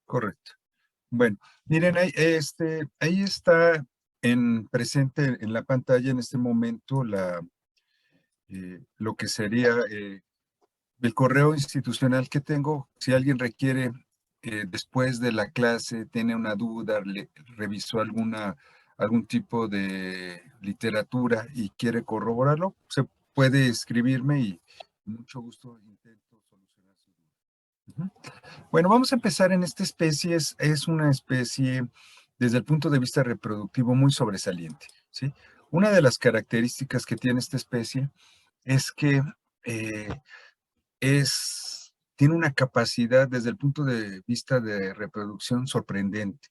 correcto. Bueno, miren, ahí está presente en la pantalla en este momento lo que sería el correo institucional que tengo. Si alguien requiere, después de la clase, tiene una duda, revisó algún tipo de literatura y quiere corroborarlo, se puede escribirme y con mucho gusto intento solucionar su duda. Ujú. Bueno, vamos a empezar en esta especie. Es una especie, desde el punto de vista reproductivo, muy sobresaliente, ¿sí? Una de las características que tiene esta especie es que eh, tiene una capacidad desde el punto de vista de reproducción sorprendente.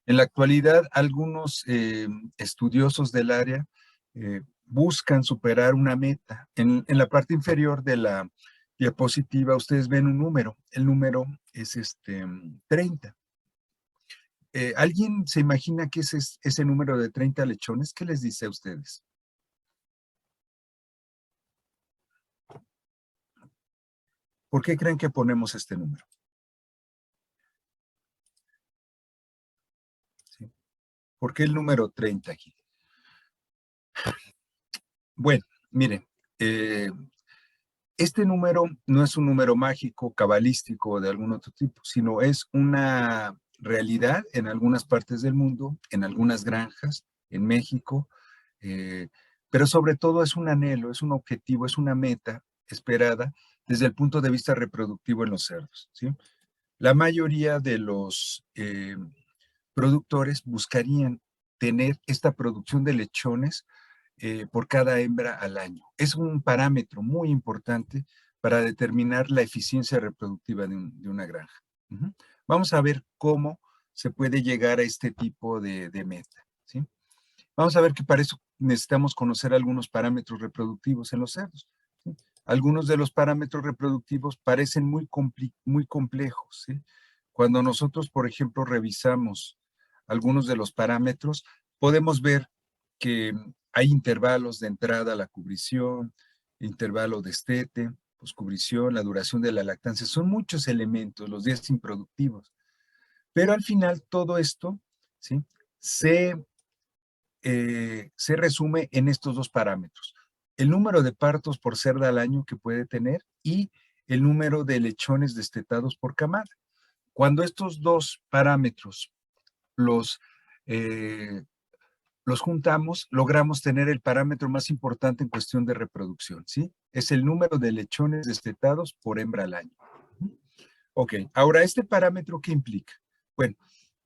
En la actualidad, algunos estudiosos del área buscan superar una meta. En la parte inferior de la diapositiva, ustedes ven un número. El número es 30. ¿Alguien se imagina qué es ese número de 30 lechones? ¿Qué les dice a ustedes? ¿Por qué creen que ponemos este número? ¿Sí? ¿Por qué el número 30 aquí? Bueno, miren, eh, este número no es un número mágico, cabalístico o de algún otro tipo, sino es una realidad en algunas partes del mundo, en algunas granjas, en México, eh, pero sobre todo es un anhelo, es un objetivo, es una meta esperada desde el punto de vista reproductivo en los cerdos, ¿sí? La mayoría de los productores buscarían tener esta producción de lechones por cada hembra al año. Es un parámetro muy importante para determinar la eficiencia reproductiva de una granja. Ujú. Vamos a ver cómo se puede llegar a este tipo de meta, ¿sí? Vamos a ver que para eso necesitamos conocer algunos parámetros reproductivos en los cerdos, ¿sí? Algunos de los parámetros reproductivos parecen muy complejos, ¿sí? Cuando nosotros, por ejemplo, revisamos algunos de los parámetros, podemos ver que hay intervalos de entrada a la cubrición, intervalo de destete, poscubrición, la duración de la lactancia. Son muchos elementos, los días improductivos. Pero al final todo esto, ¿sí? Se resume en estos dos parámetros: el número de partos por cerda al año que puede tener y el número de lechones destetados por camada. Cuando estos dos parámetros los, eh, los juntamos, logramos tener el parámetro más importante en cuestión de reproducción, ¿sí? Es el número de lechones destetados por hembra al año. Ok, ahora, ¿este parámetro qué implica? Bueno,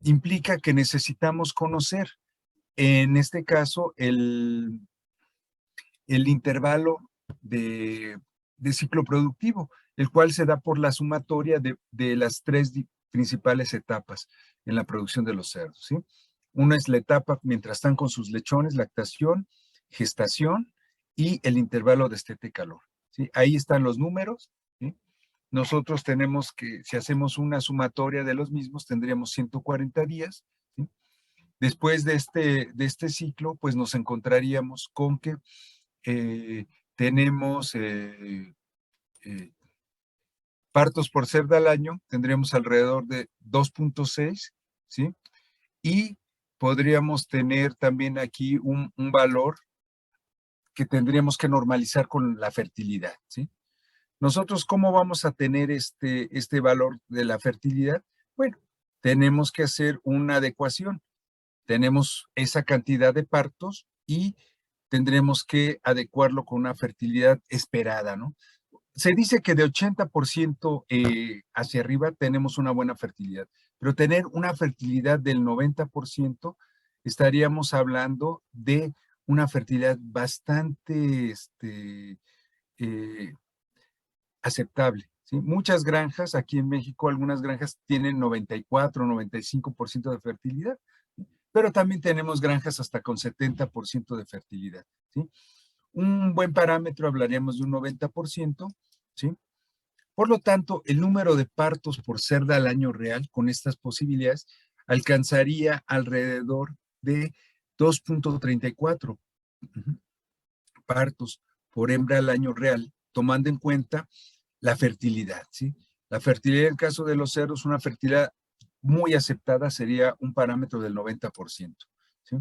implica que necesitamos conocer, en este caso, el intervalo de, de ciclo productivo, el cual se da por la sumatoria de las tres principales etapas en la producción de los cerdos, ¿sí? Una es la etapa mientras están con sus lechones, lactación, gestación y el intervalo de destete-calor, ¿sí? Ahí están los números, ¿sí? Nosotros tenemos que, si hacemos una sumatoria de los mismos, tendríamos 140 días, ¿sí? Después de este ciclo, pues nos encontraríamos con que tenemos eh, partos por cerda al año, tendríamos alrededor de 2.6, ¿sí? Y podríamos tener también aquí un valor que tendríamos que normalizar con la fertilidad, ¿sí? Nosotros, ¿cómo vamos a tener este valor de la fertilidad? Bueno, tenemos que hacer una adecuación. Tenemos esa cantidad de partos y tendremos que adecuarlo con una fertilidad esperada, ¿no? Se dice que de 80% hacia arriba tenemos una buena fertilidad, pero tener una fertilidad del 90% estaríamos hablando de una fertilidad bastante eh, aceptable, ¿sí? Muchas granjas aquí en México, algunas granjas tienen 94, 95% de fertilidad, ¿sí? Pero también tenemos granjas hasta con 70% de fertilidad, ¿sí? Un buen parámetro, hablaríamos de un 90%, ¿sí? Por lo tanto, el número de partos por cerda al año real con estas posibilidades alcanzaría alrededor de 2.34 partos por hembra al año real, tomando en cuenta la fertilidad, ¿sí? La fertilidad en el caso de los cerdos, una fertilidad muy aceptada sería un parámetro del 90%, ¿sí?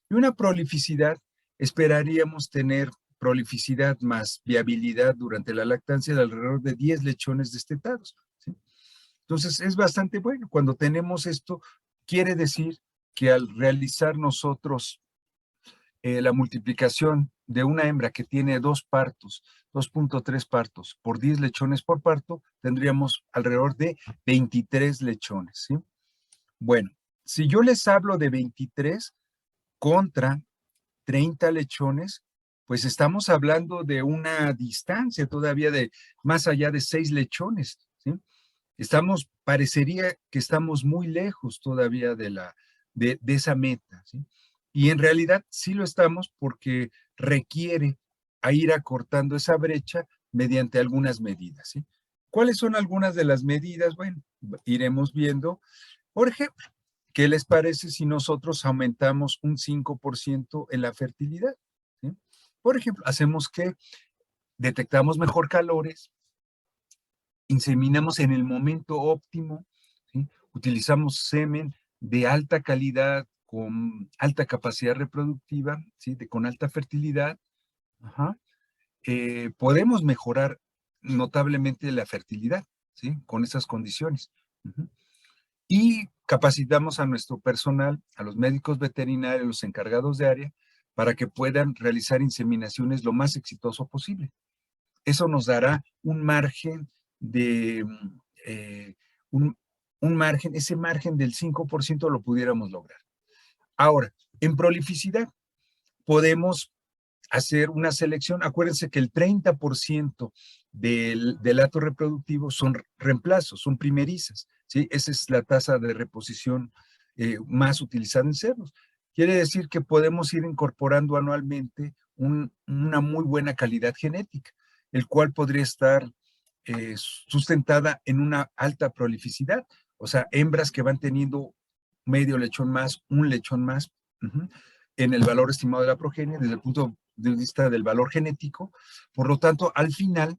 Y una prolificidad, esperaríamos tener prolificidad más viabilidad durante la lactancia de alrededor de 10 lechones destetados, ¿sí? Entonces, es bastante bueno. Cuando tenemos esto, quiere decir que al realizar nosotros la multiplicación de una hembra que tiene 2 partos, 2.3 partos por 10 lechones por parto, tendríamos alrededor de 23 lechones, ¿sí? Bueno, si yo les hablo de 23 contra 30 lechones, pues estamos hablando de una distancia todavía de más allá de 6 lechones, ¿sí? Parecería que estamos muy lejos todavía de esa meta, ¿sí? Y en realidad sí lo estamos porque requiere a ir acortando esa brecha mediante algunas medidas, ¿sí? ¿Cuáles son algunas de las medidas? Bueno, iremos viendo. Por ejemplo, ¿qué les parece si nosotros aumentamos un 5% en la fertilidad? ¿Sí? Por ejemplo, hacemos que detectamos mejor calores, inseminamos en el momento óptimo, ¿sí? Utilizamos semen de alta calidad, con alta capacidad reproductiva, ¿sí? Con alta fertilidad. Ajá. Podemos mejorar notablemente la fertilidad, ¿sí? Con esas condiciones. Ujú. Y capacitamos a nuestro personal, a los médicos veterinarios, los encargados de área, para que puedan realizar inseminaciones lo más exitoso posible. Eso nos dará un margen de, eh, un, un margen, ese margen del 5% lo pudiéramos lograr. Ahora, en prolificidad podemos hacer una selección. Acuérdense que el 30% del acto reproductivo son reemplazos, son primerizas, ¿sí? Esa es la tasa de reposición más utilizada en cerdos. Quiere decir que podemos ir incorporando anualmente una muy buena calidad genética, el cual podría estar sustentada en una alta prolificidad, o sea, hembras que van teniendo medio lechón más, un lechón más, en el valor estimado de la progenie desde el punto de vista del valor genético. Por lo tanto, al final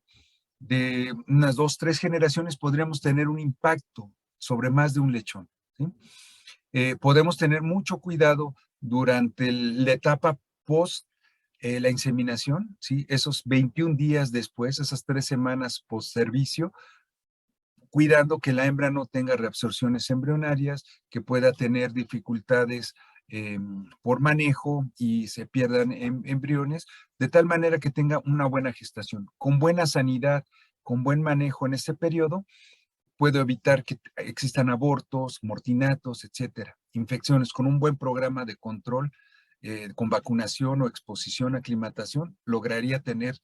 de unas 2, 3 generaciones podríamos tener un impacto sobre más de un lechón, ¿sí? Podemos tener mucho cuidado durante la etapa post la inseminación, ¿sí? Esos 21 días después, esas 3 semanas post servicio, cuidando que la hembra no tenga reabsorciones embrionarias, que pueda tener dificultades por manejo y se pierdan embriones, de tal manera que tenga una buena gestación. Con buena sanidad, con buen manejo en este periodo, puedo evitar que existan abortos, mortinatos, etcétera, infecciones. Con un buen programa de control, con vacunación o exposición, aclimatación, lograría tener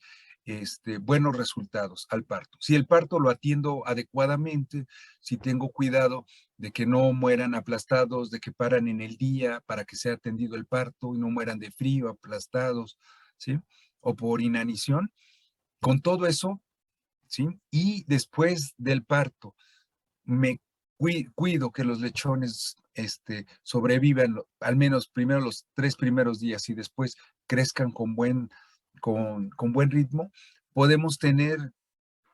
buenos resultados al parto. Si el parto lo atiendo adecuadamente, si tengo cuidado de que no mueran aplastados, de que paran en el día para que sea atendido el parto y no mueran de frío, aplastados, ¿sí? O por inanición, con todo eso, ¿sí? Y después del parto, me cuido que los lechones sobrevivan al menos primero los 3 primeros días y después crezcan con buen ritmo, podemos tener,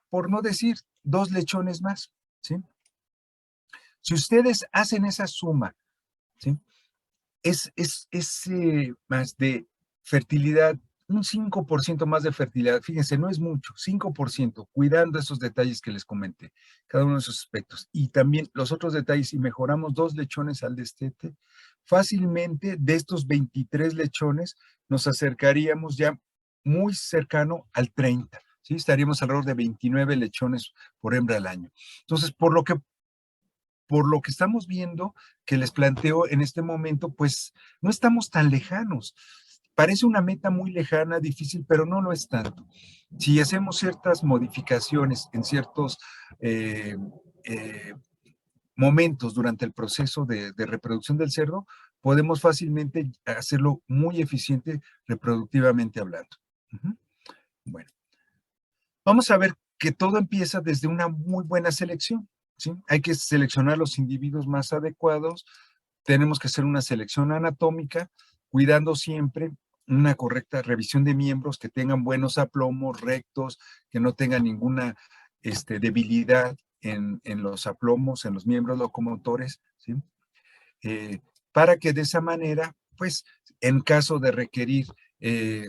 por no decir, 2 lechones más, ¿sí? Si ustedes hacen esa suma, ¿sí? Más de fertilidad, un 5% más de fertilidad, fíjense, no es mucho, 5%, cuidando esos detalles que les comenté, cada uno de esos aspectos. Y también los otros detalles, si mejoramos 2 lechones al destete, fácilmente de estos 23 lechones nos acercaríamos ya muy cercano al 30, ¿sí? Estaríamos alrededor de 29 lechones por hembra al año. Entonces, por lo que estamos viendo, que les planteo en este momento, pues no estamos tan lejanos. Parece una meta muy lejana, difícil, pero no lo es tanto. Si hacemos ciertas modificaciones en ciertos eh, eh, momentos durante el proceso de reproducción del cerdo, podemos fácilmente hacerlo muy eficiente reproductivamente hablando. Bueno, vamos a ver que todo empieza desde una muy buena selección, ¿sí? Hay que seleccionar los individuos más adecuados, tenemos que hacer una selección anatómica, cuidando siempre una correcta revisión de miembros, que tengan buenos aplomos rectos, que no tengan ninguna debilidad en los aplomos, en los miembros locomotores, ¿sí? Para que de esa manera, pues, en caso de requerir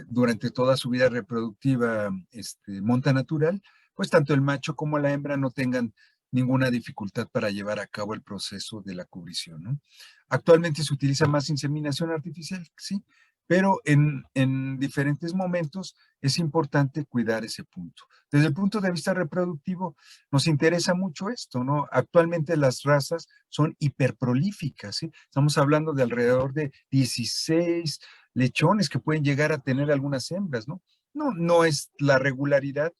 durante toda su vida reproductiva monta natural, pues tanto el macho como la hembra no tengan ninguna dificultad para llevar a cabo el proceso de la cubrición, ¿no? Actualmente se utiliza más inseminación artificial, sí, pero en diferentes momentos es importante cuidar ese punto. Desde el punto de vista reproductivo, nos interesa mucho esto, ¿no? Actualmente las razas son hiperprolíficas, ¿sí? Estamos hablando de alrededor de 16 lechones que pueden llegar a tener algunas hembras, ¿no? No es la regularidad,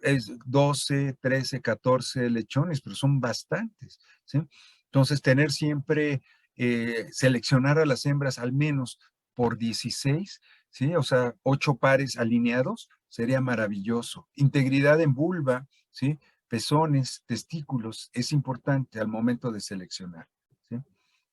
es 12, 13, 14 lechones, pero son bastantes, ¿sí? Entonces, tener siempre, seleccionar a las hembras al menos por 16, ¿sí? O sea, 8 pares alineados, sería maravilloso. Integridad en vulva, ¿sí? Pezones, testículos, es importante al momento de seleccionar, ¿sí?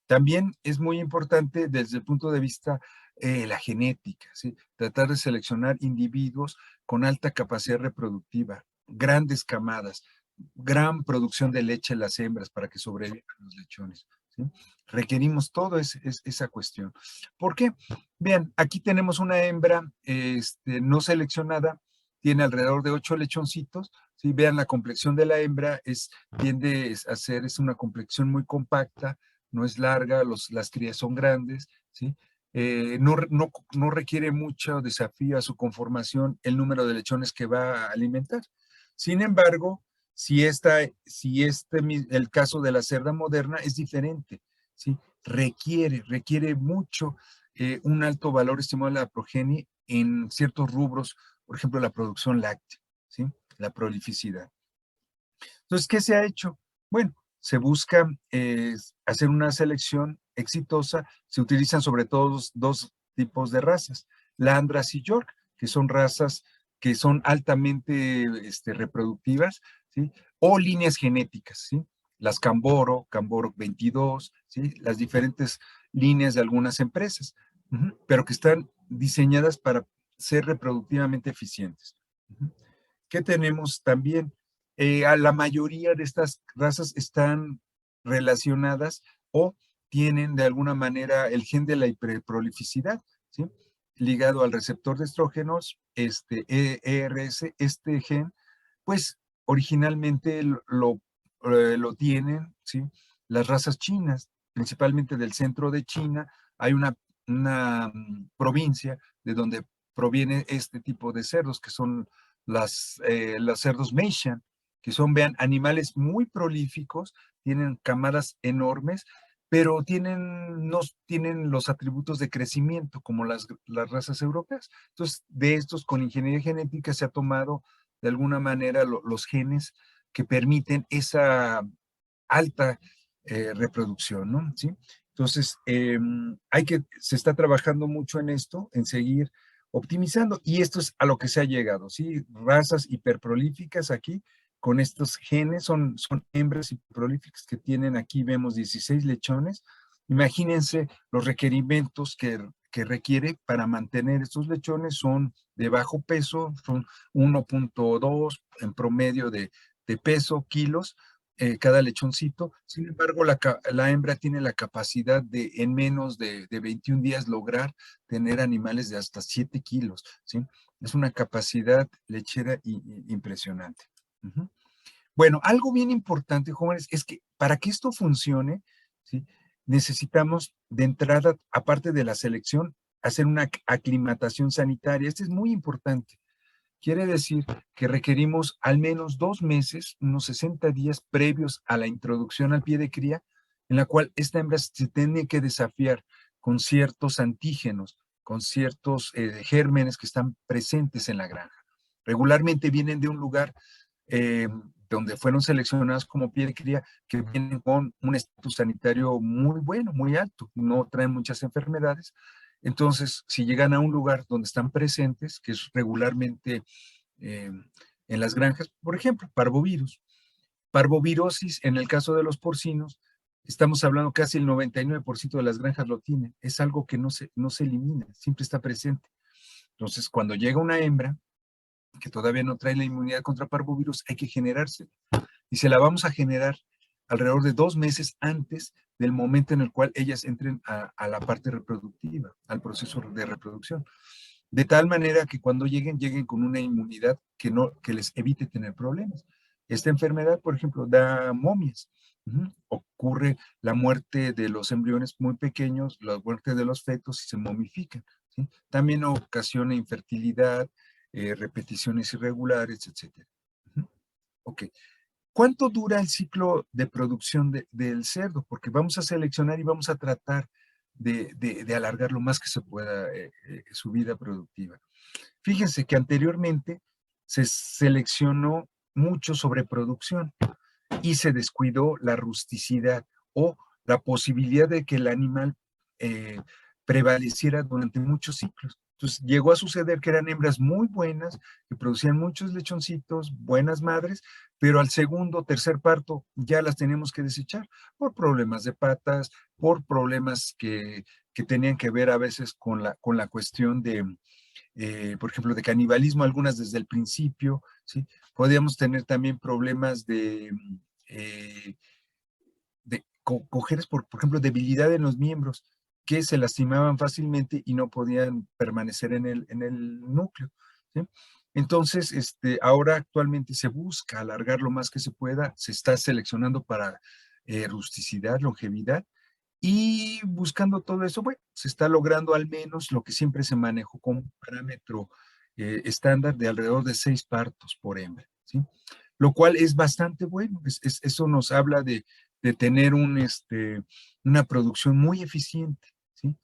También es muy importante desde el punto de vista la genética, ¿sí? Tratar de seleccionar individuos con alta capacidad reproductiva, grandes camadas, gran producción de leche en las hembras para que sobrevivan los lechones, ¿sí? Requerimos toda esa cuestión. ¿Por qué? Bien, aquí tenemos una hembra no seleccionada, tiene alrededor de 8 lechoncitos. ¿Sí? Vean la complexión de la hembra, tiende a ser, es una complexión muy compacta, no es larga, las crías son grandes, ¿sí? No requiere mucho desafío a su conformación el número de lechones que va a alimentar. Sin embargo, el caso de la cerda moderna es diferente, ¿sí? Requiere mucho un alto valor estimado de la progenie en ciertos rubros, por ejemplo, la producción láctea, ¿sí? La prolificidad. Entonces, ¿qué se ha hecho? Bueno, se busca hacer una selección exitosa. Se utilizan sobre todo dos tipos de razas, Landras y York, que son razas que son altamente reproductivas, ¿sí? O líneas genéticas, ¿sí? Las Camboro 22, ¿sí? Las diferentes líneas de algunas empresas, pero que están diseñadas para ser reproductivamente eficientes. ¿Qué tenemos también? A la mayoría de estas razas están relacionadas o tienen de alguna manera el gen de la hiperprolificidad, ¿sí? Ligado al receptor de estrógenos, ERS, este gen, pues originalmente lo tienen, ¿sí? Las razas chinas, principalmente del centro de China, hay una provincia de donde proviene este tipo de cerdos, que son los cerdos Meishan, que son, vean, animales muy prolíficos, tienen camadas enormes, pero no tienen los atributos de crecimiento como las razas europeas. Entonces, de estos, con ingeniería genética se ha tomado de alguna manera los genes que permiten esa alta reproducción, ¿no? ¿Sí? Entonces, se está trabajando mucho en esto, en seguir optimizando, y esto es a lo que se ha llegado, ¿sí? Razas hiperprolíficas aquí, con estos genes, son hembras hiperprolíficas que tienen, aquí vemos 16 lechones. Imagínense los requerimientos que requiere para mantener estos lechones, son de bajo peso, son 1.2 en promedio de peso, kilos, cada lechoncito. Sin embargo, la hembra tiene la capacidad de en menos de 21 días lograr tener animales de hasta 7 kilos, ¿sí? Es una capacidad lechera impresionante. Bueno, algo bien importante, jóvenes, es que para que esto funcione, ¿sí? Necesitamos de entrada, aparte de la selección, hacer una aclimatación sanitaria. Esto es muy importante. Quiere decir que requerimos al menos 2 meses, unos 60 días previos a la introducción al pie de cría, en la cual esta hembra se tiene que desafiar con ciertos antígenos, con ciertos gérmenes que están presentes en la granja. Regularmente vienen de un lugar eh, donde fueron seleccionadas como pie de cría, que vienen con un estatus sanitario muy bueno, muy alto, no traen muchas enfermedades. Entonces, si llegan a un lugar donde están presentes, que es regularmente eh, en las granjas, por ejemplo, parvovirosis, en el caso de los porcinos, estamos hablando casi el 99% de las granjas lo tienen, es algo que no se elimina, siempre está presente. Entonces, cuando llega una hembra que todavía no trae la inmunidad contra parvovirus, hay que generarse. y se la vamos a generar alrededor de 2 meses antes del momento en el cual ellas entren a la parte reproductiva, al proceso de reproducción. De tal manera que cuando lleguen, lleguen con una inmunidad que les evite tener problemas. Esta enfermedad, por ejemplo, da momias. Ocurre la muerte de los embriones muy pequeños, la muerte de los fetos y se momifican. ¿Sí? También ocasiona infertilidad, repeticiones irregulares, etc. Ok. ¿Cuánto dura el ciclo de producción del cerdo? Porque vamos a seleccionar y vamos a tratar de alargar lo más que se pueda su vida productiva. Fíjense que anteriormente se seleccionó mucho sobre producción y se descuidó la rusticidad o la posibilidad de que el animal eh, prevaleciera durante muchos ciclos. Entonces llegó a suceder que eran hembras muy buenas, que producían muchos lechoncitos, buenas madres, pero al segundo, tercer parto ya las teníamos que desechar por problemas de patas, por problemas que tenían que ver a veces con la cuestión de, por ejemplo, de canibalismo, algunas desde el principio, ¿sí? Podíamos tener también problemas eh, de coger, por ejemplo, debilidad en los miembros, que se lastimaban fácilmente y no podían permanecer en el núcleo, ¿sí? Entonces, ahora actualmente se busca alargar lo más que se pueda, se está seleccionando para rusticidad, longevidad, y buscando todo eso, bueno, se está logrando al menos lo que siempre se manejó como un parámetro estándar de alrededor de 6 partos por hembra, ¿sí? Lo cual es bastante bueno. Eso nos habla de tener una producción muy eficiente, ¿sí?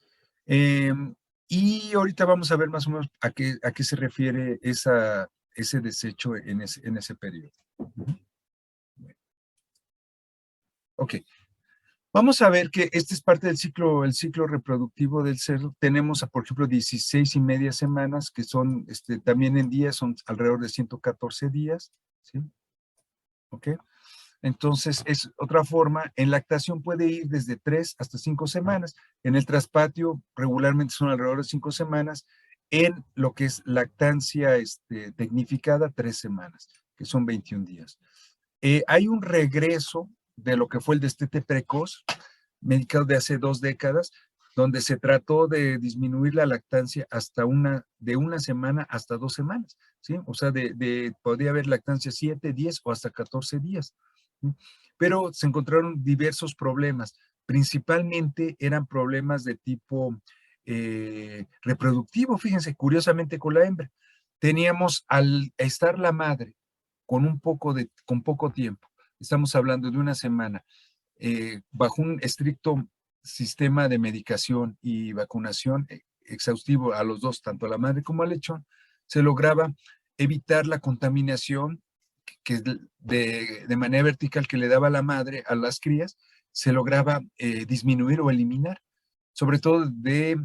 Y ahorita vamos a ver más o menos a qué se refiere ese desecho en ese periodo. Ok. Vamos a ver que este es parte del ciclo, el ciclo reproductivo del cerdo. Tenemos, por ejemplo, 16 y media semanas, que son, también en días, son alrededor de 114 días, ¿sí? ¿Ok? Entonces, es otra forma. En lactación puede ir desde 3 hasta 5 semanas. En el traspatio, regularmente son alrededor de 5 semanas. En lo que es lactancia tecnificada, 3 semanas, que son 21 días. Hay un regreso de lo que fue el destete precoz, medicado de hace 2 décadas, donde se trató de disminuir la lactancia de una semana hasta 2 semanas, ¿sí? O sea, podría haber lactancia 7, 10 o hasta 14 días. ¿Sí? Pero se encontraron diversos problemas. Principalmente eran problemas de tipo reproductivo, fíjense, curiosamente con la hembra. Teníamos al estar la madre con poco tiempo, estamos hablando de una semana, bajo un estricto sistema de medicación y vacunación exhaustivo a los dos, tanto a la madre como al lechón, se lograba evitar la contaminación que de manera vertical que le daba la madre a las crías, se lograba disminuir o eliminar, sobre todo de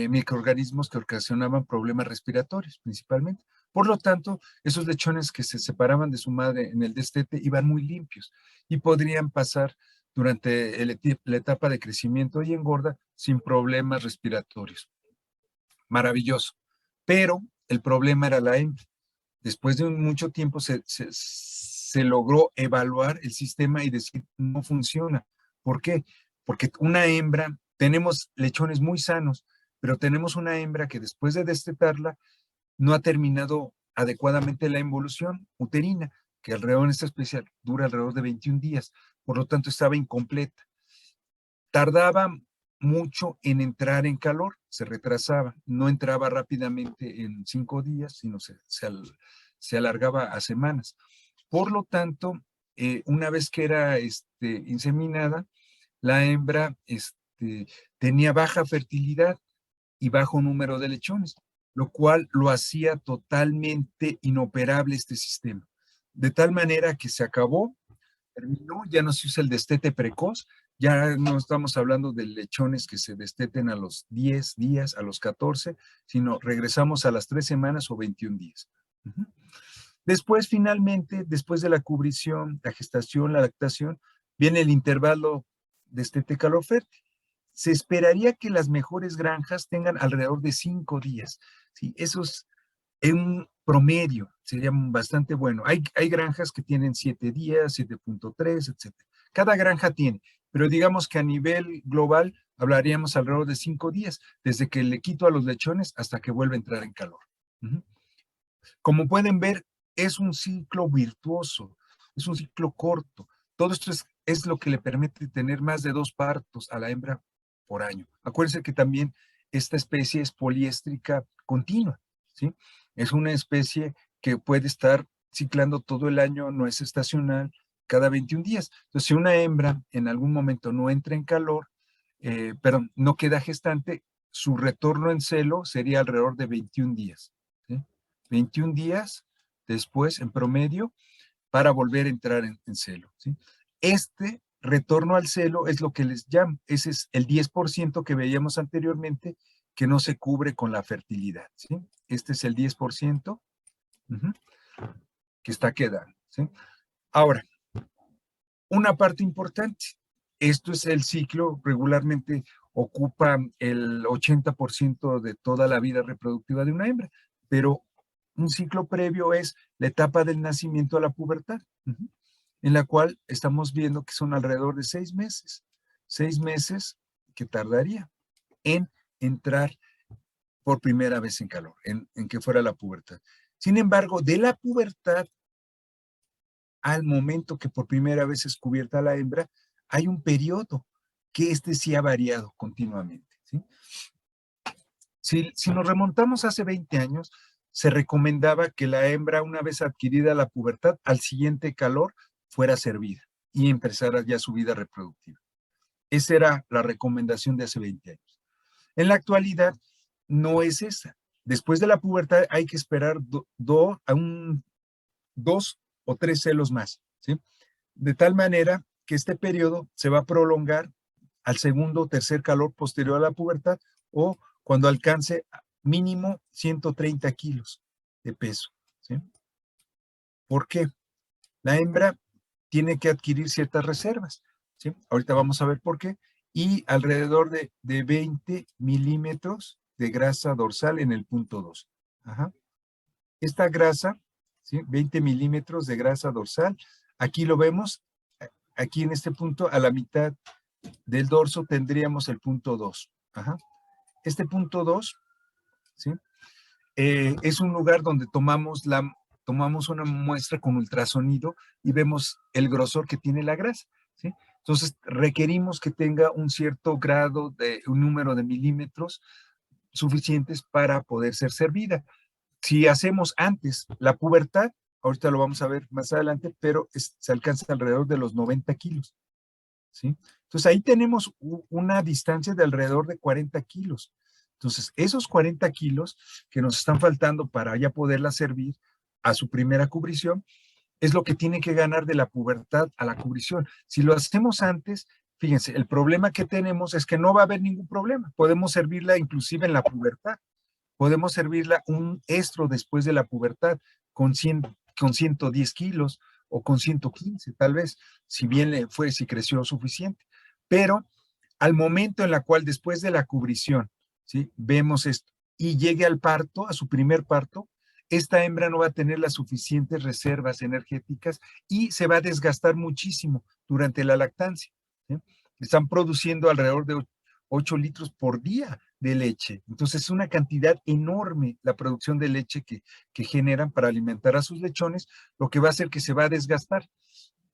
microorganismos que ocasionaban problemas respiratorios principalmente. Por lo tanto, esos lechones que se separaban de su madre en el destete iban muy limpios y podrían pasar durante la etapa de crecimiento y engorda sin problemas respiratorios. Maravilloso. Pero el problema era la hembra. Después de mucho tiempo se logró evaluar el sistema y decir no funciona. ¿Por qué? Porque una hembra, tenemos lechones muy sanos, pero tenemos una hembra que después de destetarla no ha terminado adecuadamente la involución uterina, que alrededor en esta especie dura alrededor de 21 días, por lo tanto estaba incompleta. Tardaba mucho en entrar en calor, se retrasaba, no entraba rápidamente en 5 días, sino se alargaba a semanas. Por lo tanto, una vez que era inseminada, la hembra tenía baja fertilidad y bajo número de lechones, lo cual lo hacía totalmente inoperable este sistema. De tal manera que se acabó, terminó, ya no se usa el destete precoz, ya no estamos hablando de lechones que se desteten a los 10 días, a los 14, sino regresamos a las 3 semanas o 21 días. Después, finalmente, después de la cubrición, la gestación, la lactación, viene el intervalo destete calor fértil. Se esperaría que las mejores granjas tengan alrededor de 5 días. ¿Sí? Eso es promedio, sería bastante bueno. Hay granjas que tienen 7 días, 7.3, etcétera. Cada granja tiene, pero digamos que a nivel global hablaríamos alrededor de 5 días, desde que le quito a los lechones hasta que vuelve a entrar en calor. Como pueden ver, es un ciclo virtuoso, es un ciclo corto. Todo esto es lo que le permite tener más de 2 partos a la hembra por año. Acuérdense que también esta especie es poliéstrica continua, ¿sí? Es una especie que puede estar ciclando todo el año, no es estacional, cada 21 días. Entonces, si una hembra en algún momento no entra en calor, pero no queda gestante, su retorno en celo sería alrededor de 21 días, ¿sí? 21 días después, en promedio, para volver a entrar en celo, ¿sí? Este retorno al celo es lo que les llamo, ese es el 10% que veíamos anteriormente, que no se cubre con la fertilidad, ¿sí? Este es el 10% que está quedando, ¿sí? Ahora, una parte importante, esto es el ciclo, regularmente ocupa el 80% de toda la vida reproductiva de una hembra, pero un ciclo previo es la etapa del nacimiento a la pubertad, en la cual estamos viendo que son alrededor de 6 meses, 6 meses que tardaría en entrar por primera vez en calor, en que fuera la pubertad. Sin embargo, de la pubertad al momento que por primera vez es cubierta la hembra, hay un periodo que este sí ha variado continuamente, ¿sí? Si nos remontamos hace 20 años, se recomendaba que la hembra, una vez adquirida la pubertad, al siguiente calor fuera servida y empezara ya su vida reproductiva. Esa era la recomendación de hace 20 años. En la actualidad, no es esa. Después de la pubertad hay que esperar 2 o 3 celos más, ¿sí? De tal manera que este periodo se va a prolongar al segundo o tercer calor posterior a la pubertad o cuando alcance mínimo 130 kilos de peso, ¿sí? ¿Por qué? La hembra tiene que adquirir ciertas reservas, ¿sí? Ahorita vamos a ver por qué. Y alrededor de 20 milímetros de grasa dorsal en el punto 2. Ajá. Esta grasa, ¿sí? 20 milímetros de grasa dorsal, aquí lo vemos, aquí en este punto, a la mitad del dorso tendríamos el punto 2. Ajá. Este punto 2, ¿sí? Es un lugar donde tomamos una muestra con ultrasonido y vemos el grosor que tiene la grasa, ¿sí? Entonces, requerimos que tenga un cierto grado un número de milímetros suficientes para poder ser servida. Si hacemos antes la pubertad, ahorita lo vamos a ver más adelante, pero se alcanza alrededor de los 90 kilos, ¿sí? Entonces ahí tenemos una distancia de alrededor de 40 kilos. Entonces, esos 40 kilos que nos están faltando para ya poderla servir a su primera cubrición, es lo que tiene que ganar de la pubertad a la cubrición. Si lo hacemos antes, fíjense, el problema que tenemos es que no va a haber ningún problema. Podemos servirla inclusive en la pubertad. Podemos servirla un estro después de la pubertad con 110 kilos o con 115 tal vez, si bien si creció suficiente. Pero al momento en la cual después de la cubrición, ¿sí? Vemos esto y llegue al parto, a su primer parto, esta hembra no va a tener las suficientes reservas energéticas y se va a desgastar muchísimo durante la lactancia, ¿sí? Están produciendo alrededor de 8 litros por día de leche. Entonces es una cantidad enorme la producción de leche que generan para alimentar a sus lechones, lo que va a hacer que se va a desgastar.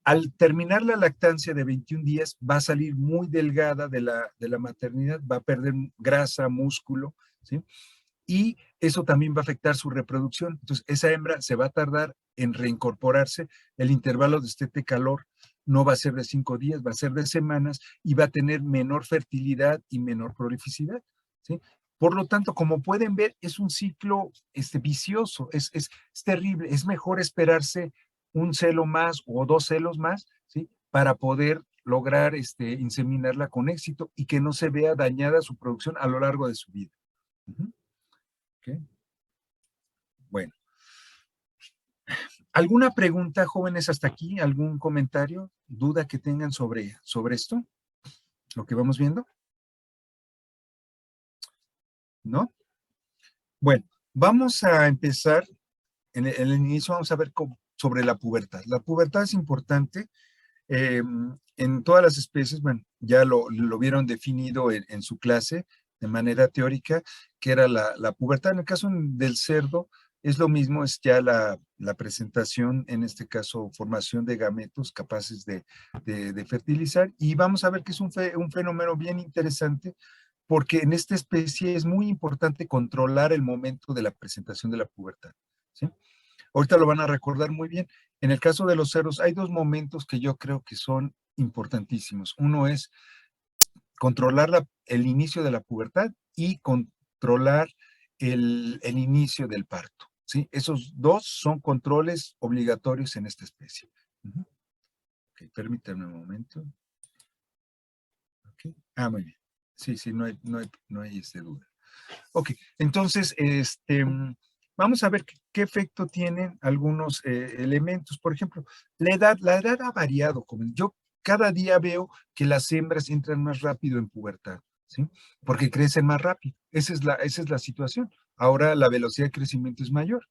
Al terminar la lactancia de 21 días, va a salir muy delgada de la maternidad, va a perder grasa, músculo, ¿sí? Y eso también va a afectar su reproducción. Entonces, esa hembra se va a tardar en reincorporarse. El intervalo de este calor no va a ser de 5 días, va a ser de semanas y va a tener menor fertilidad y menor prolificidad, ¿sí? Por lo tanto, como pueden ver, es un ciclo vicioso, es terrible. Es mejor esperarse un celo más o 2 celos más, ¿sí? Para poder lograr inseminarla con éxito y que no se vea dañada su producción a lo largo de su vida. ¿Okay? Bueno, ¿alguna pregunta, jóvenes, hasta aquí? ¿Algún comentario, duda que tengan sobre esto? ¿Lo que vamos viendo? ¿No? Bueno, vamos a empezar en el inicio vamos a ver sobre la pubertad. La pubertad es importante en todas las especies. Bueno, ya lo vieron definido en su clase de manera teórica, que era la pubertad. En el caso del cerdo es lo mismo, es ya la presentación, en este caso formación de gametos capaces de fertilizar, y vamos a ver que es un fenómeno bien interesante, porque en esta especie es muy importante controlar el momento de la presentación de la pubertad, ¿sí? Ahorita lo van a recordar muy bien. En el caso de los cerdos, hay dos momentos que yo creo que son importantísimos. Uno es controlar el inicio de la pubertad y controlar el inicio del parto, ¿sí? Esos dos son controles obligatorios en esta especie. Ujú. Ok, permítanme un momento. Okay. Muy bien. Sí, sí, no hay duda. Ok, entonces, vamos a ver qué efecto tienen algunos elementos. Por ejemplo, la edad ha variado. Yo cada día veo que las hembras entran más rápido en pubertad, ¿sí? Porque crecen más rápido. Esa es la situación. Ahora la velocidad de crecimiento es mayor.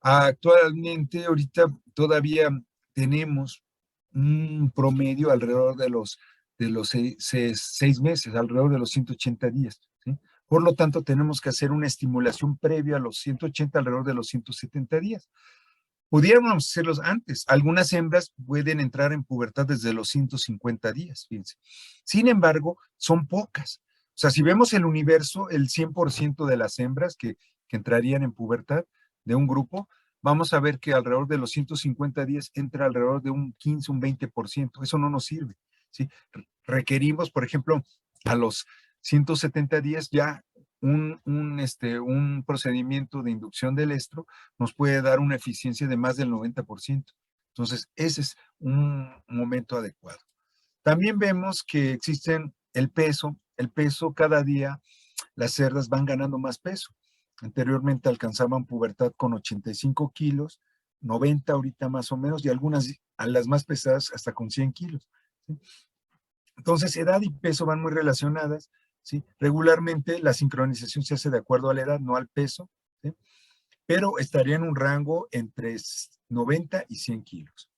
Actualmente, ahorita todavía tenemos un promedio alrededor de los 6 meses, alrededor de los 180 días, ¿sí? Por lo tanto, tenemos que hacer una estimulación previa a los 180, alrededor de los 170 días. Pudiéramos hacerlos antes. Algunas hembras pueden entrar en pubertad desde los 150 días, fíjense. Sin embargo, son pocas. O sea, si vemos el universo, el 100% de las hembras que entrarían en pubertad de un grupo, vamos a ver que alrededor de los 150 días entra alrededor de un 15, un 20%. Eso no nos sirve, ¿sí? Requerimos, por ejemplo, a los 170 días ya un procedimiento de inducción del estro nos puede dar una eficiencia de más del 90%. Entonces, ese es un momento adecuado. También vemos que existen el peso cada día, las cerdas van ganando más peso. Anteriormente alcanzaban pubertad con 85 kilos, 90 ahorita más o menos, y algunas, a las más pesadas, hasta con 100 kilos, ¿sí? Entonces, edad y peso van muy relacionadas, ¿sí? Regularmente la sincronización se hace de acuerdo a la edad, no al peso, ¿sí? Pero estaría en un rango entre 90 y 100 kilos.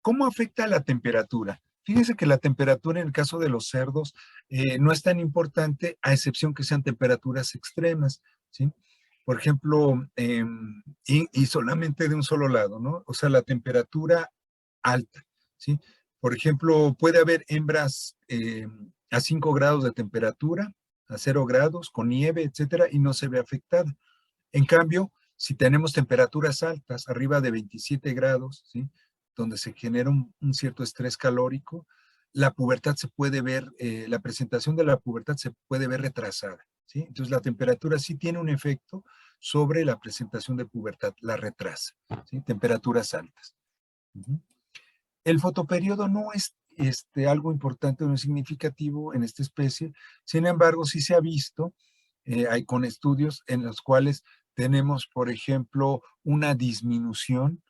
¿Cómo afecta la temperatura? Fíjense que la temperatura en el caso de los cerdos no es tan importante, a excepción que sean temperaturas extremas, ¿sí? Por ejemplo, y solamente de un solo lado, ¿no? O sea, la temperatura alta, ¿sí? Por ejemplo, puede haber hembras a 5 grados de temperatura, a 0 grados, con nieve, etcétera, y no se ve afectada. En cambio, si tenemos temperaturas altas, arriba de 27 grados, ¿sí? Donde se genera un cierto estrés calórico, la pubertad se puede ver, la presentación de la pubertad se puede ver retrasada, ¿sí? Entonces, la temperatura sí tiene un efecto sobre la presentación de pubertad, la retrasa, ¿sí? Temperaturas altas. Uh-huh. El fotoperiodo no es algo importante o no significativo en esta especie. Sin embargo, sí se ha visto, hay con estudios en los cuales tenemos, por ejemplo, una disminución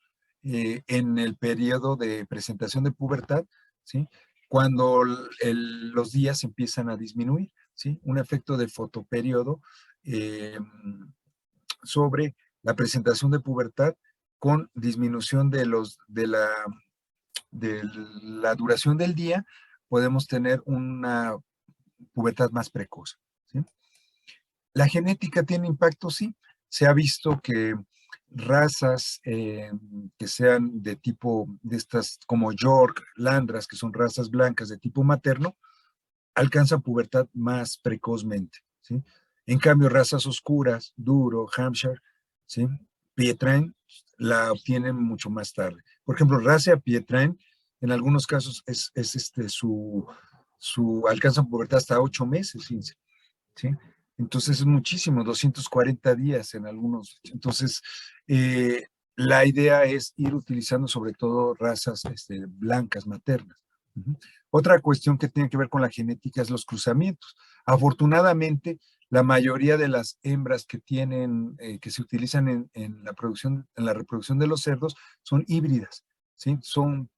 en el periodo de presentación de pubertad, ¿sí? Cuando los días empiezan a disminuir, ¿sí? Un efecto de fotoperiodo eh, sobre la presentación de pubertad con disminución de la duración del día, podemos tener una pubertad más precoz, ¿sí? La genética tiene impacto, sí. Se ha visto que razas que sean de tipo, de estas como York, Landras, que son razas blancas de tipo materno, alcanzan pubertad más precozmente, ¿sí? En cambio, razas oscuras, Duro, Hampshire, ¿sí? Pietrain, la obtienen mucho más tarde. Por ejemplo, raza Pietrain, en algunos casos alcanzan pubertad hasta 8 meses, fíjense, ¿sí? Entonces es muchísimo, 240 días en algunos. Entonces, la idea es ir utilizando sobre todo razas blancas maternas. Uh-huh. Otra cuestión que tiene que ver con la genética es los cruzamientos. Afortunadamente, la mayoría de las hembras que se utilizan en la reproducción de los cerdos son híbridas, ¿sí? Son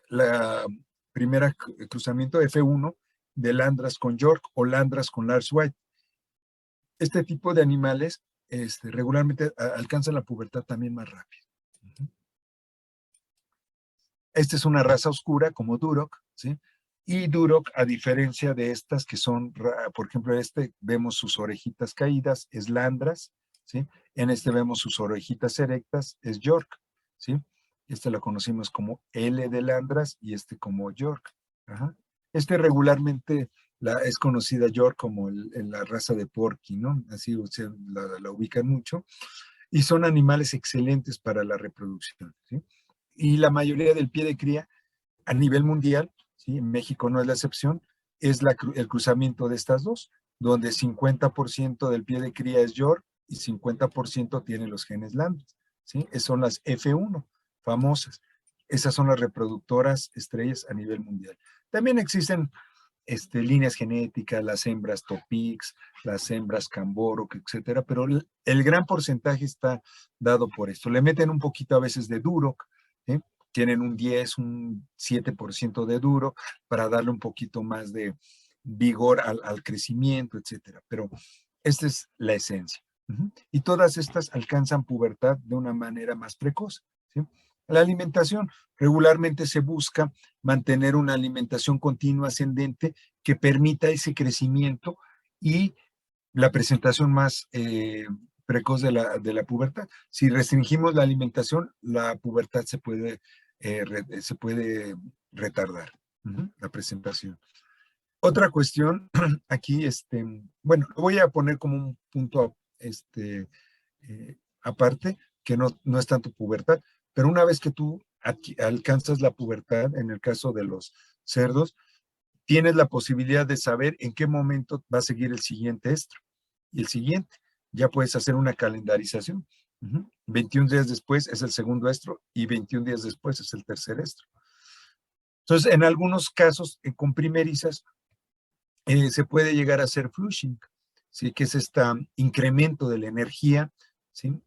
la primera cruzamiento F1 de Landras con York o Landras con Lars White. Este tipo de animales regularmente alcanzan la pubertad también más rápido. Esta es una raza oscura como Duroc, ¿sí? Y Duroc, a diferencia de estas que son, por ejemplo, vemos sus orejitas caídas, es Landras, ¿sí? En este vemos sus orejitas erectas, es York, ¿sí? Este lo conocimos como L de Landras y este como York. Ajá. Regularmente es conocida York como la raza de Porky, ¿no? Así la ubican mucho. Y son animales excelentes para la reproducción, ¿sí? Y la mayoría del pie de cría a nivel mundial, ¿sí? En México no es la excepción, es el cruzamiento de estas dos, donde 50% del pie de cría es York y 50% tiene los genes Landras, ¿sí? Esas son las F1 famosas. Esas son las reproductoras estrellas a nivel mundial. También existen líneas genéticas, las hembras Topix, las hembras Camboro, etcétera, pero el gran porcentaje está dado por esto. Le meten un poquito a veces de Duroc, ¿sí? Tienen un 10, un 7% de Duroc para darle un poquito más de vigor al crecimiento, etcétera. Pero esta es la esencia. Y todas estas alcanzan pubertad de una manera más precoz, ¿sí? La alimentación regularmente se busca mantener una alimentación continua ascendente que permita ese crecimiento y la presentación más precoz de la pubertad. Si restringimos la alimentación, la pubertad se puede retardar, la presentación. Otra cuestión aquí, bueno, lo voy a poner como un punto aparte, que no es tanto pubertad, pero una vez que tú alcanzas la pubertad, en el caso de los cerdos, tienes la posibilidad de saber en qué momento va a seguir el siguiente estro y el siguiente. Ya puedes hacer una calendarización. 21 días después es el segundo estro y 21 días después es el tercer estro. Entonces, en algunos casos, con primerizas, se puede llegar a hacer flushing, ¿sí? Que es este incremento de la energía, ¿sí?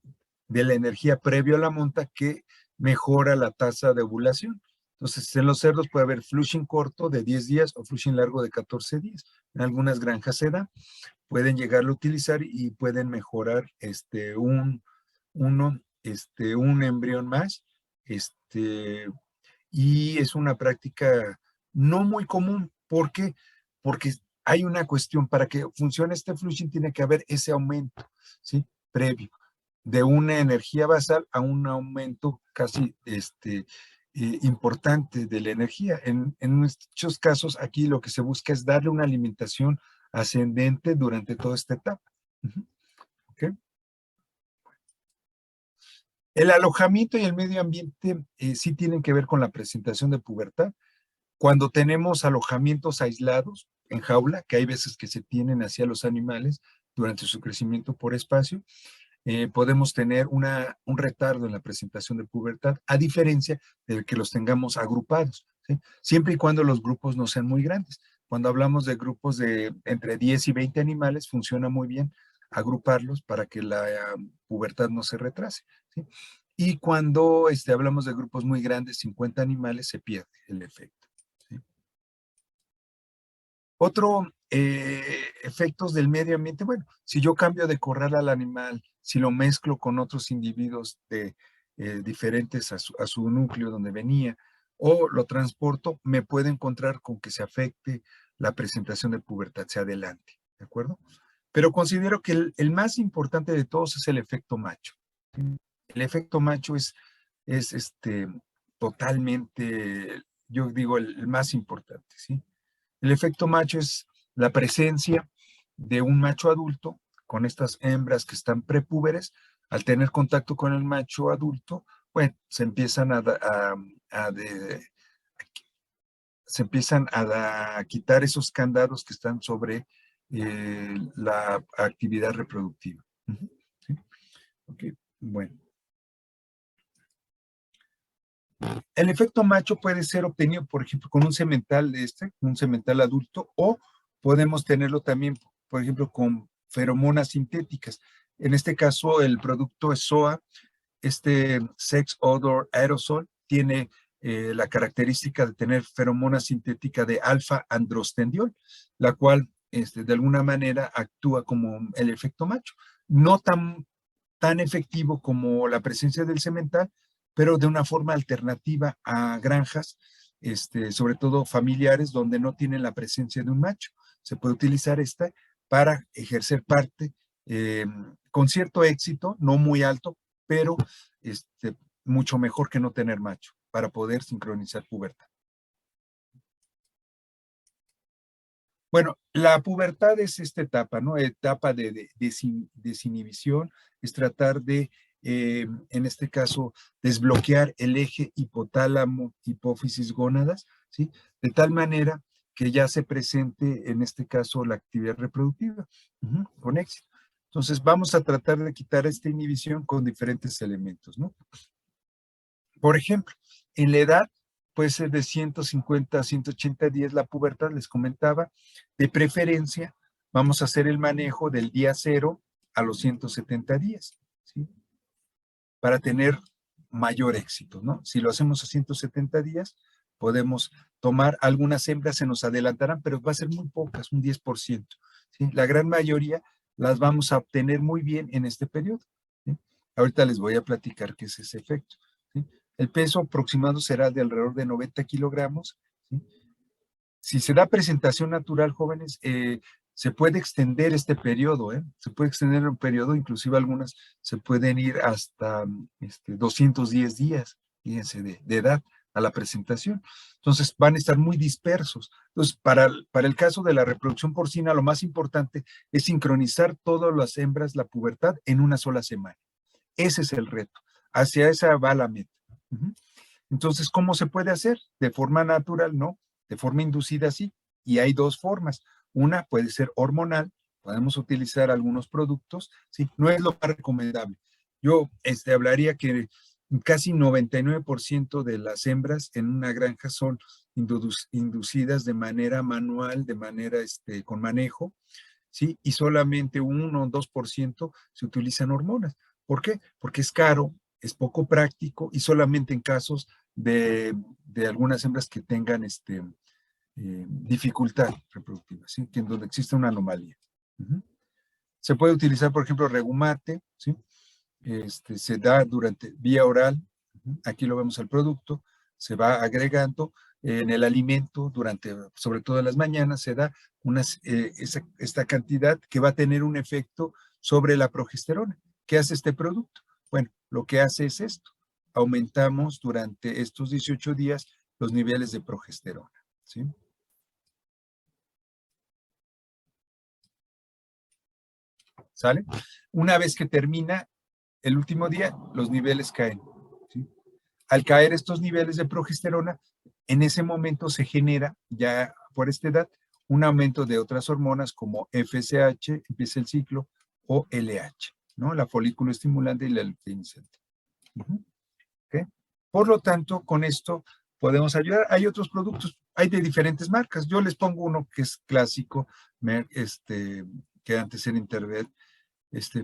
De la energía previo a la monta que mejora la tasa de ovulación. Entonces, en los cerdos puede haber flushing corto de 10 días o flushing largo de 14 días. En algunas granjas se da, pueden llegarlo a utilizar y pueden mejorar un embrión más, y es una práctica no muy común. ¿Por qué? Porque hay una cuestión, para que funcione este flushing tiene que haber ese aumento, ¿sí? Previo, de una energía basal a un aumento casi importante de la energía. En muchos casos aquí lo que se busca es darle una alimentación ascendente durante toda esta etapa. ¿Okay? El alojamiento y el medio ambiente sí tienen que ver con la presentación de pubertad. Cuando tenemos alojamientos aislados en jaula, que hay veces que se tienen hacia los animales durante su crecimiento por espacio, podemos tener un retardo en la presentación de pubertad, a diferencia de que los tengamos agrupados, ¿sí? Siempre y cuando los grupos no sean muy grandes. Cuando hablamos de grupos de entre 10 y 20 animales, funciona muy bien agruparlos para que la pubertad no se retrase, ¿sí? Y cuando hablamos de grupos muy grandes, 50 animales, se pierde el efecto, ¿sí? Otro efectos del medio ambiente, bueno, si yo cambio de corral al animal, si lo mezclo con otros individuos diferentes a su núcleo donde venía, o lo transporto, me puede encontrar con que se afecte la presentación de pubertad, se adelante, ¿de acuerdo? Pero considero que el más importante de todos es el efecto macho. El efecto macho es totalmente, yo digo, el más importante, ¿sí? El efecto macho es la presencia de un macho adulto con estas hembras que están prepúberes. Al tener contacto con el macho adulto, bueno, se empiezan a quitar esos candados que están sobre la actividad reproductiva. ¿Sí? Okay. Bueno. El efecto macho puede ser obtenido, por ejemplo, con un semental un semental adulto, o podemos tenerlo también, por ejemplo, con feromonas sintéticas. En este caso, el producto es SOA, Sex Odor Aerosol, tiene la característica de tener feromona sintética de alfa-androstendiol, la cual de alguna manera actúa como el efecto macho. No tan efectivo como la presencia del semental, pero de una forma alternativa a granjas, sobre todo familiares, donde no tienen la presencia de un macho. Se puede utilizar esta para ejercer parte con cierto éxito, no muy alto, pero mucho mejor que no tener macho, para poder sincronizar pubertad. Bueno, la pubertad es esta etapa, ¿no? Etapa de desinhibición, es tratar de, en este caso, desbloquear el eje hipotálamo, hipófisis, gónadas, ¿sí? De tal manera que ya se presente, en este caso, la actividad reproductiva, con éxito. Entonces, vamos a tratar de quitar esta inhibición con diferentes elementos, ¿no? Por ejemplo, en la edad puede ser de 150 a 180 días la pubertad, les comentaba. De preferencia, vamos a hacer el manejo del día 0 a los 170 días, ¿sí? Para tener mayor éxito, ¿no? Si lo hacemos a 170 días, podemos tomar, algunas hembras se nos adelantarán, pero va a ser muy pocas, un 10%, ¿sí? La gran mayoría las vamos a obtener muy bien en este periodo, ¿sí? Ahorita les voy a platicar qué es ese efecto, ¿sí? El peso aproximado será de alrededor de 90 kilogramos, ¿sí? Si se da presentación natural, jóvenes, se puede extender este periodo, ¿eh? Se puede extender un periodo, inclusive algunas se pueden ir hasta 210 días, fíjense, de edad a la presentación. Entonces van a estar muy dispersos. Entonces, para el caso de la reproducción porcina, lo más importante es sincronizar todas las hembras, la pubertad, en una sola semana. Ese es el reto. Hacia esa va la meta. Entonces, ¿cómo se puede hacer? De forma natural, no. De forma inducida, sí. Y hay dos formas. Una puede ser hormonal. Podemos utilizar algunos productos. Sí, no es lo más recomendable. Yo hablaría que casi 99% de las hembras en una granja son inducidas de manera manual, de manera con manejo, ¿sí? Y solamente 1 o 2% se utilizan hormonas. ¿Por qué? Porque es caro, es poco práctico y solamente en casos de algunas hembras que tengan dificultad reproductiva, ¿sí? Que en donde existe una anomalía. Se puede utilizar, por ejemplo, regumate, ¿sí? Se da durante vía oral, aquí lo vemos el producto, se va agregando en el alimento durante, sobre todo en las mañanas, se da esta cantidad que va a tener un efecto sobre la progesterona. ¿Qué hace este producto? Bueno, lo que hace es esto, aumentamos durante estos 18 días los niveles de progesterona, ¿sí? ¿Sale? Una vez que termina el último día, los niveles caen, ¿sí? Al caer estos niveles de progesterona, en ese momento se genera, ya por esta edad, un aumento de otras hormonas como FSH, empieza el ciclo, o LH, ¿no? La folículo estimulante y la luteinizante. ¿Okay? Por lo tanto, con esto podemos ayudar. Hay otros productos, hay de diferentes marcas. Yo les pongo uno que es clásico, que antes era Intervet,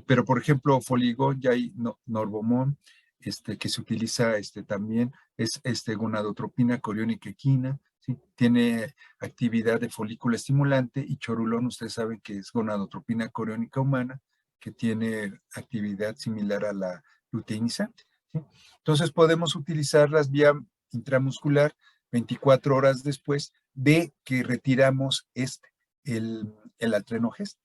pero por ejemplo, Foligon, ya hay Norbomón, que se utiliza también, es gonadotropina coriónica equina, ¿sí? Tiene actividad de folículo estimulante, y Chorulón, ustedes saben que es gonadotropina coriónica humana, que tiene actividad similar a la luteinizante, ¿sí? Entonces podemos utilizarlas vía intramuscular 24 horas después de que retiramos el altrenogest.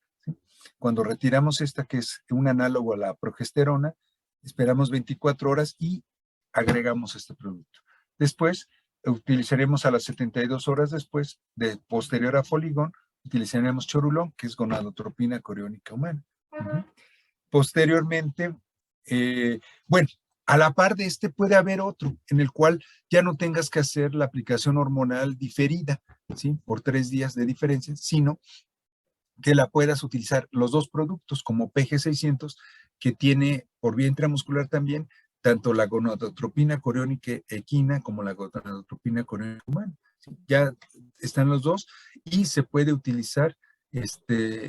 Cuando retiramos esta, que es un análogo a la progesterona, esperamos 24 horas y agregamos este producto. Después, utilizaremos a las 72 horas después, posterior a Foligon, utilizaremos Chorulón, que es gonadotropina coriónica humana. Posteriormente, bueno, a la par de puede haber otro en el cual ya no tengas que hacer la aplicación hormonal diferida, ¿sí? Por 3 días de diferencia, sino que la puedas utilizar los dos productos como PG600, que tiene por vía intramuscular también tanto la gonadotropina coriónica equina como la gonadotropina coriónica humana. ¿Sí? Ya están los dos y se puede utilizar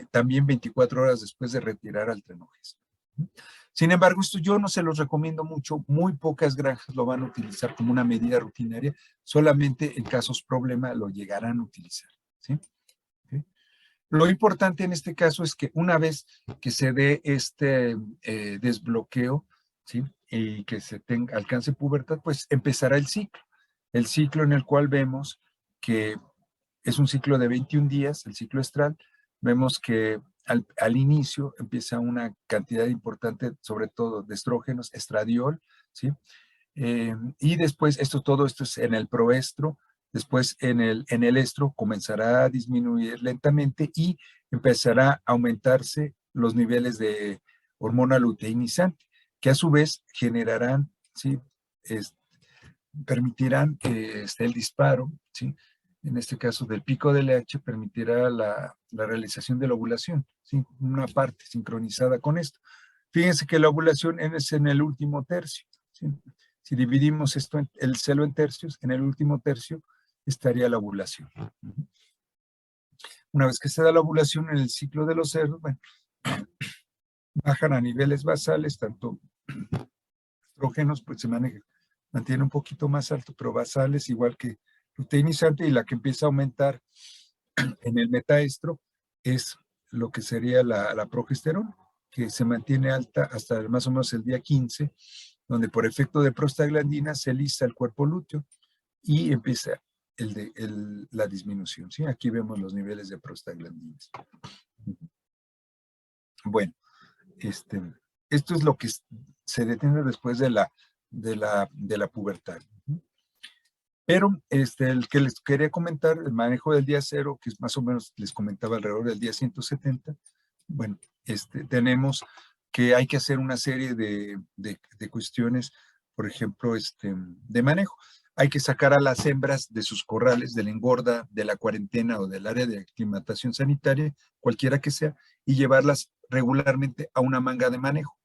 también 24 horas después de retirar altrenogest. Sin embargo, esto yo no se los recomiendo mucho, muy pocas granjas lo van a utilizar como una medida rutinaria, solamente en casos problema lo llegarán a utilizar, ¿sí? ¿Sí? Lo importante en este caso es que una vez que se dé este desbloqueo, ¿sí? Y que se alcance pubertad, pues empezará el ciclo en el cual vemos que es un ciclo de 21 días, el ciclo estral. Vemos que al inicio empieza una cantidad importante, sobre todo de estrógenos, estradiol, ¿sí? Y después todo esto es en el proestro, después en el estro comenzará a disminuir lentamente y empezará a aumentarse los niveles de hormona luteinizante, que a su vez generarán, ¿sí? Es- permitirán que esté el disparo, ¿sí? En este caso del pico del H permitirá la realización de la ovulación, ¿sí? Una parte sincronizada con esto. Fíjense que la ovulación es en el último tercio, ¿sí? Si dividimos esto el celo en tercios, en el último tercio estaría la ovulación. Una vez que se da la ovulación en el ciclo de los cerdos, bueno, bajan a niveles basales, tanto estrógenos, pues mantiene un poquito más alto, pero basales igual que luteinizante, y la que empieza a aumentar en el metaestro es lo que sería la progesterona, que se mantiene alta hasta más o menos el día 15, donde por efecto de prostaglandina se lisa el cuerpo lúteo y empieza la disminución. ¿Sí? Aquí vemos los niveles de prostaglandinas. Bueno, este, esto es lo que se detiene después de la pubertad. Pero el que les quería comentar, el manejo del día cero, que es más o menos, les comentaba alrededor del día 170, bueno, tenemos que hay que hacer una serie de cuestiones, por ejemplo, de manejo. Hay que sacar a las hembras de sus corrales, de la engorda, de la cuarentena o del área de aclimatación sanitaria, cualquiera que sea, y llevarlas regularmente a una manga de manejo,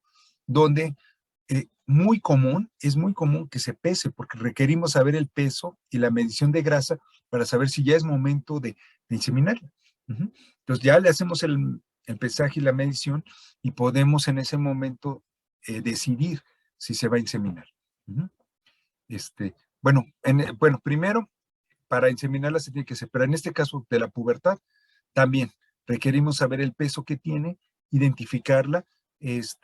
donde es muy común que se pese, porque requerimos saber el peso y la medición de grasa para saber si ya es momento de inseminarla. Entonces ya le hacemos el pesaje y la medición y podemos en ese momento decidir si se va a inseminar. Bueno, bueno, primero, para inseminarla se tiene que hacer, pero en este caso de la pubertad, también requerimos saber el peso que tiene, identificarla.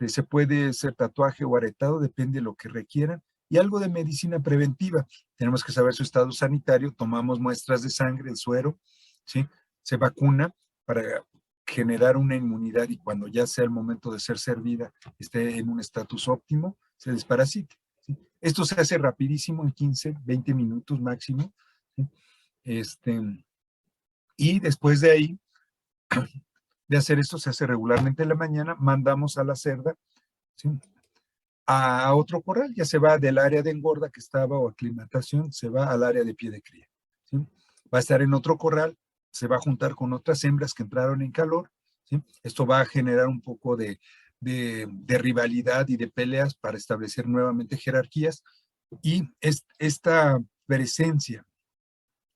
Se puede ser tatuaje o aretado, depende de lo que requieran. Y algo de medicina preventiva. Tenemos que saber su estado sanitario, tomamos muestras de sangre, el suero, ¿sí? Se vacuna para generar una inmunidad y cuando ya sea el momento de ser servida, esté en un estatus óptimo, se desparasite. ¿Sí? Esto se hace rapidísimo, en 15, 20 minutos máximo. ¿Sí? Y después de ahí, de hacer esto, se hace regularmente en la mañana, mandamos a la cerda, ¿sí? A otro corral, ya se va del área de engorda que estaba o aclimatación, se va al área de pie de cría. ¿Sí? Va a estar en otro corral, se va a juntar con otras hembras que entraron en calor. ¿Sí? Esto va a generar un poco de rivalidad y de peleas para establecer nuevamente jerarquías. Y esta presencia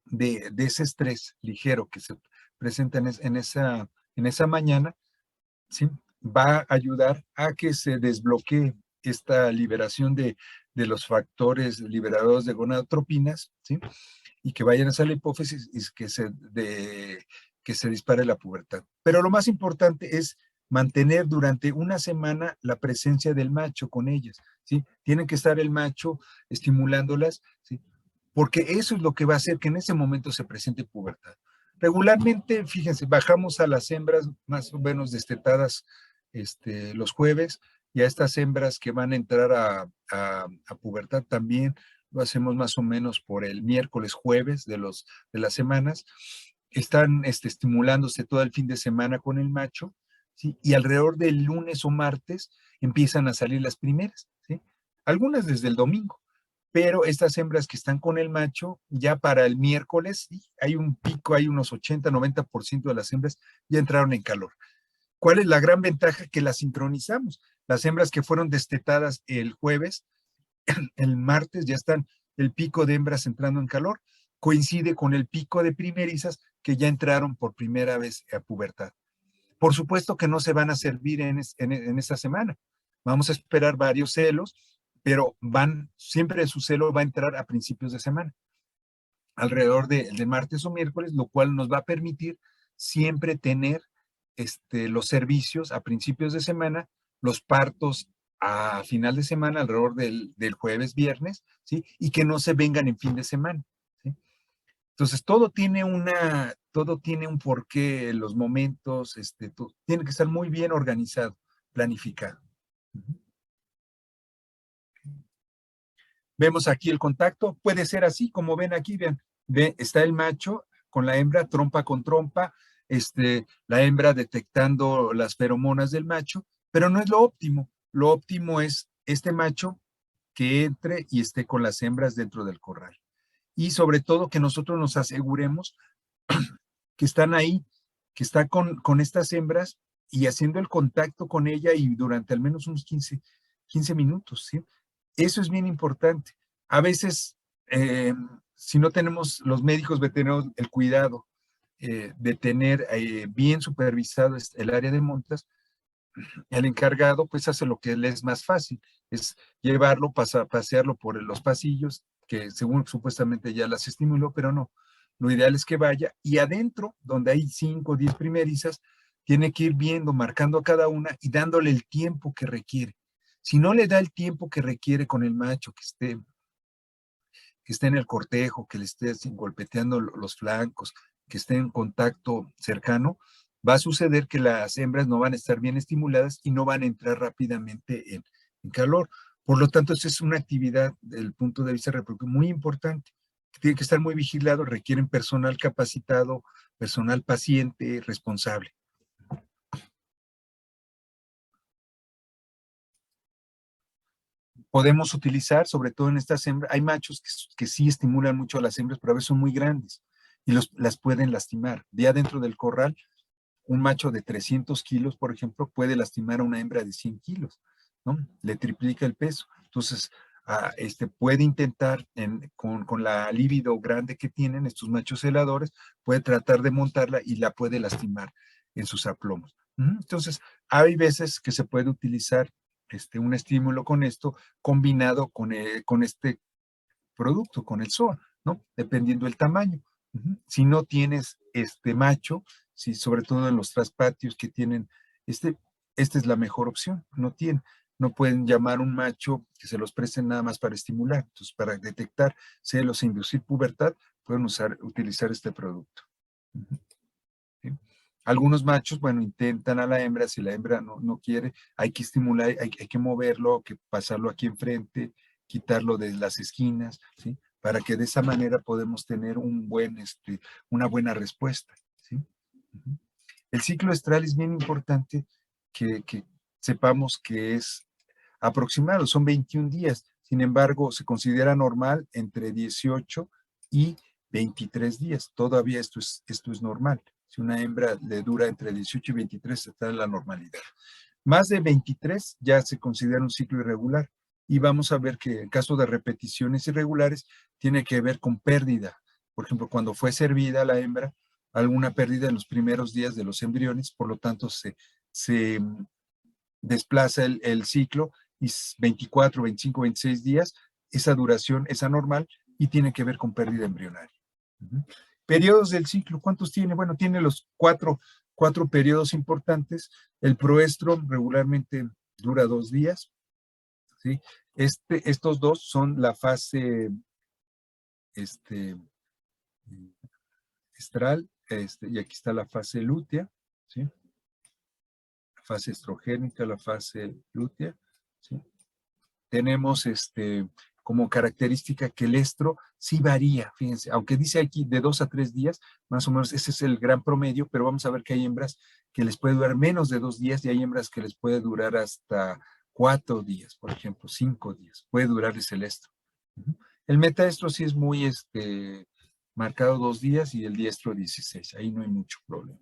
de ese estrés ligero que se presenta en esa mañana, ¿sí? Va a ayudar a que se desbloquee esta liberación de los factores liberadores de gonadotropinas, ¿sí? Y que vayan hacia la hipófisis y que se dispare la pubertad. Pero lo más importante es mantener durante una semana la presencia del macho con ellas, ¿sí? Tienen que estar el macho estimulándolas, ¿sí? Porque eso es lo que va a hacer que en ese momento se presente pubertad. Regularmente, fíjense, bajamos a las hembras más o menos destetadas los jueves y a estas hembras que van a entrar a pubertad también lo hacemos más o menos por el miércoles, jueves de las semanas. Están estimulándose todo el fin de semana con el macho, ¿sí? Y alrededor del lunes o martes empiezan a salir las primeras, ¿sí? Algunas desde el domingo, pero estas hembras que están con el macho, ya para el miércoles, ¿sí? Hay un pico, hay unos 80-90% de las hembras ya entraron en calor. ¿Cuál es la gran ventaja? Que las sincronizamos. Las hembras que fueron destetadas el jueves, el martes ya están el pico de hembras entrando en calor, coincide con el pico de primerizas que ya entraron por primera vez a pubertad. Por supuesto que no se van a servir en esta semana. Vamos a esperar varios celos, pero siempre su celo va a entrar a principios de semana, alrededor de martes o miércoles, lo cual nos va a permitir siempre tener los servicios a principios de semana, los partos a final de semana, alrededor del jueves, viernes, ¿sí? Y que no se vengan en fin de semana, ¿sí? Entonces, todo tiene un porqué, los momentos, tiene que estar muy bien organizado, planificado. Vemos aquí el contacto, puede ser así, como ven aquí, vean, está el macho con la hembra, trompa con trompa, la hembra detectando las feromonas del macho, pero no es lo óptimo es este macho que entre y esté con las hembras dentro del corral. Y sobre todo que nosotros nos aseguremos que están ahí, que está con estas hembras y haciendo el contacto con ella y durante al menos unos 15 minutos, ¿sí? Eso es bien importante. A veces, si no tenemos los médicos veterinarios el cuidado de tener bien supervisado el área de montas, el encargado pues hace lo que le es más fácil, es llevarlo, pasearlo por los pasillos, que según supuestamente ya las estimuló, pero no. Lo ideal es que vaya y adentro, donde hay 5 o 10 primerizas, tiene que ir viendo, marcando a cada una y dándole el tiempo que requiere. Si no le da el tiempo que requiere con el macho, que esté en el cortejo, que le esté golpeteando los flancos, que esté en contacto cercano, va a suceder que las hembras no van a estar bien estimuladas y no van a entrar rápidamente en calor. Por lo tanto, esta es una actividad desde el punto de vista reproductivo muy importante. Tiene que estar muy vigilado, requieren personal capacitado, personal paciente, responsable. Podemos utilizar, sobre todo en estas hembras, hay machos que sí estimulan mucho a las hembras, pero a veces son muy grandes y las pueden lastimar. Ya dentro del corral, un macho de 300 kilos, por ejemplo, puede lastimar a una hembra de 100 kilos, ¿no? Le triplica el peso. Entonces, puede intentar, con la libido grande que tienen estos machos celadores, puede tratar de montarla y la puede lastimar en sus aplomos. Entonces, hay veces que se puede utilizar un estímulo con esto combinado con este producto, con el SOA, ¿no? Dependiendo del tamaño. Si no tienes este macho, si sobre todo en los traspatios que tienen, este, esta es la mejor opción. No pueden llamar un macho que se los presten nada más para estimular. Entonces, para detectar celos e inducir pubertad, pueden utilizar este producto. ¿Sí? Algunos machos, bueno, intentan a la hembra, si la hembra no quiere, hay que estimular, hay que moverlo, que pasarlo aquí enfrente, quitarlo de las esquinas, ¿sí? Para que de esa manera podemos tener una buena respuesta, ¿sí? El ciclo estral es bien importante que sepamos que es aproximado, son 21 días, sin embargo, se considera normal entre 18 y 23 días. Todavía esto es normal. Si una hembra le dura entre 18 y 23, está en la normalidad. Más de 23 ya se considera un ciclo irregular. Y vamos a ver que en caso de repeticiones irregulares, tiene que ver con pérdida. Por ejemplo, cuando fue servida la hembra, alguna pérdida en los primeros días de los embriones, por lo tanto se desplaza el ciclo y 24, 25, 26 días, esa duración es anormal y tiene que ver con pérdida embrionaria. Periodos del ciclo, ¿cuántos tiene? Bueno, tiene los cuatro periodos importantes. El proestro regularmente dura 2 días, ¿sí? Estos dos son la fase estral, y aquí está la fase lútea, ¿sí? La fase estrogénica, la fase lútea, ¿sí? Tenemos como característica que el estro sí varía, fíjense, aunque dice aquí de 2 a 3 días, más o menos ese es el gran promedio, pero vamos a ver que hay hembras que les puede durar menos de 2 días y hay hembras que les puede durar hasta 4 días, por ejemplo, 5 días, puede durarles el estro. El metaestro sí es muy marcado 2 días y el diestro 16, ahí no hay mucho problema.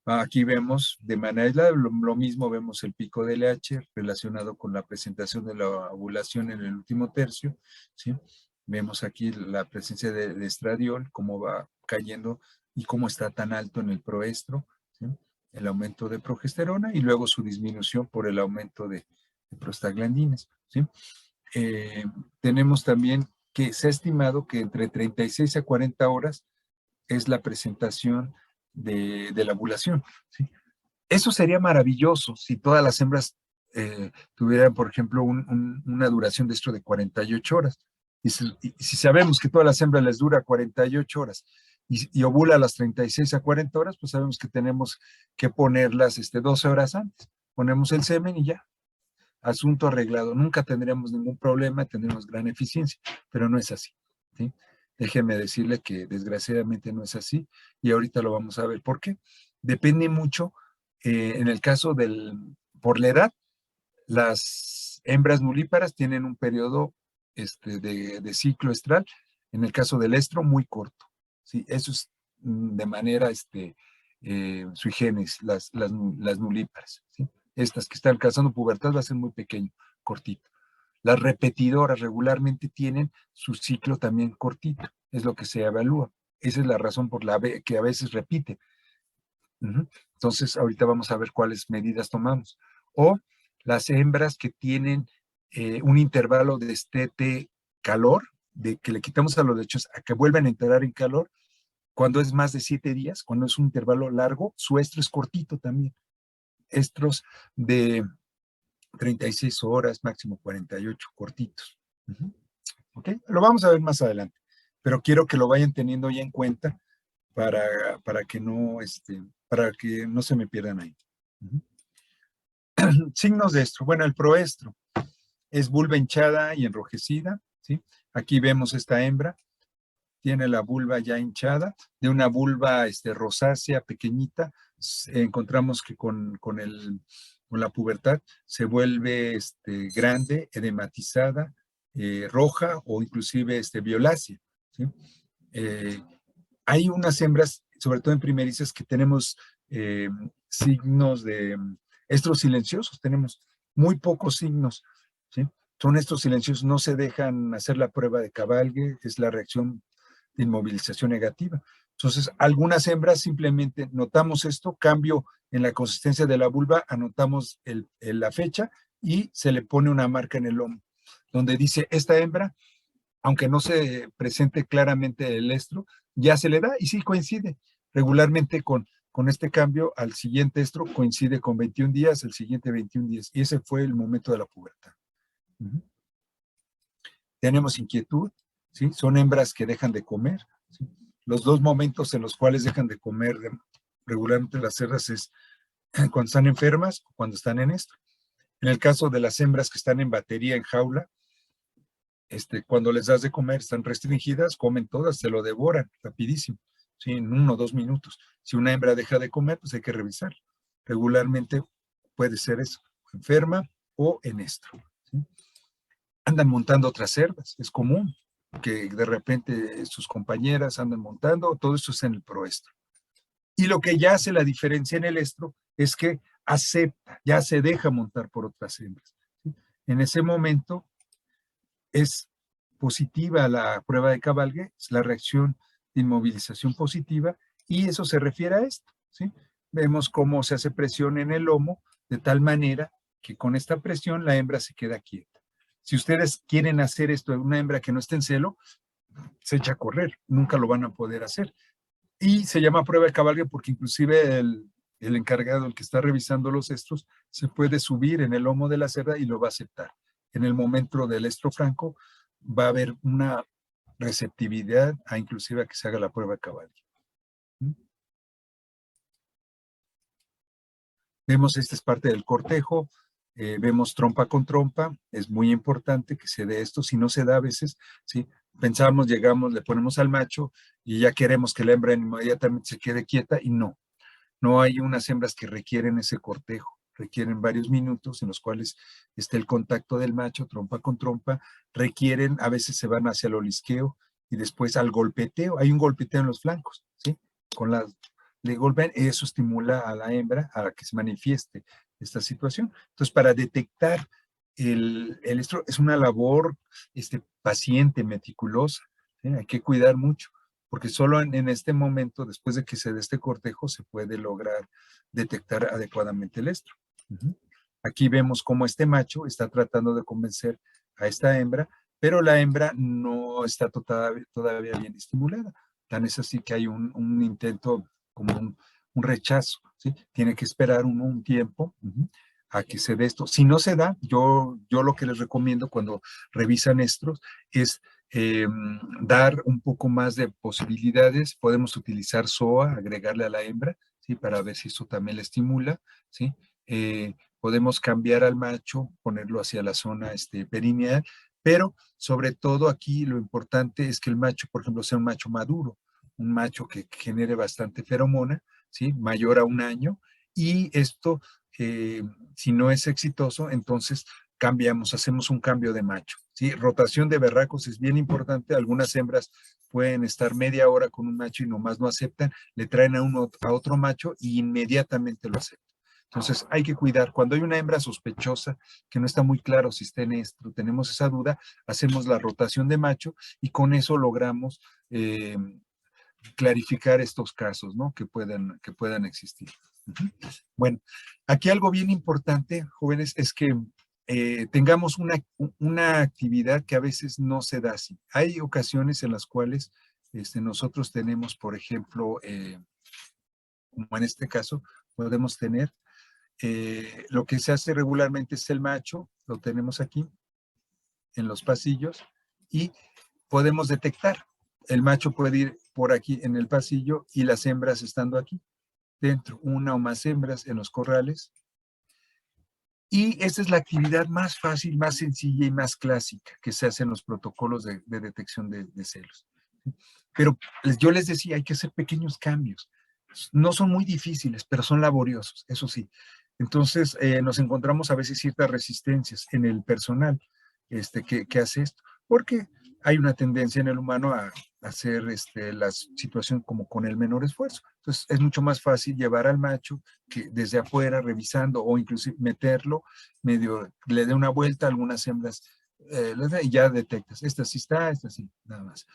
Aquí vemos de manera aislada, lo mismo vemos el pico de LH relacionado con la presentación de la ovulación en el último tercio, ¿sí? Vemos aquí la presencia de estradiol, cómo va cayendo y cómo está tan alto en el proestro, ¿sí? El aumento de progesterona y luego su disminución por el aumento de prostaglandinas, ¿sí? Tenemos también que se ha estimado que entre 36 a 40 horas es la presentación de la ovulación, ¿sí? Eso sería maravilloso si todas las hembras tuvieran, por ejemplo, una duración de estro de 48 horas. Y si sabemos que todas las hembras les dura 48 horas y ovula a las 36 a 40 horas, pues sabemos que tenemos que ponerlas 12 horas antes. Ponemos el semen y ya, asunto arreglado. Nunca tendríamos ningún problema, tendremos gran eficiencia, pero no es así, ¿sí? Déjeme decirle que desgraciadamente no es así y ahorita lo vamos a ver. ¿Por qué? Depende mucho, en el caso por la edad, las hembras nulíparas tienen un periodo de ciclo estral, en el caso del estro, muy corto, ¿sí? Eso es de manera sui generis, las nulíparas, ¿sí? Estas que están alcanzando pubertad va a ser muy pequeño, cortito. Las repetidoras regularmente tienen su ciclo también cortito, es lo que se evalúa. Esa es la razón por la que a veces repite. Entonces, ahorita vamos a ver cuáles medidas tomamos. O las hembras que tienen un intervalo de destete calor, de que le quitamos a los lechos a que vuelvan a entrar en calor, cuando es más de 7 días, cuando es un intervalo largo, su estro es cortito también. Estros de 36 horas, máximo 48, cortitos. ¿Ok? Lo vamos a ver más adelante, pero quiero que lo vayan teniendo ya en cuenta para para que no se me pierdan ahí. Signos de estro. Bueno, el proestro es vulva hinchada y enrojecida, ¿sí? Aquí vemos esta hembra, tiene la vulva ya hinchada, de una vulva rosácea pequeñita, encontramos que con la pubertad se vuelve grande, edematizada, roja o inclusive violácea, ¿sí? Eh, Hay unas hembras, sobre todo en primerizas, que tenemos signos de estros silenciosos, tenemos muy pocos signos, ¿sí? Son estos silenciosos, no se dejan hacer la prueba de Cabalgue, es la reacción de inmovilización negativa. Entonces, algunas hembras simplemente notamos esto, cambio en la consistencia de la vulva, anotamos la fecha y se le pone una marca en el lomo, donde dice, esta hembra, aunque no se presente claramente el estro, ya se le da y sí coincide regularmente con este cambio. Al siguiente estro coincide con 21 días, el siguiente 21 días, y ese fue el momento de la pubertad. Tenemos inquietud, ¿sí? Son hembras que dejan de comer, ¿sí? Los dos momentos en los cuales dejan de comer regularmente las cerdas es cuando están enfermas o cuando están en estro. En el caso de las hembras que están en batería, en jaula, cuando les das de comer, están restringidas, comen todas, se lo devoran rapidísimo, ¿sí? En 1 o 2 minutos. Si una hembra deja de comer, pues hay que revisar. Regularmente puede ser eso, enferma o en estro, ¿sí? Andan montando otras cerdas, es común que de repente sus compañeras andan montando, todo eso es en el proestro. Y lo que ya hace la diferencia en el estro es que acepta, ya se deja montar por otras hembras, ¿sí? En ese momento es positiva la prueba de Cabalgue, es la reacción de inmovilización positiva, y eso se refiere a esto, ¿sí? Vemos cómo se hace presión en el lomo, de tal manera que con esta presión la hembra se queda quieta. Si ustedes quieren hacer esto en una hembra que no esté en celo, se echa a correr, nunca lo van a poder hacer. Y se llama prueba de Cabalgue porque inclusive el encargado, el que está revisando los estros, se puede subir en el lomo de la cerda y lo va a aceptar. En el momento del estro franco va a haber una receptividad a inclusive a que se haga la prueba de Cabalgue. Vemos, esta es parte del cortejo, vemos trompa con trompa, es muy importante que se dé esto, si no se da a veces, ¿sí? Pensamos, llegamos, le ponemos al macho y ya queremos que la hembra inmediatamente se quede quieta y no. No hay unas hembras que requieren ese cortejo, requieren varios minutos en los cuales está el contacto del macho, trompa con trompa, requieren, a veces se van hacia el olisqueo y después al golpeteo, hay un golpeteo en los flancos, ¿sí? Le golpean, eso estimula a la hembra a que se manifieste esta situación. Entonces, para detectar el estro es una labor paciente, meticulosa, ¿sí? Hay que cuidar mucho porque solo en este momento, después de que se dé este cortejo, se puede lograr detectar adecuadamente el estro. Aquí vemos cómo este macho está tratando de convencer a esta hembra, pero la hembra no está todavía bien estimulada. Tan es así que hay un intento, como un rechazo, ¿sí? Tiene que esperar un tiempo a que se dé esto. Si no se da, yo lo que les recomiendo cuando revisan estos es dar un poco más de posibilidades. Podemos utilizar SOA, agregarle a la hembra, ¿sí? Para ver si eso también le estimula, ¿sí? Podemos cambiar al macho, ponerlo hacia la zona perineal, pero sobre todo aquí lo importante es que el macho, por ejemplo, sea un macho maduro, un macho que genere bastante feromona, ¿sí? Mayor a 1 año, y esto, si no es exitoso, entonces hacemos un cambio de macho, ¿sí? Rotación de berracos es bien importante. Algunas hembras pueden estar media hora con un macho y nomás no aceptan, le traen a otro macho y inmediatamente lo aceptan. Entonces hay que cuidar. Cuando hay una hembra sospechosa, que no está muy claro si está en esto, tenemos esa duda, hacemos la rotación de macho y con eso logramos clarificar estos casos, ¿no? Que puedan existir. Bueno, aquí algo bien importante, jóvenes, es que tengamos una actividad que a veces no se da así. Hay ocasiones en las cuales nosotros tenemos, por ejemplo, como en este caso, podemos tener lo que se hace regularmente es el macho, lo tenemos aquí en los pasillos y podemos detectar. El macho puede ir por aquí en el pasillo y las hembras estando aquí dentro, una o más hembras en los corrales. Y esta es la actividad más fácil, más sencilla y más clásica que se hace en los protocolos de detección de celos. Pero yo les decía, hay que hacer pequeños cambios. No son muy difíciles, pero son laboriosos, eso sí. Entonces, nos encontramos a veces ciertas resistencias en el personal que hace esto, porque hay una tendencia en el humano a hacer la situación como con el menor esfuerzo. Entonces, es mucho más fácil llevar al macho que desde afuera, revisando, o inclusive meterlo, medio, le dé una vuelta a algunas hembras, y ya detectas, esta sí está, esta sí, nada más.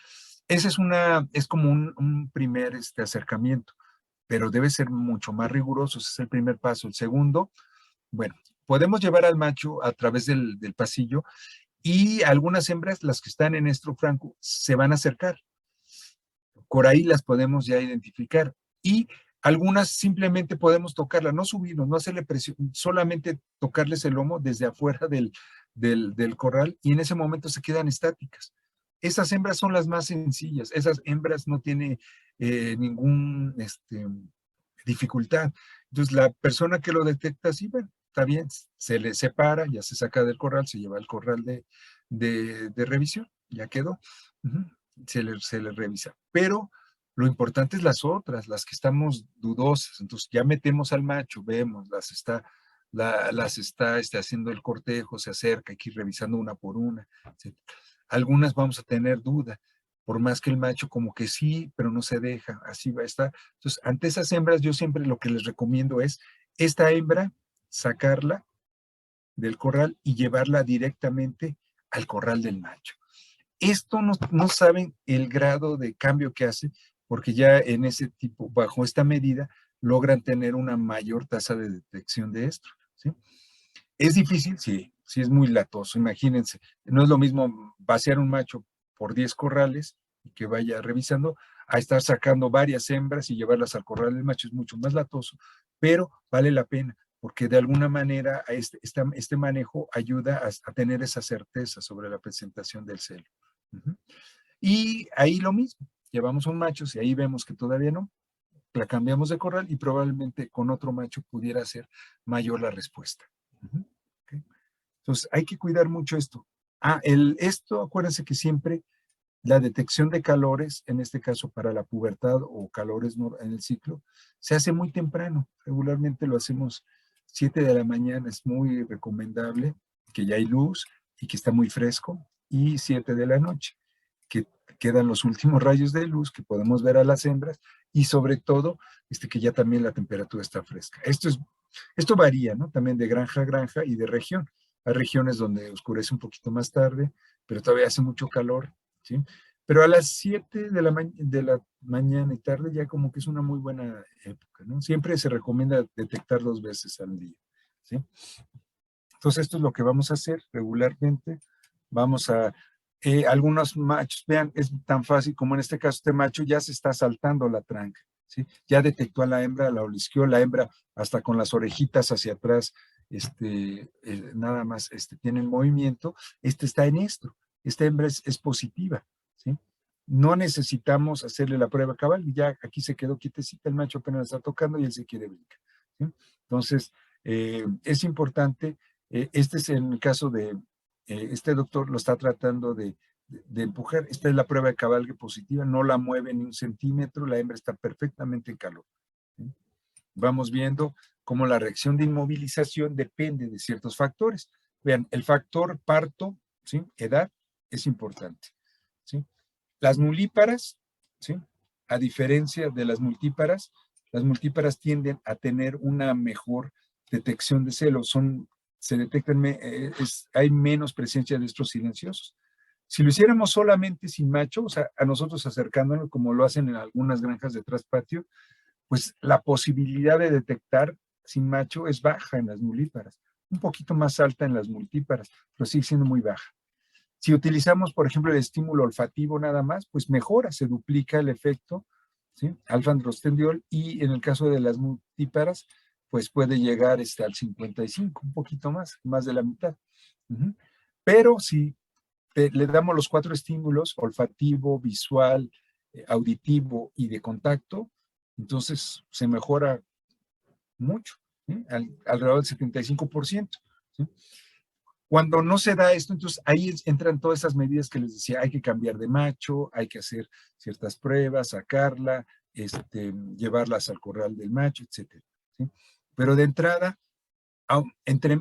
Ese es como un primer acercamiento, pero debe ser mucho más riguroso. Ese es el primer paso. El segundo, bueno, podemos llevar al macho a través del pasillo y algunas hembras, las que están en estro franco, se van a acercar. Por ahí las podemos ya identificar. Y algunas simplemente podemos tocarla, no subirnos, no hacerle presión, solamente tocarles el lomo desde afuera del corral y en ese momento se quedan estáticas. Esas hembras son las más sencillas, esas hembras no tienen ningún dificultad. Entonces la persona que lo detecta, sí, bueno, está bien, se le separa, ya se saca del corral, se lleva al corral de revisión, ya quedó. Se le revisa. Pero lo importante es las otras, las que estamos dudosas. Entonces ya metemos al macho, vemos, las está haciendo el cortejo, se acerca, hay que ir revisando una por una, etc. Algunas vamos a tener duda, por más que el macho como que sí, pero no se deja, así va a estar. Entonces, ante esas hembras, yo siempre lo que les recomiendo es esta hembra, sacarla del corral y llevarla directamente al corral del macho. Esto no saben el grado de cambio que hace, porque ya en ese tipo, bajo esta medida, logran tener una mayor tasa de detección de esto, ¿sí? ¿Es difícil? Sí, sí es muy latoso, imagínense. No es lo mismo vaciar un macho por 10 corrales y que vaya revisando, a estar sacando varias hembras y llevarlas al corral del macho, es mucho más latoso, pero vale la pena, porque de alguna manera este manejo ayuda a tener esa certeza sobre la presentación del celo. Y ahí lo mismo, llevamos un macho, si ahí vemos que todavía no, la cambiamos de corral y probablemente con otro macho pudiera ser mayor la respuesta. ¿Okay? Entonces hay que cuidar mucho esto. Esto, acuérdense que siempre la detección de calores, en este caso para la pubertad o calores en el ciclo, se hace muy temprano. Regularmente lo hacemos 7 de la mañana, es muy recomendable que ya hay luz y que está muy fresco, y 7 de la noche, que quedan los últimos rayos de luz, que podemos ver a las hembras y sobre todo que ya también la temperatura está fresca. Esto varía, ¿no? También de granja a granja y de región. Hay regiones donde oscurece un poquito más tarde, pero todavía hace mucho calor, ¿sí? Pero a las 7 de la mañana y tarde ya como que es una muy buena época, ¿no? Siempre se recomienda detectar 2 veces al día, ¿sí? Entonces esto es lo que vamos a hacer regularmente. Vamos a Algunos machos, vean, es tan fácil como en este caso este macho ya se está saltando la tranca, ¿sí? Ya detectó a la hembra, la olisqueó, la hembra hasta con las orejitas hacia atrás, nada más tiene el movimiento, está en esto, esta hembra es positiva, ¿sí? No necesitamos hacerle la prueba cabal, y ya aquí se quedó quietecita, el macho apenas está tocando y él se quiere brincar, ¿sí? Entonces, es importante, este es en el caso de, este doctor lo está tratando de empujar. Esta es la prueba de cabalgue positiva, no la mueve ni un centímetro, la hembra está perfectamente en calor, ¿sí? Vamos viendo cómo la reacción de inmovilización depende de ciertos factores. Vean, el factor parto, ¿sí? Edad, es importante, ¿sí? Las nulíparas, ¿sí? A diferencia de las multíparas tienden a tener una mejor detección de celos, se detectan, hay menos presencia de estos silenciosos. Si lo hiciéramos solamente sin macho, o sea, a nosotros acercándonos como lo hacen en algunas granjas de traspatio, pues la posibilidad de detectar sin macho es baja en las nulíparas, un poquito más alta en las multíparas, pero sigue siendo muy baja. Si utilizamos, por ejemplo, el estímulo olfativo nada más, pues mejora, se duplica el efecto, ¿sí? Alfa-androstendiol, y en el caso de las multíparas, pues puede llegar al 55, un poquito más de la mitad. Pero si le damos los 4 estímulos, olfativo, visual, auditivo y de contacto, entonces se mejora mucho, ¿sí? Alrededor del 75%. ¿Sí? Cuando no se da esto, entonces ahí entran todas esas medidas que les decía, hay que cambiar de macho, hay que hacer ciertas pruebas, sacarla, llevarlas al corral del macho, etcétera, ¿sí? Pero de entrada,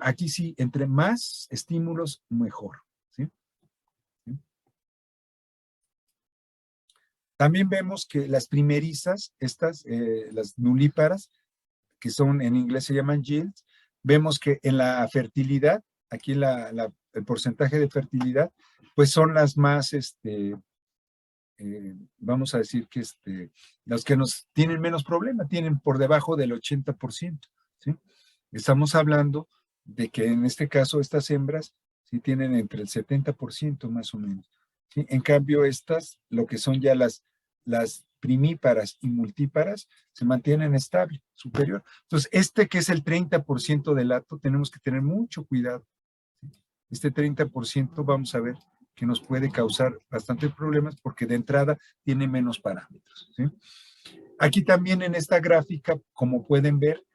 aquí sí, entre más estímulos, mejor, ¿sí? También vemos que las primerizas, las nulíparas, que son en inglés se llaman yields, vemos que en la fertilidad, aquí el porcentaje de fertilidad, pues son las más, vamos a decir que los que nos tienen menos problema, tienen por debajo del 80%, ¿sí? Estamos hablando de que en este caso estas hembras sí tienen entre el 70% más o menos, ¿sí? En cambio estas, lo que son ya las primíparas y multíparas, se mantienen estable, superior. Entonces, que es el 30% del hato, tenemos que tener mucho cuidado. Este 30% vamos a ver que nos puede causar bastantes problemas porque de entrada tiene menos parámetros, ¿sí? Aquí también en esta gráfica, como pueden ver,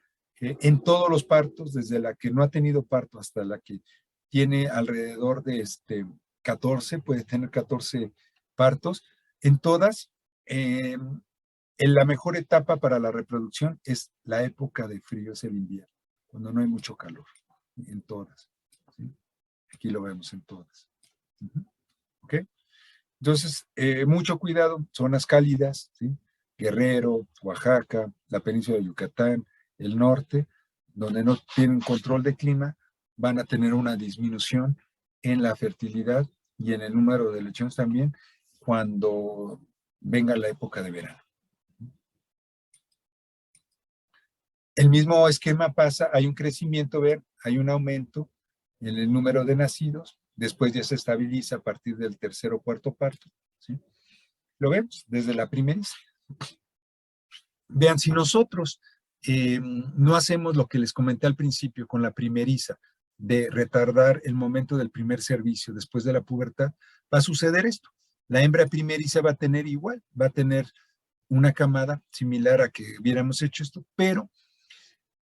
en todos los partos, desde la que no ha tenido parto hasta la que tiene alrededor de 14, puede tener 14 partos, en todas, en la mejor etapa para la reproducción es la época de frío, es el invierno, cuando no hay mucho calor, en todas, ¿sí? Aquí lo vemos en todas. ¿Ok? Entonces, mucho cuidado, zonas cálidas, ¿sí? Guerrero, Oaxaca, la península de Yucatán, el norte, donde no tienen control de clima, van a tener una disminución en la fertilidad y en el número de lechones también cuando venga la época de verano. El mismo esquema pasa, hay un crecimiento, vean, hay un aumento en el número de nacidos, después ya se estabiliza a partir del tercer o cuarto parto, ¿sí? Lo vemos desde la primeriza. Vean, si nosotros no hacemos lo que les comenté al principio con la primeriza, de retardar el momento del primer servicio después de la pubertad, va a suceder esto. La hembra primeriza va a tener igual, va a tener una camada similar a que hubiéramos hecho esto, pero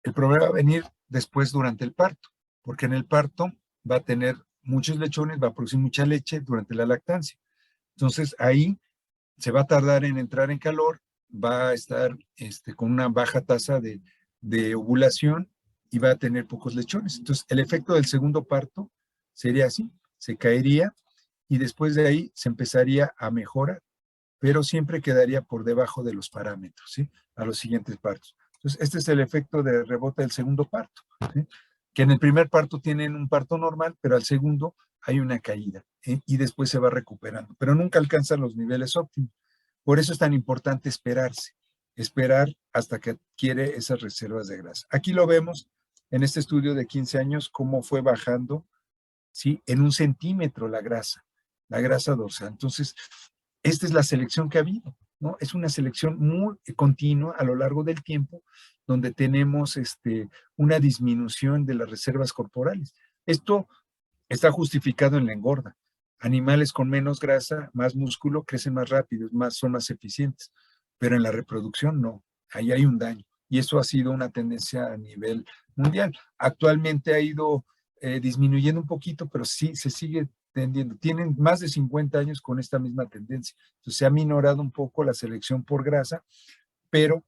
el problema va a venir después durante el parto, porque en el parto va a tener muchos lechones, va a producir mucha leche durante la lactancia. Entonces ahí se va a tardar en entrar en calor, va a estar con una baja tasa de ovulación y va a tener pocos lechones. Entonces el efecto del segundo parto sería así, se caería y después de ahí se empezaría a mejorar, pero siempre quedaría por debajo de los parámetros, ¿sí? A los siguientes partos. Entonces, este es el efecto de rebote del segundo parto, ¿sí? Que en el primer parto tienen un parto normal, pero al segundo hay una caída, ¿eh? Y después se va recuperando, pero nunca alcanzan los niveles óptimos. Por eso es tan importante esperar hasta que adquiere esas reservas de grasa. Aquí lo vemos en este estudio de 15 años, cómo fue bajando, ¿sí? En 1 centímetro la grasa. la grasa dorsal. Entonces, esta es la selección que ha habido, ¿no? Es una selección muy continua a lo largo del tiempo, donde tenemos una disminución de las reservas corporales. Esto está justificado en la engorda. Animales con menos grasa, más músculo, crecen más rápido, son más eficientes, pero en la reproducción no, ahí hay un daño. Y eso ha sido una tendencia a nivel mundial. Actualmente ha ido disminuyendo un poquito, pero sí se sigue tendiendo. Tienen más de 50 años con esta misma tendencia. Entonces se ha minorado un poco la selección por grasa, pero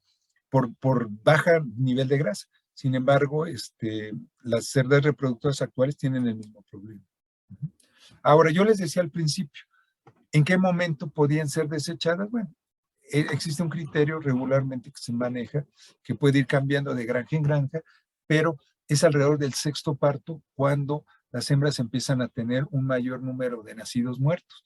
por baja nivel de grasa. Sin embargo, las cerdas reproductoras actuales tienen el mismo problema. Ahora, yo les decía al principio, ¿en qué momento podían ser desechadas? Bueno, existe un criterio regularmente que se maneja, que puede ir cambiando de granja en granja, pero es alrededor del sexto parto cuando las hembras empiezan a tener un mayor número de nacidos muertos.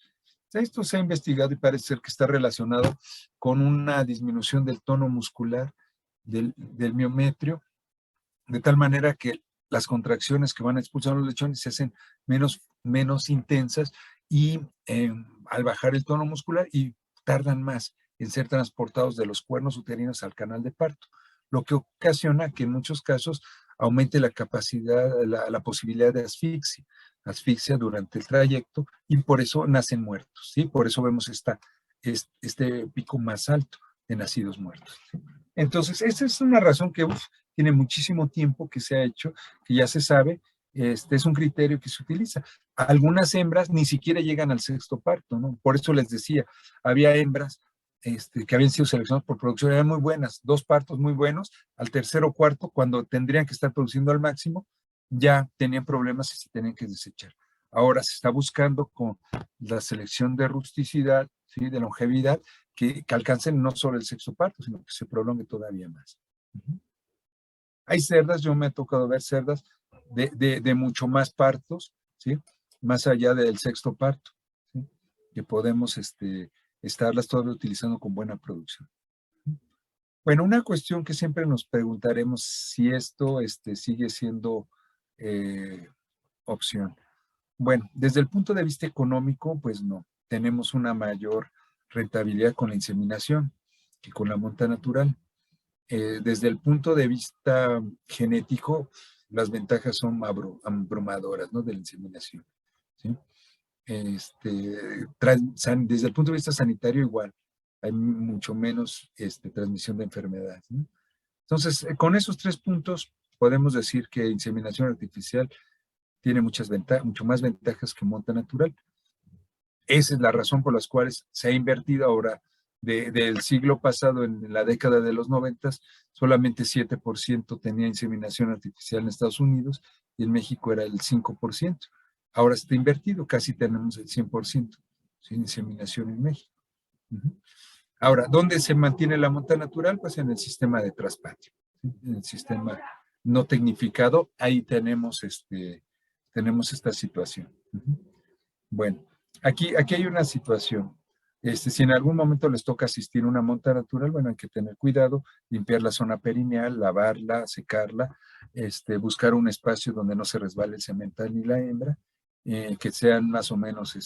Esto se ha investigado y parece ser que está relacionado con una disminución del tono muscular del miometrio, de tal manera que las contracciones que van a expulsar los lechones se hacen menos intensas y al bajar el tono muscular y tardan más en ser transportados de los cuernos uterinos al canal de parto, lo que ocasiona que en muchos casos aumente la capacidad, la posibilidad de asfixia durante el trayecto y por eso nacen muertos, ¿sí? Por eso vemos este pico más alto de nacidos muertos. Entonces, esa es una razón que tiene muchísimo tiempo que se ha hecho, que ya se sabe, es un criterio que se utiliza. Algunas hembras ni siquiera llegan al sexto parto, ¿no? Por eso les decía, había hembras que habían sido seleccionadas por producción, eran muy buenas, 2 partos muy buenos, al tercero o cuarto, cuando tendrían que estar produciendo al máximo, ya tenían problemas y se tenían que desechar. Ahora se está buscando con la selección de rusticidad, ¿sí? De longevidad, que alcancen no solo el sexto parto, sino que se prolongue todavía más. Hay cerdas, yo me ha tocado ver cerdas de mucho más partos, ¿sí? Más allá del sexto parto, ¿sí? Que podemos estarlas todavía utilizando con buena producción. Bueno, una cuestión que siempre nos preguntaremos si esto sigue siendo opción. Bueno, desde el punto de vista económico, pues no, tenemos una mayor rentabilidad con la inseminación que con la monta natural. Desde el punto de vista genético, las ventajas son abrumadoras, ¿no? De la inseminación, ¿sí? Desde el punto de vista sanitario, igual, hay mucho menos transmisión de enfermedades, ¿no? Entonces, con esos 3 puntos, podemos decir que inseminación artificial tiene mucho más ventajas que monta natural. Esa es la razón por las cuales se ha invertido ahora. Del siglo pasado, en la década de los 90, solamente 7% tenía inseminación artificial en Estados Unidos y en México era el 5%. Ahora está invertido, casi tenemos el 100% sin inseminación en México. Ahora, ¿dónde se mantiene la monta natural? Pues en el sistema de traspatio, ¿sí? En el sistema no tecnificado, ahí tenemos esta situación. Bueno, aquí hay una situación. Si en algún momento les toca asistir a una monta natural, bueno, hay que tener cuidado, limpiar la zona perineal, lavarla, secarla, buscar un espacio donde no se resbale el semental ni la hembra, que sean más o menos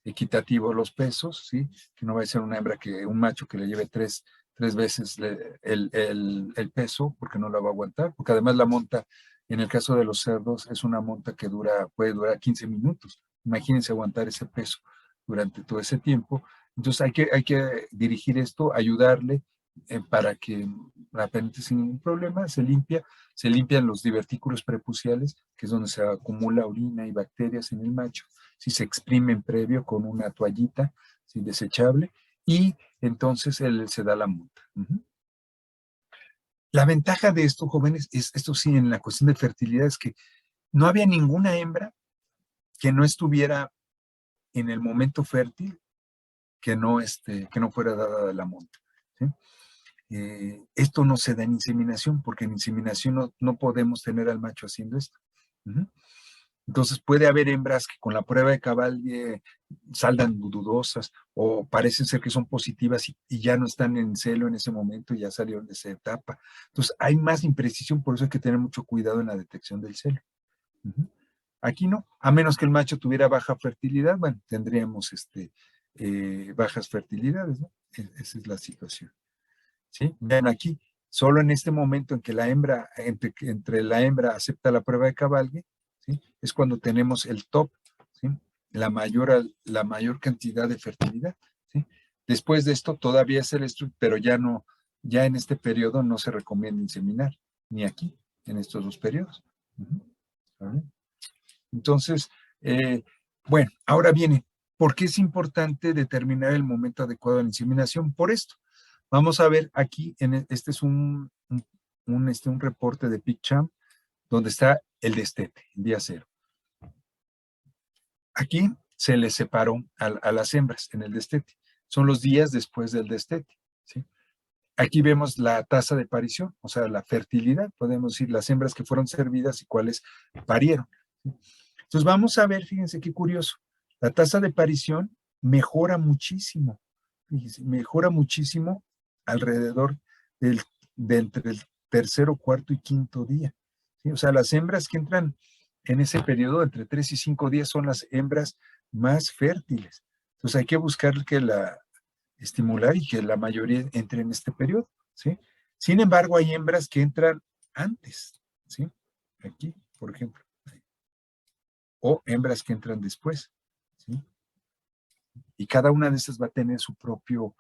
equitativos los pesos, ¿sí? Que no vaya a ser una hembra un macho que le lleve tres veces el peso, porque no la va a aguantar, porque además la monta, en el caso de los cerdos, es una monta que puede durar 15 minutos. Imagínense aguantar ese peso durante todo ese tiempo. Entonces hay que dirigir esto, ayudarle para que la penetre sin ningún problema, se limpian los divertículos prepuciales, que es donde se acumula orina y bacterias en el macho, si se exprimen previo con una toallita, ¿sí? Desechable, y entonces él se da la multa. La ventaja de esto, jóvenes, esto sí, en la cuestión de fertilidad, es que no había ninguna hembra que no estuviera en el momento fértil que no fuera dada de la monta, ¿sí? Esto no se da en inseminación, porque en inseminación no podemos tener al macho haciendo esto. Entonces puede haber hembras que con la prueba de cabal salgan dudosas o parecen ser que son positivas y ya no están en celo en ese momento, ya salieron de esa etapa. Entonces hay más imprecisión, por eso hay que tener mucho cuidado en la detección del celo. Aquí no, a menos que el macho tuviera baja fertilidad, bueno, tendríamos bajas fertilidades, ¿no? Esa es la situación, ¿sí? Vean aquí, solo en este momento en que la hembra, entre la hembra acepta la prueba de cabalgue, ¿sí? Es cuando tenemos el top, ¿sí? La mayor cantidad de fertilidad, ¿sí? Después de esto todavía es el estro, pero ya no, ya en este periodo no se recomienda inseminar, ni aquí, en estos dos periodos. ¿Vale? Entonces, bueno, ahora viene, ¿por qué es importante determinar el momento adecuado de la inseminación? Por esto, vamos a ver aquí, este es un reporte de PicChamp, donde está el destete, el día cero. Aquí se les separó a las hembras en el destete. Son los días después del destete, ¿sí? Aquí vemos la tasa de parición, o sea, la fertilidad, podemos decir, las hembras que fueron servidas y cuáles parieron, ¿sí? Entonces vamos a ver, fíjense qué curioso, la tasa de parición mejora muchísimo, fíjense, mejora muchísimo alrededor de entre el tercero, cuarto y quinto día, ¿sí? O sea, las hembras que entran en ese periodo entre 3 y 5 días son las hembras más fértiles. Entonces hay que buscar estimular y que la mayoría entre en este periodo, ¿sí? Sin embargo, hay hembras que entran antes, ¿sí? Aquí, por ejemplo, o hembras que entran después, ¿sí? Y cada una de estas va a tener su propio,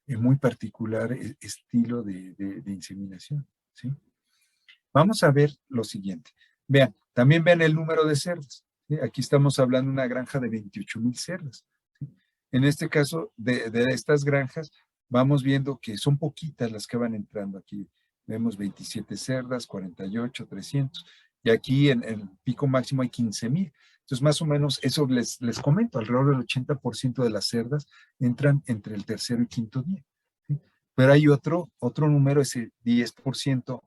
muy particular estilo de inseminación, ¿sí? Vamos a ver lo siguiente. Vean, también vean el número de cerdas, ¿sí? Aquí estamos hablando de una granja de 28,000 cerdas, ¿sí? En este caso, de estas granjas, vamos viendo que son poquitas las que van entrando aquí. Vemos 27 cerdas, 48, 300. Y aquí en el pico máximo hay 15,000. Entonces, más o menos, eso les comento, alrededor del 80% de las cerdas entran entre el tercero y quinto día, ¿sí? Pero hay otro número, ese 10%,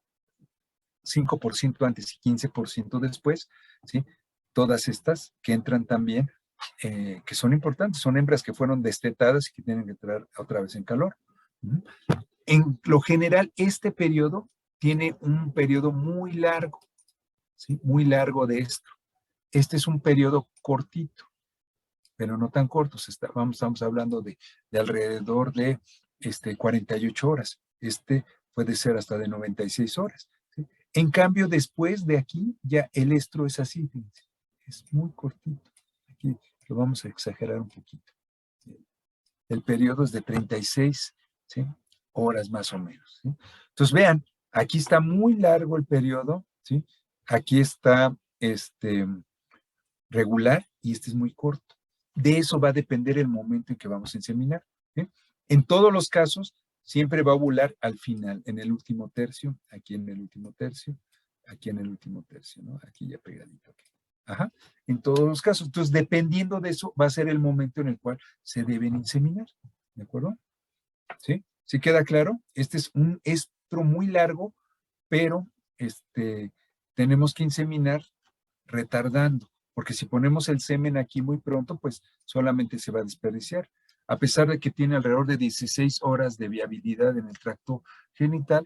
5% antes y 15% después, ¿sí? Todas estas que entran también, que son importantes, son hembras que fueron destetadas y que tienen que entrar otra vez en calor. En lo general, este periodo tiene un periodo muy largo, ¿sí? Muy largo de esto. Este es un periodo cortito, pero no tan corto. Estamos hablando de alrededor de 48 horas. Puede ser hasta de 96 horas. ¿Sí? En cambio, después de aquí, ya el estro es así, fíjense, es muy cortito. Aquí lo vamos a exagerar un poquito. El periodo es de 36, ¿sí? Horas más o menos, ¿sí? Entonces, vean, aquí está muy largo el periodo, ¿sí? Aquí está regular y este es muy corto. De eso va a depender el momento en que vamos a inseminar, ¿sí? En todos los casos, siempre va a ovular al final, en el último tercio, aquí en el último tercio, aquí en el último tercio, ¿no? Aquí ya pegadito. Aquí. Ajá. En todos los casos. Entonces, dependiendo de eso, va a ser el momento en el cual se deben inseminar. ¿De acuerdo? ¿Sí? ¿Sí queda claro? Este es un estro muy largo, pero tenemos que inseminar retardando, porque si ponemos el semen aquí muy pronto, pues solamente se va a desperdiciar. A pesar de que tiene alrededor de 16 horas de viabilidad en el tracto genital,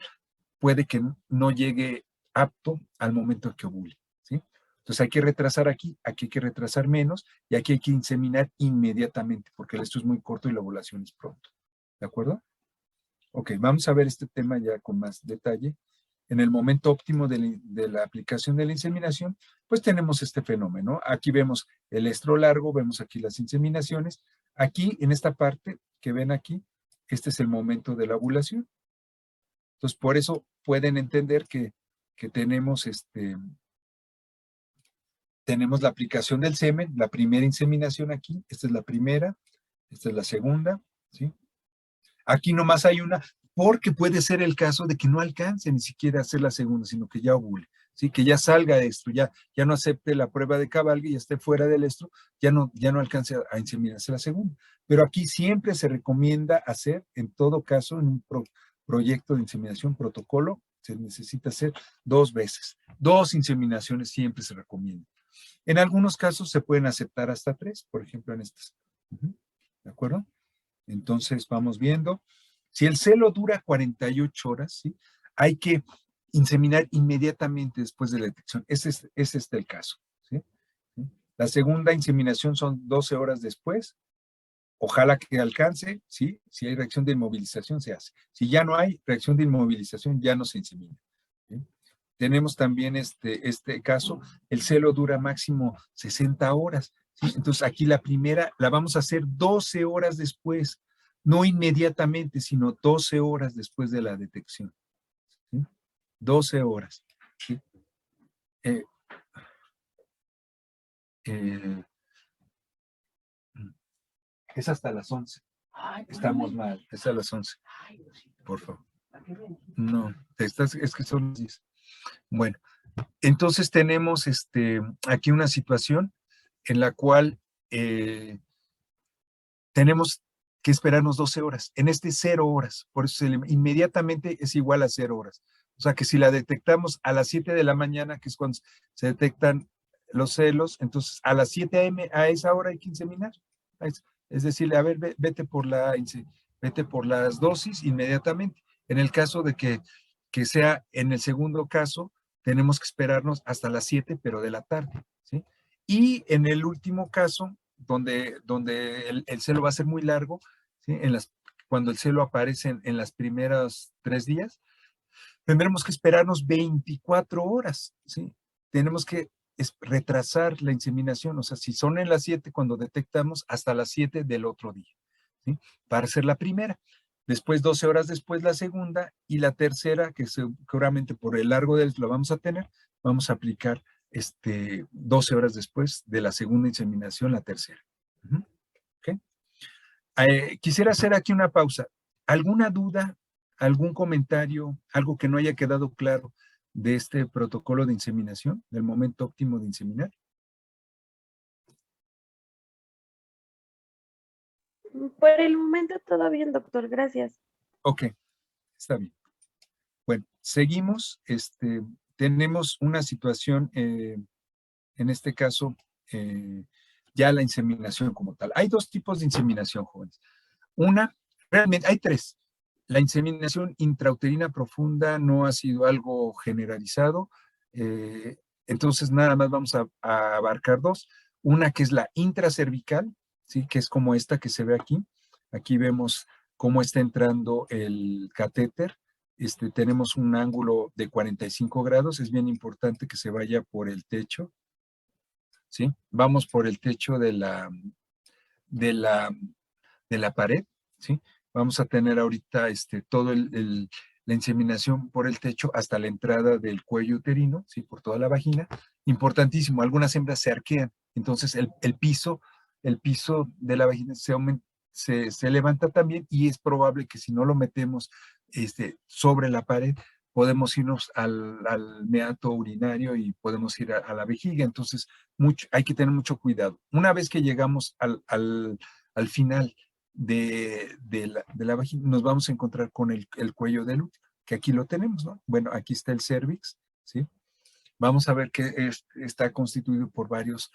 puede que no llegue apto al momento en que ovule, ¿sí? Entonces hay que retrasar aquí hay que retrasar menos y aquí hay que inseminar inmediatamente, porque esto es muy corto y la ovulación es pronto. ¿De acuerdo? Ok, vamos a ver este tema ya con más detalle. En el momento óptimo de la aplicación de la inseminación, pues tenemos este fenómeno. Aquí vemos el estro largo, vemos aquí las inseminaciones. Aquí, en esta parte que ven aquí, este es el momento de la ovulación. Entonces, por eso pueden entender que tenemos la aplicación del semen, la primera inseminación aquí, esta es la primera, esta es la segunda, ¿sí? Aquí nomás hay una, porque puede ser el caso de que no alcance ni siquiera a hacer la segunda, sino que ya ovule, ¿sí? Que ya salga de esto, ya no acepte la prueba de cabalgue y esté fuera del estro, ya no alcance a inseminarse la segunda. Pero aquí siempre se recomienda hacer, en todo caso, en un proyecto de inseminación, protocolo, se necesita hacer 2 veces. 2 inseminaciones siempre se recomienda. En algunos casos se pueden aceptar hasta 3, por ejemplo, en estas. ¿De acuerdo? Entonces vamos viendo. Si el celo dura 48 horas, ¿sí? Hay que inseminar inmediatamente después de la detección. Ese es el caso, ¿sí? La segunda inseminación son 12 horas después. Ojalá que alcance, ¿sí? Si hay reacción de inmovilización, se hace. Si ya no hay reacción de inmovilización, ya no se insemina. ¿Sí? Tenemos también este caso, el celo dura máximo 60 horas. ¿Sí? Entonces aquí la primera la vamos a hacer 12 horas después, no inmediatamente, sino 12 horas después de la detección. ¿Sí? 12 horas. ¿Sí? Eh, eh, es hasta las 11. Estamos mal, es a las 11. Por favor. No, es que son las 10. Bueno, entonces tenemos aquí una situación en la cual tenemos que esperarnos 12 horas. En 0 horas, por eso inmediatamente es igual a 0 horas. O sea que si la detectamos a las 7 de la mañana, que es cuando se detectan los celos, entonces a las 7 a.m. a esa hora hay que inseminar. Es decir, a ver, vete por las dosis inmediatamente. En el caso de que sea en el segundo caso, tenemos que esperarnos hasta las 7, pero de la tarde. ¿Sí? Y en el último caso, donde el celo va a ser muy largo, ¿sí? Cuando el celo aparece en las primeras 3 días, tendremos que esperarnos 24 horas, ¿sí? Tenemos que retrasar la inseminación, o sea, si son en las 7 cuando detectamos, hasta las 7 del otro día, ¿sí? Para hacer la primera. Después, 12 horas después, la segunda, y la tercera, que seguramente por el largo del lo vamos a tener, vamos a aplicar 12 horas después de la segunda inseminación, la tercera. ¿Okay? Quisiera hacer aquí una pausa. ¿Alguna duda, algún comentario, algo que no haya quedado claro de este protocolo de inseminación, del momento óptimo de inseminar? Por el momento todo bien, doctor, gracias. Ok, está bien. Bueno, seguimos. Tenemos una situación, en este caso, ya la inseminación como tal. Hay 2 tipos de inseminación, jóvenes. Una, realmente hay 3. La inseminación intrauterina profunda no ha sido algo generalizado, entonces nada más vamos a abarcar 2. Una que es la intracervical, ¿sí? Que es como esta que se ve aquí. Aquí vemos cómo está entrando el catéter. Tenemos un ángulo de 45 grados, es bien importante que se vaya por el techo, ¿sí? Vamos por el techo de la, de la pared, ¿sí? Vamos a tener ahorita todo la inseminación por el techo hasta la entrada del cuello uterino, ¿sí? Por toda la vagina. Importantísimo, algunas hembras se arquean, entonces el piso de la vagina se levanta también y es probable que si no lo metemos sobre la pared, podemos irnos al meato urinario y podemos ir a la vejiga. Entonces, hay que tener mucho cuidado. Una vez que llegamos al final de la vagina, nos vamos a encontrar con el cuello del útero, que aquí lo tenemos, ¿no? Bueno, aquí está el cervix, ¿sí? Vamos a ver que está constituido por varios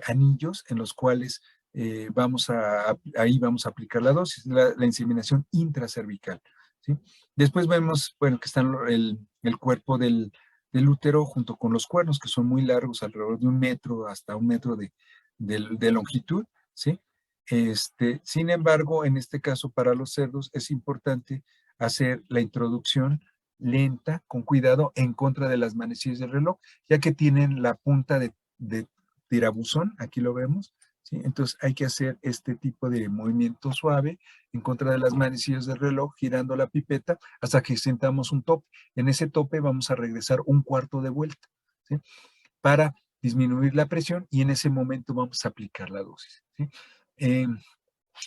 anillos en los cuales ahí vamos a aplicar la dosis, la inseminación intracervical, ¿sí? Después vemos, bueno, que está el cuerpo del útero junto con los cuernos, que son muy largos, alrededor de 1 metro hasta 1 metro de longitud, ¿sí? Sin embargo, en este caso para los cerdos es importante hacer la introducción lenta, con cuidado, en contra de las manecillas del reloj, ya que tienen la punta de tirabuzón, aquí lo vemos, ¿sí? Entonces hay que hacer este tipo de movimiento suave en contra de las manecillas del reloj, girando la pipeta hasta que sentamos un tope. En ese tope vamos a regresar 1/4 de vuelta, ¿sí? Para disminuir la presión y en ese momento vamos a aplicar la dosis, ¿sí?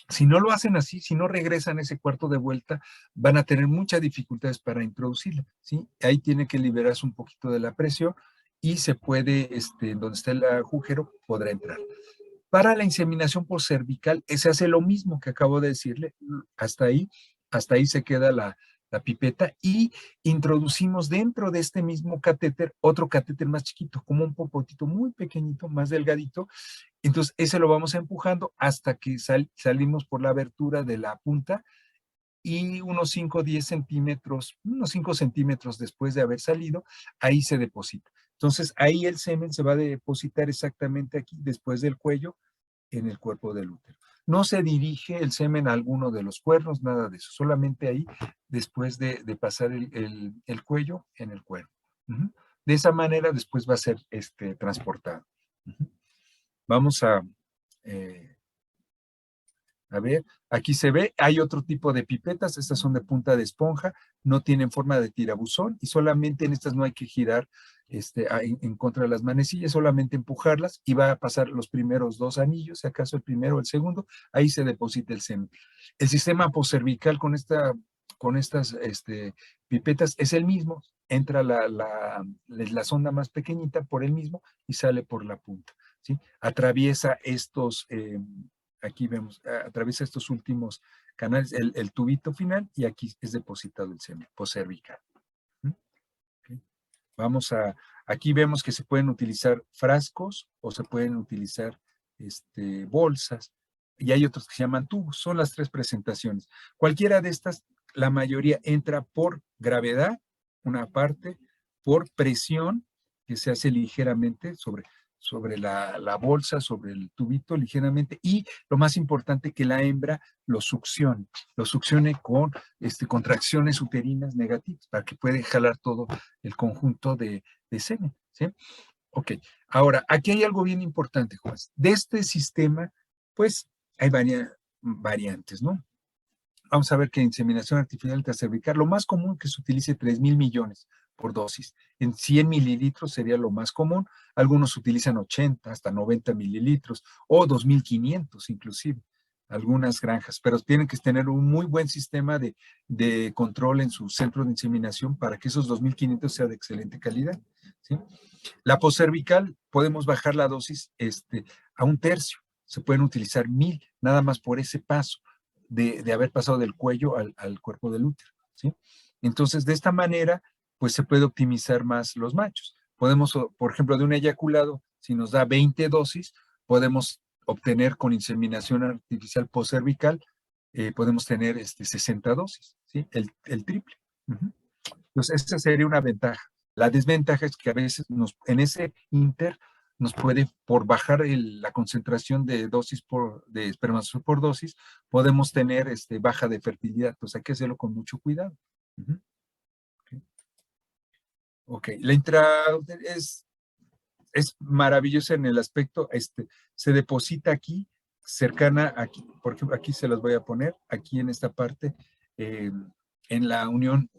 Si no lo hacen así, si no regresan ese 1/4 de vuelta, van a tener muchas dificultades para introducirla, ¿sí? Ahí tiene que liberarse un poquito de la presión y se puede, donde está el agujero, podrá entrar. Para la inseminación por cervical, se hace lo mismo que acabo de decirle, hasta ahí se queda la pipeta y introducimos dentro de este mismo catéter otro catéter más chiquito, como un popotito muy pequeñito, más delgadito. Entonces, ese lo vamos empujando hasta que salimos por la abertura de la punta y unos 5 o 10 centímetros, unos 5 centímetros después de haber salido, ahí se deposita. Entonces, ahí el semen se va a depositar exactamente aquí, después del cuello, en el cuerpo del útero. No se dirige el semen a alguno de los cuernos, nada de eso, solamente ahí, después de pasar el cuello en el cuerpo. Ujú. De esa manera, después va a ser transportado. Ujú. Vamos eh, a ver, aquí se ve, hay otro tipo de pipetas, estas son de punta de esponja, no tienen forma de tirabuzón y solamente en estas no hay que girar en contra de las manecillas, solamente empujarlas y va a pasar los primeros dos anillos, si acaso el primero o el segundo, ahí se deposita el semen. El sistema poscervical con estas pipetas es el mismo, entra la sonda más pequeñita por el mismo y sale por la punta, ¿sí? Atraviesa aquí vemos, atraviesa estos últimos canales, el tubito final, y aquí es depositado el semen poscervical. ¿Okay? Aquí vemos que se pueden utilizar frascos o se pueden utilizar bolsas, y hay otros que se llaman tubos, son las tres presentaciones. Cualquiera de estas, la mayoría entra por gravedad, una parte, por presión, que se hace ligeramente sobre la bolsa, sobre el tubito ligeramente, y lo más importante, que la hembra lo succione con contracciones uterinas negativas, para que pueda jalar todo el conjunto de semen, ¿sí? Ok, ahora, aquí hay algo bien importante, Juan. De este sistema, pues, hay variantes, ¿no? Vamos a ver que inseminación artificial intracervical, lo más común que se utilice 3,000 millones por dosis. En 100 mililitros sería lo más común. Algunos utilizan 80 hasta 90 mililitros o 2,500 inclusive, algunas granjas, pero tienen que tener un muy buen sistema de control en su centro de inseminación para que esos 2,500 sea de excelente calidad, ¿sí? La poscervical, podemos bajar la dosis a 1/3. Se pueden utilizar 1,000, nada más por ese paso de haber pasado del cuello al cuerpo del útero, ¿sí? Entonces, de esta manera, pues se puede optimizar más los machos. Podemos, por ejemplo, de un eyaculado, si nos da 20 dosis, podemos obtener con inseminación artificial poscervical, podemos tener 60 dosis, ¿sí? El triple. Uh-huh. Entonces, esa sería una ventaja. La desventaja es que a veces en ese inter nos puede, por bajar la concentración de de espermatozoides por dosis, podemos tener baja de fertilidad. Entonces hay que hacerlo con mucho cuidado. Uh-huh. Okay. Ok, la es maravillosa en el aspecto, se deposita aquí, cercana aquí, por ejemplo, aquí se las voy a poner, aquí en esta parte, eh, en la unión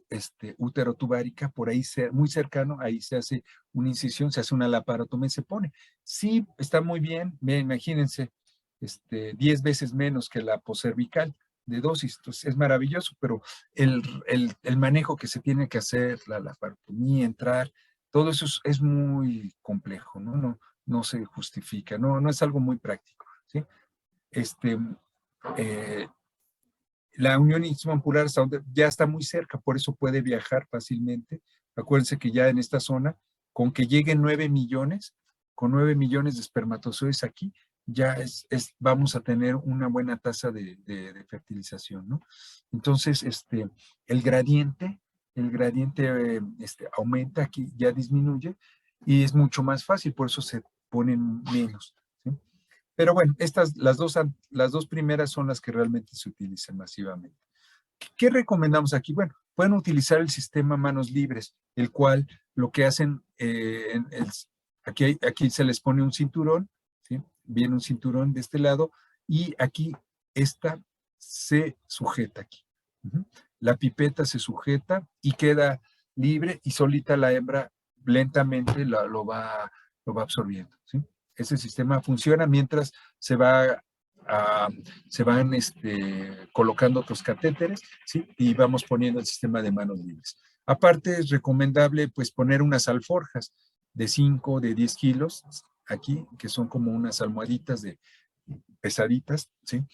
útero-tubárica, por ahí muy cercano, ahí se hace una incisión, se hace una laparotomía y se pone. Sí, está muy bien, imagínense, 10 veces menos que la poscervical de dosis, entonces es maravilloso, pero el manejo que se tiene que hacer, la laparotomía, entrar, todo eso es muy complejo, ¿no? No se justifica, no es algo muy práctico, ¿sí? Este, eh, la unión intramuscular ya está muy cerca, por eso puede viajar fácilmente. Acuérdense que ya en esta zona, con que lleguen 9 millones, con 9 millones de espermatozoides aquí, ya vamos a tener una buena tasa de fertilización, ¿no? Entonces, el gradiente, aumenta aquí, ya disminuye, y es mucho más fácil, por eso se ponen menos, ¿sí? Pero bueno, las dos primeras son las que realmente se utilizan masivamente. ¿Qué recomendamos aquí? Bueno, pueden utilizar el sistema manos libres, el cual lo que hacen, aquí se les pone un cinturón, ¿sí? Viene un cinturón de este lado, y aquí esta se sujeta aquí. Uh-huh. La pipeta se sujeta y queda libre, y solita la hembra lentamente lo va absorbiendo, ¿sí? Ese sistema funciona mientras se va se van colocando otros catéteres, ¿sí? Y vamos poniendo el sistema de manos libres. Aparte, es recomendable pues poner unas alforjas de 5, de 10 kilos aquí, que son como unas almohaditas pesaditas, ¿sí?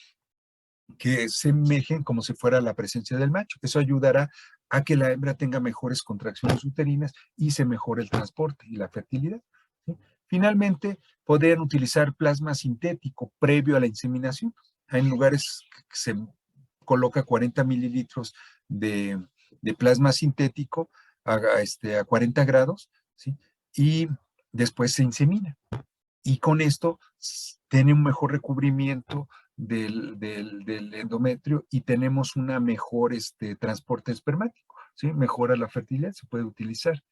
Que semejen como si fuera la presencia del macho. Eso ayudará a que la hembra tenga mejores contracciones uterinas y se mejore el transporte y la fertilidad, ¿sí? Finalmente, podrían utilizar plasma sintético previo a la inseminación. Hay lugares que se coloca 40 mililitros de plasma sintético a 40 grados, ¿sí? y después se insemina. Y con esto tiene un mejor recubrimiento del endometrio y tenemos una mejor transporte espermático, ¿sí? Mejora la fertilidad, se puede utilizar.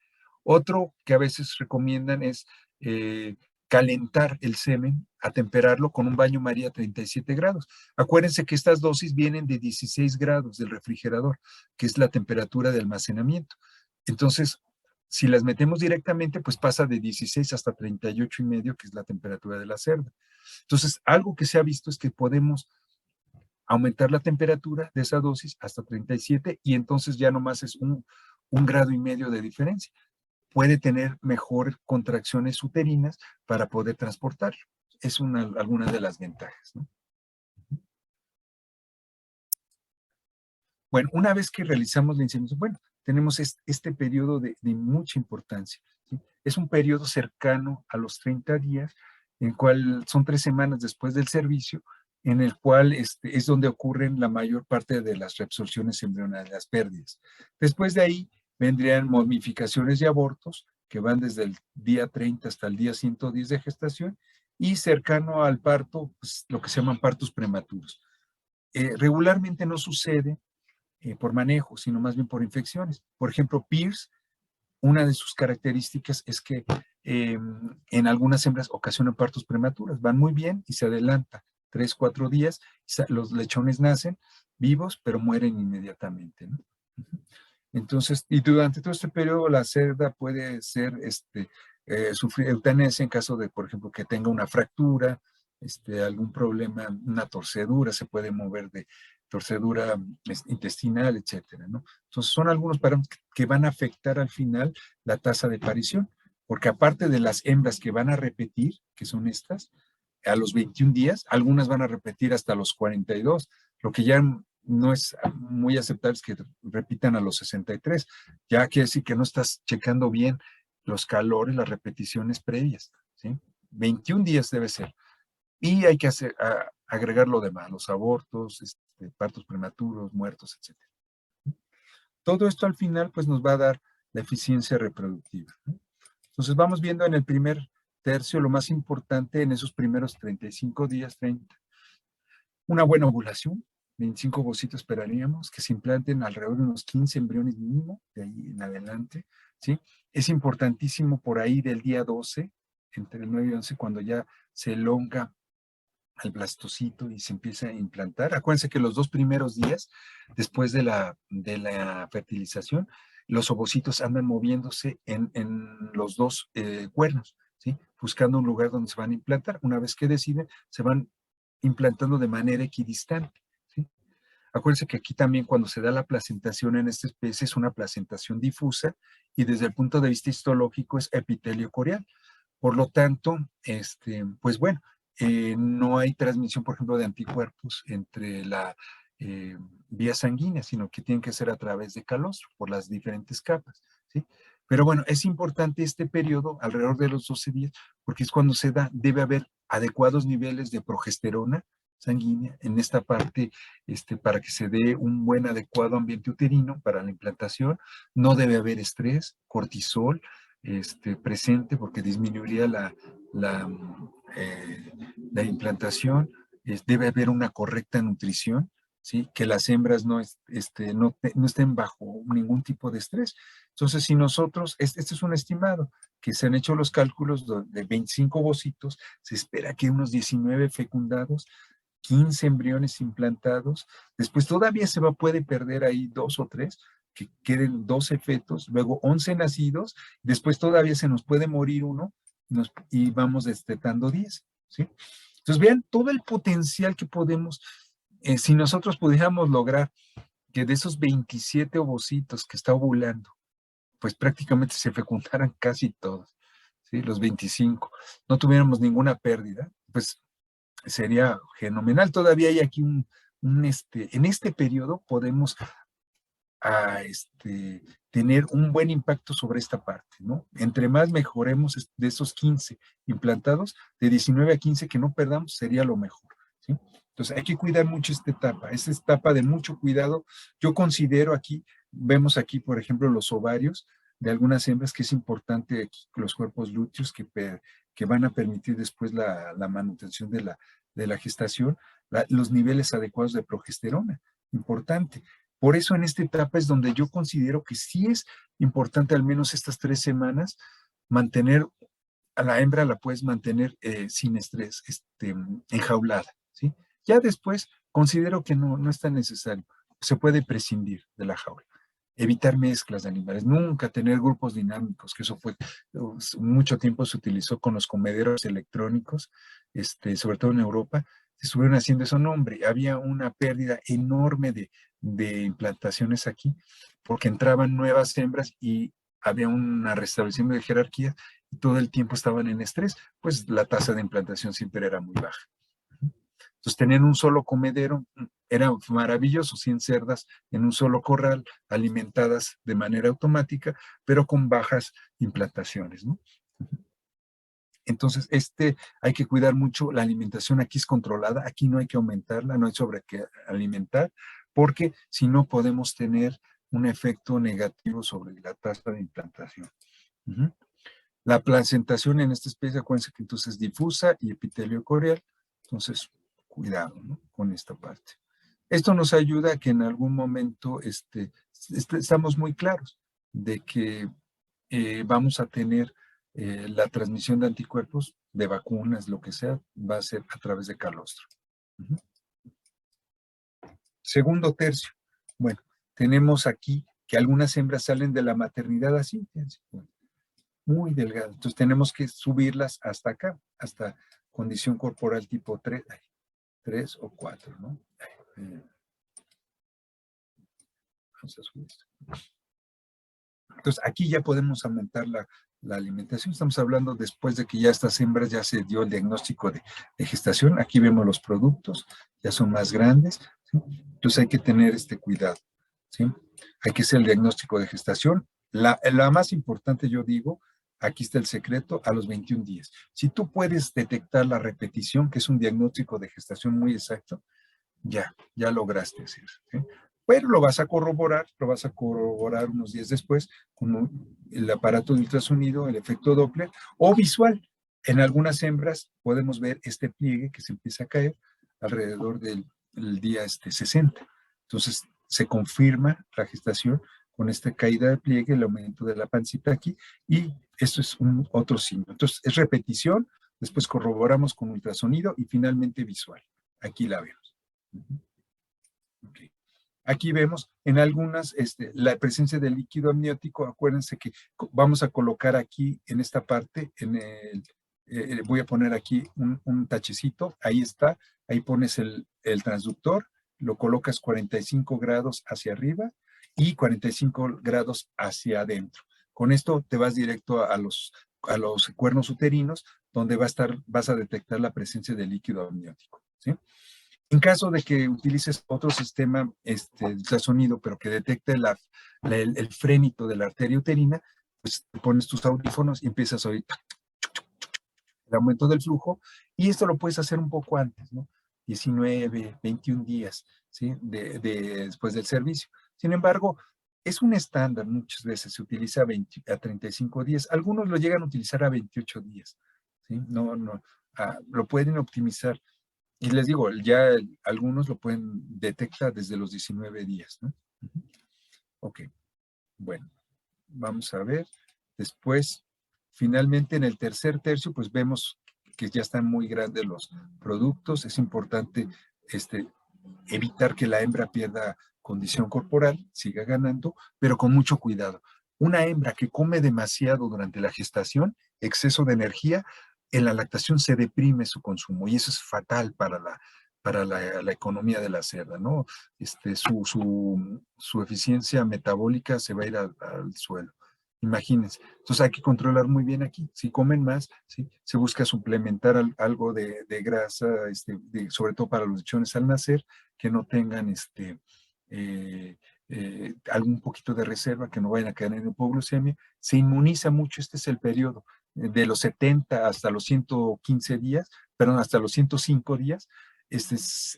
Otro que a veces recomiendan es calentar el semen, atemperarlo con un baño María a 37 grados. Acuérdense que estas dosis vienen de 16 grados del refrigerador, que es la temperatura de almacenamiento. Entonces, si las metemos directamente, pues pasa de 16 hasta 38,5, que es la temperatura de la cerda. Entonces, algo que se ha visto es que podemos aumentar la temperatura de esa dosis hasta 37 y entonces ya nomás es un grado y medio de diferencia. Puede tener mejor contracciones uterinas para poder transportarlo. Es alguna de las ventajas, ¿no? Bueno, una vez que realizamos la inseminación, bueno, tenemos este periodo de mucha importancia, ¿sí? Es un periodo cercano a los 30 días, en el cual son 3 semanas después del servicio, en el cual es donde ocurren la mayor parte de las reabsorciones embrionales, las pérdidas. Después de ahí vendrían momificaciones y abortos, que van desde el día 30 hasta el día 110 de gestación, y cercano al parto, pues, lo que se llaman partos prematuros. Regularmente no sucede por manejo, sino más bien por infecciones. Por ejemplo, Pierce, una de sus características es que en algunas hembras ocasionan partos prematuros, van muy bien y se adelanta 3, 4 días, los lechones nacen vivos, pero mueren inmediatamente, ¿no? Entonces, y durante todo este periodo la cerda puede ser, sufrir eutanasia en caso de, por ejemplo, que tenga una fractura, algún problema, una torcedura, se puede mover de torcedura intestinal, etcétera, ¿no? Entonces, son algunos parámetros que van a afectar al final la tasa de parición, porque aparte de las hembras que van a repetir, que son estas, a los 21 días, algunas van a repetir hasta los 42, lo que ya no es muy aceptable es que repitan a los 63. Ya quiere decir que no estás checando bien los calores, las repeticiones previas, ¿sí? 21 días debe ser. Y hay que agregar lo demás, los abortos, partos prematuros, muertos, etc. Todo esto al final pues nos va a dar la eficiencia reproductiva, ¿no? Entonces vamos viendo en el primer tercio lo más importante en esos primeros 35 días, 30. Una buena ovulación, 25 ovocitos esperaríamos, que se implanten alrededor de unos 15 embriones mínimo, de ahí en adelante, ¿sí? Es importantísimo por ahí del día 12, entre el 9 y 11, cuando ya se elonga al blastocito y se empieza a implantar. Acuérdense que los 2 primeros días, después de la fertilización, los ovocitos andan moviéndose en los 2 cuernos, ¿sí? Buscando un lugar donde se van a implantar. Una vez que deciden, se van implantando de manera equidistante, ¿sí? Acuérdense que aquí también cuando se da la placentación en esta especie es una placentación difusa y desde el punto de vista histológico es epitelio corial. Por lo tanto, pues bueno, no hay transmisión, por ejemplo, de anticuerpos entre la vía sanguínea, sino que tienen que ser a través de calostro, por las diferentes capas, ¿sí? Pero bueno, es importante este periodo, alrededor de los 12 días, porque es cuando debe haber adecuados niveles de progesterona sanguínea en esta parte, para que se dé un buen, adecuado ambiente uterino para la implantación. No debe haber estrés, cortisol, presente porque disminuiría la implantación. Debe haber una correcta nutrición, ¿sí? Que las hembras no estén bajo ningún tipo de estrés. Entonces, si nosotros, este es un estimado, que se han hecho los cálculos de 25 ovocitos, se espera que unos 19 fecundados, 15 embriones implantados, después todavía puede perder ahí 2 o 3, que queden 12 fetos, luego 11 nacidos, después todavía se nos puede morir uno y vamos destetando 10, ¿sí? Entonces vean todo el potencial que podemos, si nosotros pudiéramos lograr que de esos 27 ovocitos que está ovulando, pues prácticamente se fecundaran casi todos, ¿sí? Los 25, no tuviéramos ninguna pérdida, pues sería fenomenal. Todavía hay aquí en este periodo podemos tener un buen impacto sobre esta parte, ¿no? Entre más mejoremos de esos 15 implantados, de 19 a 15 que no perdamos, sería lo mejor, ¿sí? Entonces hay que cuidar mucho esta etapa de mucho cuidado. Yo considero aquí, vemos aquí, por ejemplo, los ovarios, de algunas hembras, que es importante aquí, los cuerpos lúteos que van a permitir después la manutención de la gestación, los niveles adecuados de progesterona, importante. Por eso en esta etapa es donde yo considero que sí es importante al menos estas 3 semanas mantener, a la hembra la puedes mantener sin estrés, enjaulada, ¿sí? Ya después considero que no es tan necesario, se puede prescindir de la jaula. Evitar mezclas de animales, nunca tener grupos dinámicos, que eso fue, mucho tiempo se utilizó con los comederos electrónicos, sobre todo en Europa, se estuvieron haciendo eso, no, hombre, había una pérdida enorme de implantaciones aquí, porque entraban nuevas hembras y había un restablecimiento de jerarquía y todo el tiempo estaban en estrés, pues la tasa de implantación siempre era muy baja. Entonces, tener un solo comedero era maravilloso, 100 cerdas en un solo corral, alimentadas de manera automática, pero con bajas implantaciones, ¿no? Entonces, hay que cuidar mucho, la alimentación aquí es controlada, aquí no hay que aumentarla, no hay sobre qué alimentar, porque si no podemos tener un efecto negativo sobre la tasa de implantación. La placentación en esta especie, acuérdense que entonces es difusa y epitelio corial, entonces cuidado, ¿no?, con esta parte. Esto nos ayuda a que en algún momento estamos muy claros de que vamos a tener la transmisión de anticuerpos, de vacunas, lo que sea, va a ser a través de calostro. Segundo tercio. Bueno, tenemos aquí que algunas hembras salen de la maternidad así, fíjense, muy delgadas. Entonces tenemos que subirlas hasta acá, hasta condición corporal tipo 3 o 4, ¿no? Vamos a subir esto. Entonces, aquí ya podemos aumentar la alimentación. Estamos hablando después de que ya estas hembras ya se dio el diagnóstico de gestación. Aquí vemos los productos, ya son más grandes, ¿sí? Entonces hay que tener este cuidado, ¿sí? Hay que hacer el diagnóstico de gestación. La más importante, yo digo, aquí está el secreto, a los 21 días. Si tú puedes detectar la repetición, que es un diagnóstico de gestación muy exacto, ya lograste hacer, ¿sí? Pero lo vas a corroborar unos días después con el aparato de ultrasonido, el efecto Doppler o visual. En algunas hembras podemos ver este pliegue que se empieza a caer alrededor del día 60. Entonces se confirma la gestación con esta caída de pliegue, el aumento de la pancita aquí, y esto es otro signo. Entonces es repetición, después corroboramos con ultrasonido y finalmente visual. Aquí la vemos. Okay. Aquí vemos en algunas la presencia de líquido amniótico. Acuérdense que vamos a colocar aquí en esta parte, voy a poner aquí un tachecito, ahí está, ahí pones el transductor, lo colocas 45 grados hacia arriba y 45 grados hacia adentro. Con esto te vas directo a los cuernos uterinos, donde vas a detectar la presencia de líquido amniótico, ¿sí? En caso de que utilices otro sistema de ultrasonido, pero que detecte el frénito de la arteria uterina, pues te pones tus audífonos y empiezas a oír el aumento del flujo, y esto lo puedes hacer un poco antes, ¿no? 19, 21 días, ¿sí? Después del servicio. Sin embargo, es un estándar, muchas veces se utiliza a 35 días, algunos lo llegan a utilizar a 28 días, ¿sí? Lo pueden optimizar. Y les digo, ya algunos lo pueden detectar desde los 19 días, ¿no? Ok, bueno, vamos a ver. Después, finalmente en el tercer tercio, pues vemos que ya están muy grandes los productos. Es importante evitar que la hembra pierda condición corporal, siga ganando, pero con mucho cuidado. Una hembra que come demasiado durante la gestación, exceso de energía, en la lactación se deprime su consumo y eso es fatal para la economía de la cerda, ¿no? Su eficiencia metabólica se va a ir al suelo. Imagínense. Entonces hay que controlar muy bien aquí. Si comen más, ¿sí? Se busca suplementar algo de grasa, sobre todo para los lechones al nacer, que no tengan algún poquito de reserva, que no vayan a caer en hipoglucemia. Se inmuniza mucho, este es el periodo de los 70 hasta los 115 días, perdón, hasta los 105 días.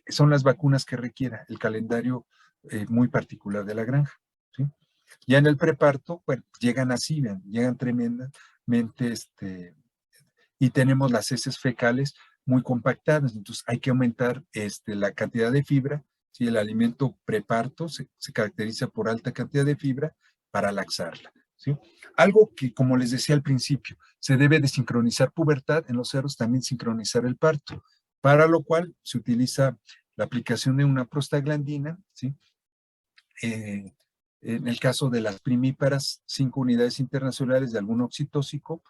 Son las vacunas que requiera el calendario muy particular de la granja, ¿sí? Ya en el preparto, bueno, llegan así, ven, llegan tremendamente, y tenemos las heces fecales muy compactadas, entonces hay que aumentar la cantidad de fibra. Si el alimento preparto se caracteriza por alta cantidad de fibra para laxarla, ¿sí? Algo que, como les decía al principio, se debe de sincronizar pubertad en los cerdos, también sincronizar el parto, para lo cual se utiliza la aplicación de una prostaglandina, ¿sí? En el caso de las primíparas, 5 unidades internacionales de algún oxitóxico,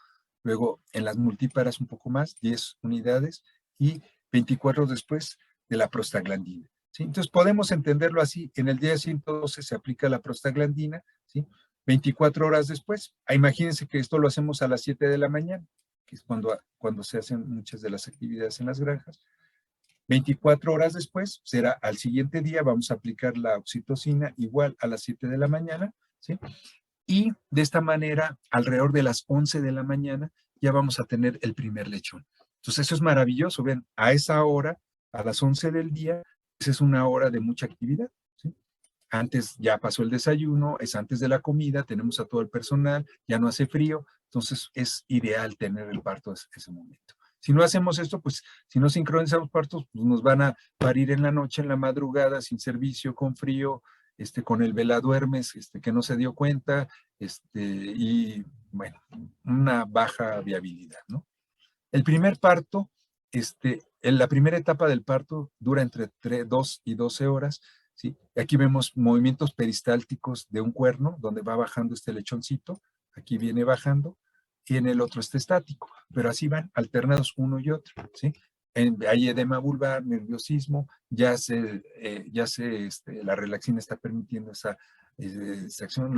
luego en las multíparas un poco más, 10 unidades, y 24 después de la prostaglandina, ¿sí? Entonces podemos entenderlo así, en el día 112 se aplica la prostaglandina, ¿sí? 24 horas después, imagínense que esto lo hacemos a las 7 de la mañana, que es cuando se hacen muchas de las actividades en las granjas. 24 horas después, será al siguiente día, vamos a aplicar la oxitocina igual a las 7 de la mañana, ¿sí? Y de esta manera, alrededor de las 11 de la mañana, ya vamos a tener el primer lechón. Entonces, eso es maravilloso. Ven, a esa hora, a las 11 del día, esa es una hora de mucha actividad, ¿sí? Antes ya pasó el desayuno, es antes de la comida, tenemos a todo el personal, ya no hace frío, entonces es ideal tener el parto ese momento. Si no hacemos esto, pues si no sincronizamos partos, pues nos van a parir en la noche, en la madrugada, sin servicio, con frío, con el veladuermes, que no se dio cuenta, y bueno, una baja viabilidad, ¿no? El primer parto, en la primera etapa del parto dura entre 2 y 12 horas, ¿sí? Aquí vemos movimientos peristálticos de un cuerno, donde va bajando este lechoncito, aquí viene bajando, y en el otro está estático, pero así van alternados uno y otro, ¿sí? Hay edema vulvar, nerviosismo, la relaxina está permitiendo esa acción,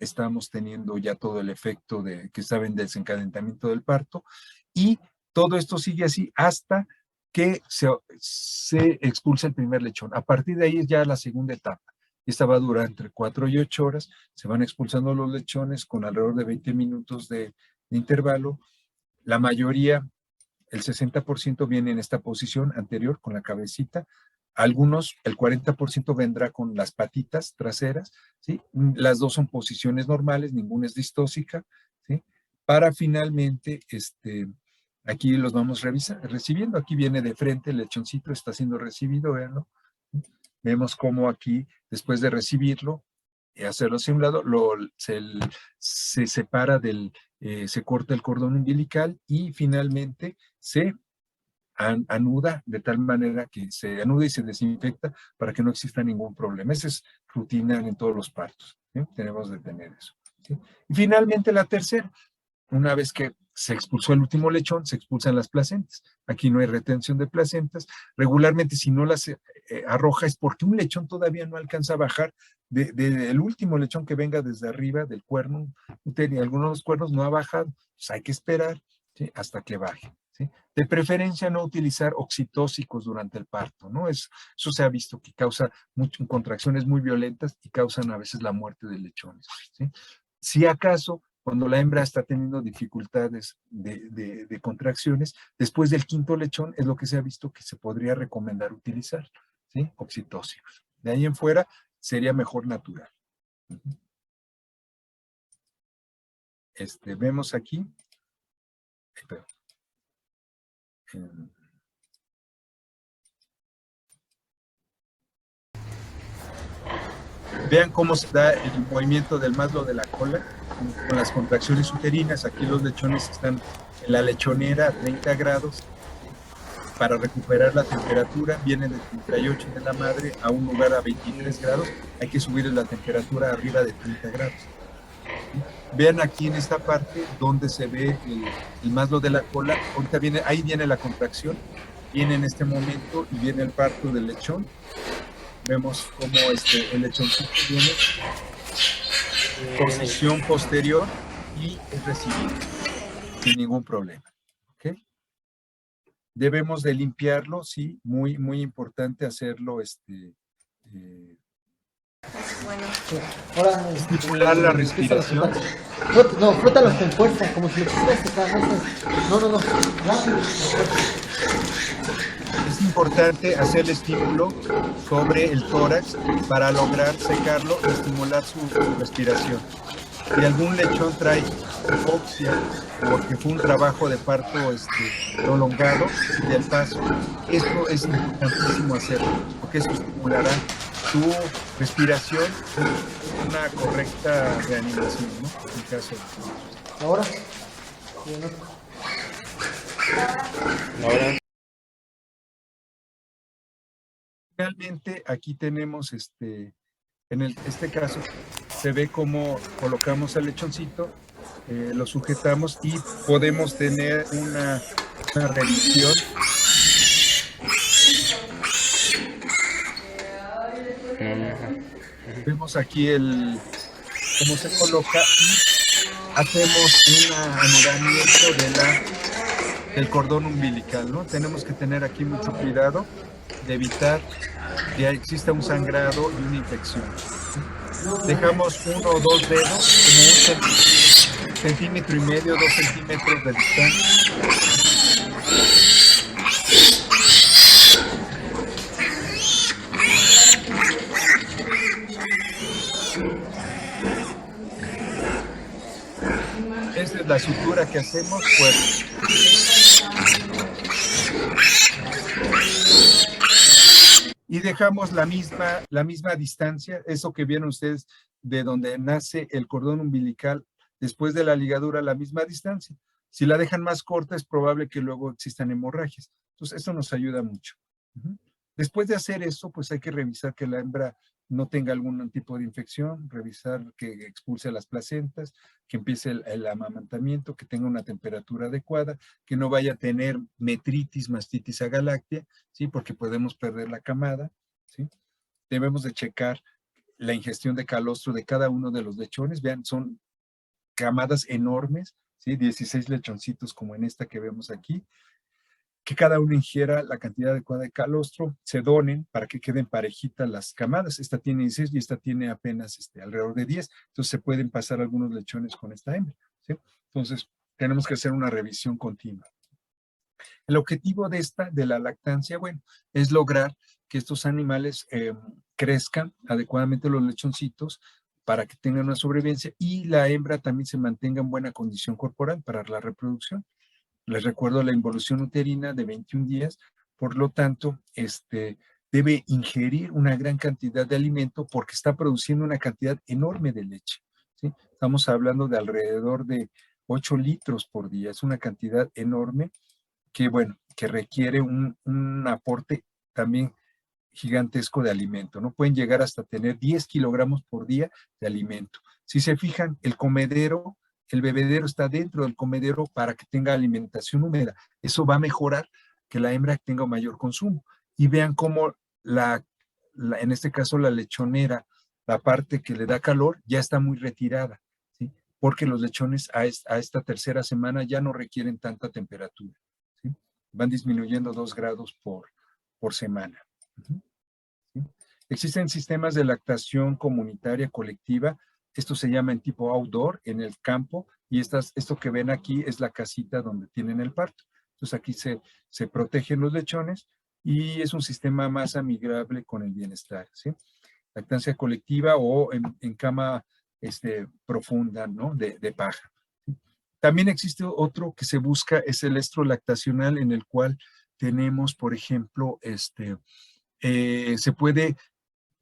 estamos teniendo ya todo el efecto que saben del desencadenamiento del parto, y todo esto sigue así hasta que se expulsa el primer lechón. A partir de ahí es ya la segunda etapa. Esta va a durar entre 4 y 8 horas. Se van expulsando los lechones con alrededor de 20 minutos de intervalo. La mayoría, el 60% viene en esta posición anterior con la cabecita. Algunos, el 40% vendrá con las patitas traseras, ¿sí? Las dos son posiciones normales, ninguna es distóxica, ¿sí? Para finalmente, aquí los vamos recibiendo. Aquí viene de frente, el lechoncito está siendo recibido, véanlo. Vemos cómo aquí, después de recibirlo, hacerlo hacia un lado, se separa se corta el cordón umbilical y finalmente se anuda de tal manera que se anuda y se desinfecta para que no exista ningún problema. Esa es rutina en todos los partos, ¿sí? Tenemos de tener eso, ¿sí? Y finalmente la tercera, una vez que se expulsó el último lechón, se expulsan las placentas. Aquí no hay retención de placentas. Regularmente, si no las arroja, es porque un lechón todavía no alcanza a bajar del último lechón que venga desde arriba del cuerno. Algunos de los cuernos no ha bajado. Pues hay que esperar, ¿sí? Hasta que baje, ¿sí? De preferencia, no utilizar oxitóxicos durante el parto, ¿no? Eso se ha visto que causa contracciones muy violentas y causan a veces la muerte de lechones, ¿sí? Si acaso, cuando la hembra está teniendo dificultades de contracciones, después del quinto lechón es lo que se ha visto que se podría recomendar utilizar, ¿sí? Oxitóxicos. De ahí en fuera sería mejor natural. Vemos aquí. Vean cómo se da el movimiento del maslo de la cola con las contracciones uterinas. Aquí los lechones están en la lechonera a 30 grados. Para recuperar la temperatura, vienen de 38 de la madre a un lugar a 23 grados. Hay que subir la temperatura arriba de 30 grados. Vean aquí en esta parte donde se ve el maslo de la cola. Ahorita ahí viene la contracción. Viene en este momento y viene el parto del lechón. Vemos cómo el lechoncito viene posición posterior y es recibido sin ningún problema. ¿Okay? Debemos de limpiarlo, sí, muy, muy importante hacerlo, Bueno. Ahora, estimular la respiración. No, frótalos con fuerza, como si lo quisieras tocar. No. Es Es importante hacer el estímulo sobre el tórax para lograr secarlo y estimular su respiración. Si algún lechón trae hipoxia porque fue un trabajo de parto prolongado del paso, esto es importantísimo hacerlo, porque eso estimulará su respiración y una correcta reanimación, ¿no? En caso de... Ahora. Ahora, Finalmente, aquí tenemos este caso, se ve cómo colocamos al lechoncito, lo sujetamos y podemos tener una revisión. Vemos aquí cómo se coloca y hacemos un anudamiento del cordón umbilical, ¿no? Tenemos que tener aquí mucho cuidado de evitar que exista un sangrado y una infección. Dejamos 1 o 2 dedos, como 1,5 centímetros, 2 centímetros de distancia. Esta es la sutura que hacemos, pues. Y dejamos la misma distancia, eso que vieron ustedes de donde nace el cordón umbilical después de la ligadura, la misma distancia. Si la dejan más corta es probable que luego existan hemorragias. Entonces, eso nos ayuda mucho. Después de hacer eso, pues hay que revisar que la hembra no tenga algún tipo de infección, revisar que expulse las placentas, que empiece el amamantamiento, que tenga una temperatura adecuada, que no vaya a tener metritis, mastitis agaláctea, ¿sí? Porque podemos perder la camada, ¿sí? Debemos de checar la ingestión de calostro de cada uno de los lechones. Vean, son camadas enormes, ¿sí? 16 lechoncitos como en esta que vemos aquí. Que cada uno ingiera la cantidad adecuada de calostro, se donen para que queden parejitas las camadas. Esta tiene 16 y esta tiene apenas alrededor de 10. Entonces se pueden pasar algunos lechones con esta hembra, ¿sí? Entonces tenemos que hacer una revisión continua. El objetivo de la lactancia, bueno, es lograr que estos animales crezcan adecuadamente los lechoncitos para que tengan una sobrevivencia y la hembra también se mantenga en buena condición corporal para la reproducción. Les recuerdo la involución uterina de 21 días, por lo tanto, debe ingerir una gran cantidad de alimento porque está produciendo una cantidad enorme de leche, ¿sí? Estamos hablando de alrededor de 8 litros por día, es una cantidad enorme que, bueno, que requiere un aporte también gigantesco de alimento, ¿no? Pueden llegar hasta tener 10 kilogramos por día de alimento. Si se fijan, el bebedero está dentro del comedero para que tenga alimentación húmeda. Eso va a mejorar que la hembra tenga un mayor consumo. Y vean cómo en este caso la lechonera, la parte que le da calor, ya está muy retirada, ¿sí? Porque los lechones a esta tercera semana ya no requieren tanta temperatura, ¿sí? Van disminuyendo 2 grados por semana. ¿Sí? Existen sistemas de lactación comunitaria colectiva. Esto se llama en tipo outdoor, en el campo, y esto que ven aquí es la casita donde tienen el parto. Entonces aquí se protegen los lechones y es un sistema más amigable con el bienestar, ¿sí? Lactancia colectiva o en cama profunda, ¿no? De paja. También existe otro que se busca, es el estro lactacional, en el cual tenemos, por ejemplo, se puede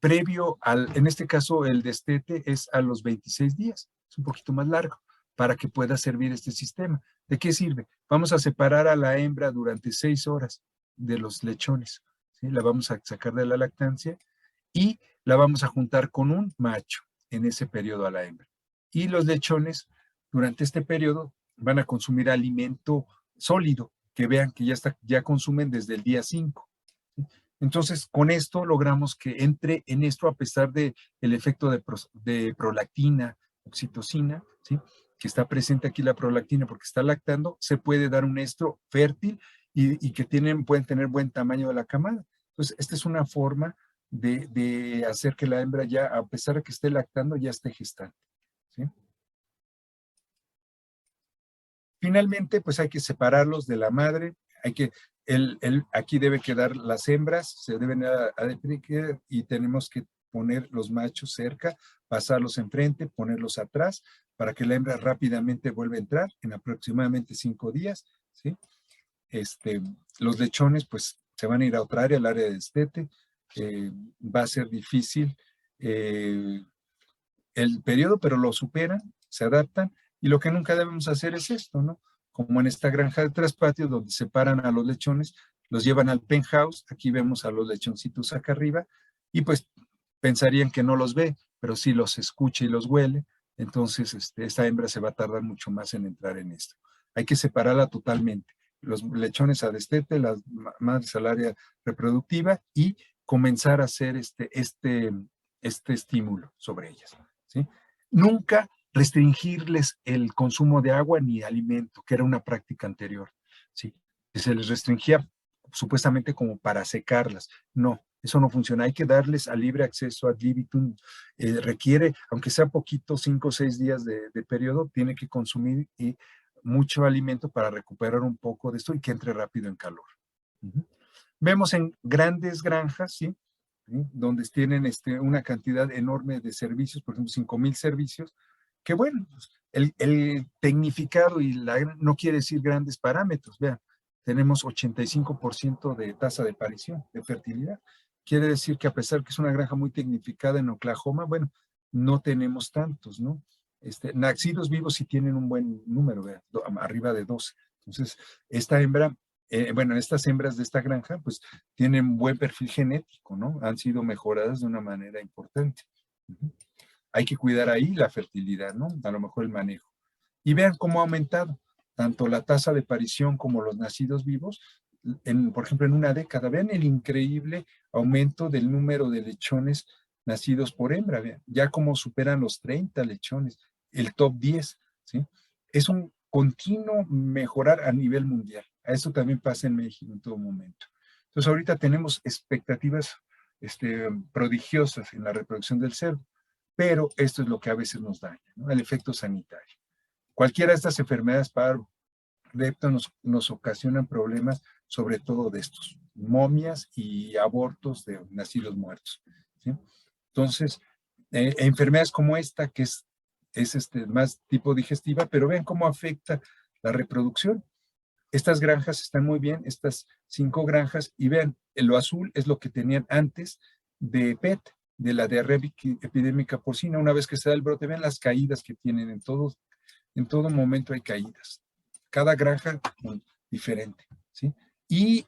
previo en este caso el destete es a los 26 días, es un poquito más largo, para que pueda servir este sistema. ¿De qué sirve? Vamos a separar a la hembra durante 6 horas de los lechones, ¿sí? La vamos a sacar de la lactancia y la vamos a juntar con un macho en ese periodo a la hembra. Y los lechones durante este periodo van a consumir alimento sólido, que vean que ya consumen desde el día 5. Entonces, con esto logramos que entre en esto, a pesar del efecto de prolactina, oxitocina, ¿sí? Que está presente aquí la prolactina porque está lactando, se puede dar un estro fértil y que pueden tener buen tamaño de la camada. Entonces, esta es una forma de hacer que la hembra ya, a pesar de que esté lactando, ya esté gestante, ¿sí? Finalmente, pues hay que separarlos de la madre, hay que Aquí debe quedar las hembras, se deben a depicar y tenemos que poner los machos cerca, pasarlos enfrente, ponerlos atrás, para que la hembra rápidamente vuelva a entrar en aproximadamente 5 días, ¿sí? Los lechones, pues, se van a ir a otra área, al área de destete. Va a ser difícil el periodo, pero lo superan, se adaptan, y lo que nunca debemos hacer es esto, ¿no? Como en esta granja de 3 patios, donde separan a los lechones, los llevan al penthouse, aquí vemos a los lechoncitos acá arriba, y pues pensarían que no los ve, pero sí los escucha y los huele, entonces esta hembra se va a tardar mucho más en entrar en esto. Hay que separarla totalmente. Los lechones a destete, las madres al área reproductiva, y comenzar a hacer este estímulo sobre ellas, ¿sí? Nunca restringirles el consumo de agua ni alimento, que era una práctica anterior, ¿sí? Se les restringía supuestamente como para secarlas. No, eso no funciona. Hay que darles a libre acceso ad libitum. Requiere, aunque sea poquito, 5 o 6 días de periodo, tiene que consumir mucho alimento para recuperar un poco de esto y que entre rápido en calor. Vemos en grandes granjas, ¿sí? Donde tienen una cantidad enorme de servicios, por ejemplo, 5,000 servicios, que bueno, pues, el tecnificado no quiere decir grandes parámetros. Vean, tenemos 85% de tasa de parición, de fertilidad. Quiere decir que a pesar que es una granja muy tecnificada en Oklahoma, bueno, no tenemos tantos, ¿no? Nacidos vivos sí tienen un buen número, vean, arriba de 12. Entonces, esta hembra, estas hembras de esta granja, pues tienen buen perfil genético, ¿no? Han sido mejoradas de una manera importante. Hay que cuidar ahí la fertilidad, ¿no? A lo mejor el manejo. Y vean cómo ha aumentado tanto la tasa de parición como los nacidos vivos, por ejemplo, en una década. Vean el increíble aumento del número de lechones nacidos por hembra. Vean, ya como superan los 30 lechones, el top 10, ¿sí? Es un continuo mejorar a nivel mundial. A eso también pasa en México en todo momento. Entonces, ahorita tenemos expectativas prodigiosas en la reproducción del cerdo, pero esto es lo que a veces nos daña, ¿no? El efecto sanitario. Cualquiera de estas enfermedades para lepto nos ocasionan problemas, sobre todo de estos, momias y abortos de nacidos muertos, ¿sí? Entonces, enfermedades como esta, que es más tipo digestiva, pero vean cómo afecta la reproducción. Estas granjas están muy bien, estas 5 granjas, y vean, lo azul es lo que tenían antes de PET, de la diarrea epidémica porcina. Una vez que se da el brote, vean las caídas que tienen en todo momento hay caídas. Cada granja diferente, ¿sí? Y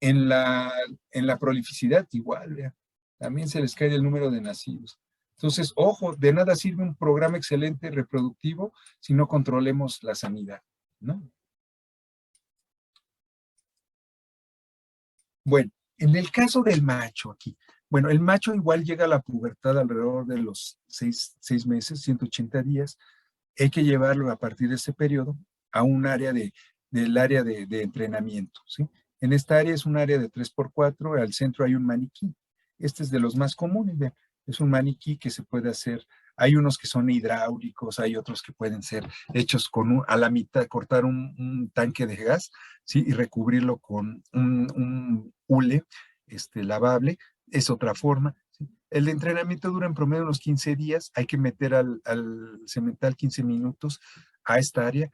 en la prolificidad igual, vean, también se les cae el número de nacidos. Entonces, ojo, de nada sirve un programa excelente reproductivo si no controlemos la sanidad, ¿no? Bueno, en el caso del macho aquí, bueno, el macho igual llega a la pubertad alrededor de los 6 meses, 180 días. Hay que llevarlo a partir de ese periodo a un área del área de entrenamiento, ¿sí? En esta área es un área de 3x4, al centro hay un maniquí. Este es de los más comunes, ¿ve? Es un maniquí que se puede hacer. Hay unos que son hidráulicos, hay otros que pueden ser hechos a la mitad, cortar un tanque de gas, ¿sí? Y recubrirlo con un hule lavable, es otra forma, ¿sí? El entrenamiento dura en promedio unos 15 días, hay que meter al semental 15 minutos a esta área,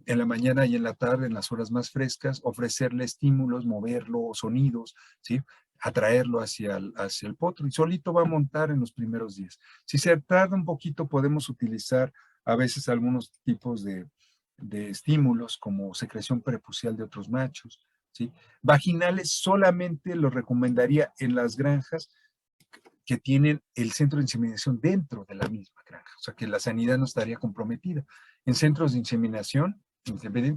en la mañana y en la tarde, en las horas más frescas, ofrecerle estímulos, moverlo, sonidos, ¿sí? Atraerlo hacia el potro, y solito va a montar en los primeros días. Si se tarda un poquito, podemos utilizar a veces algunos tipos de estímulos, como secreción prepucial de otros machos, ¿sí? Vaginales solamente lo recomendaría en las granjas que tienen el centro de inseminación dentro de la misma granja, o sea que la sanidad no estaría comprometida. En centros de inseminación,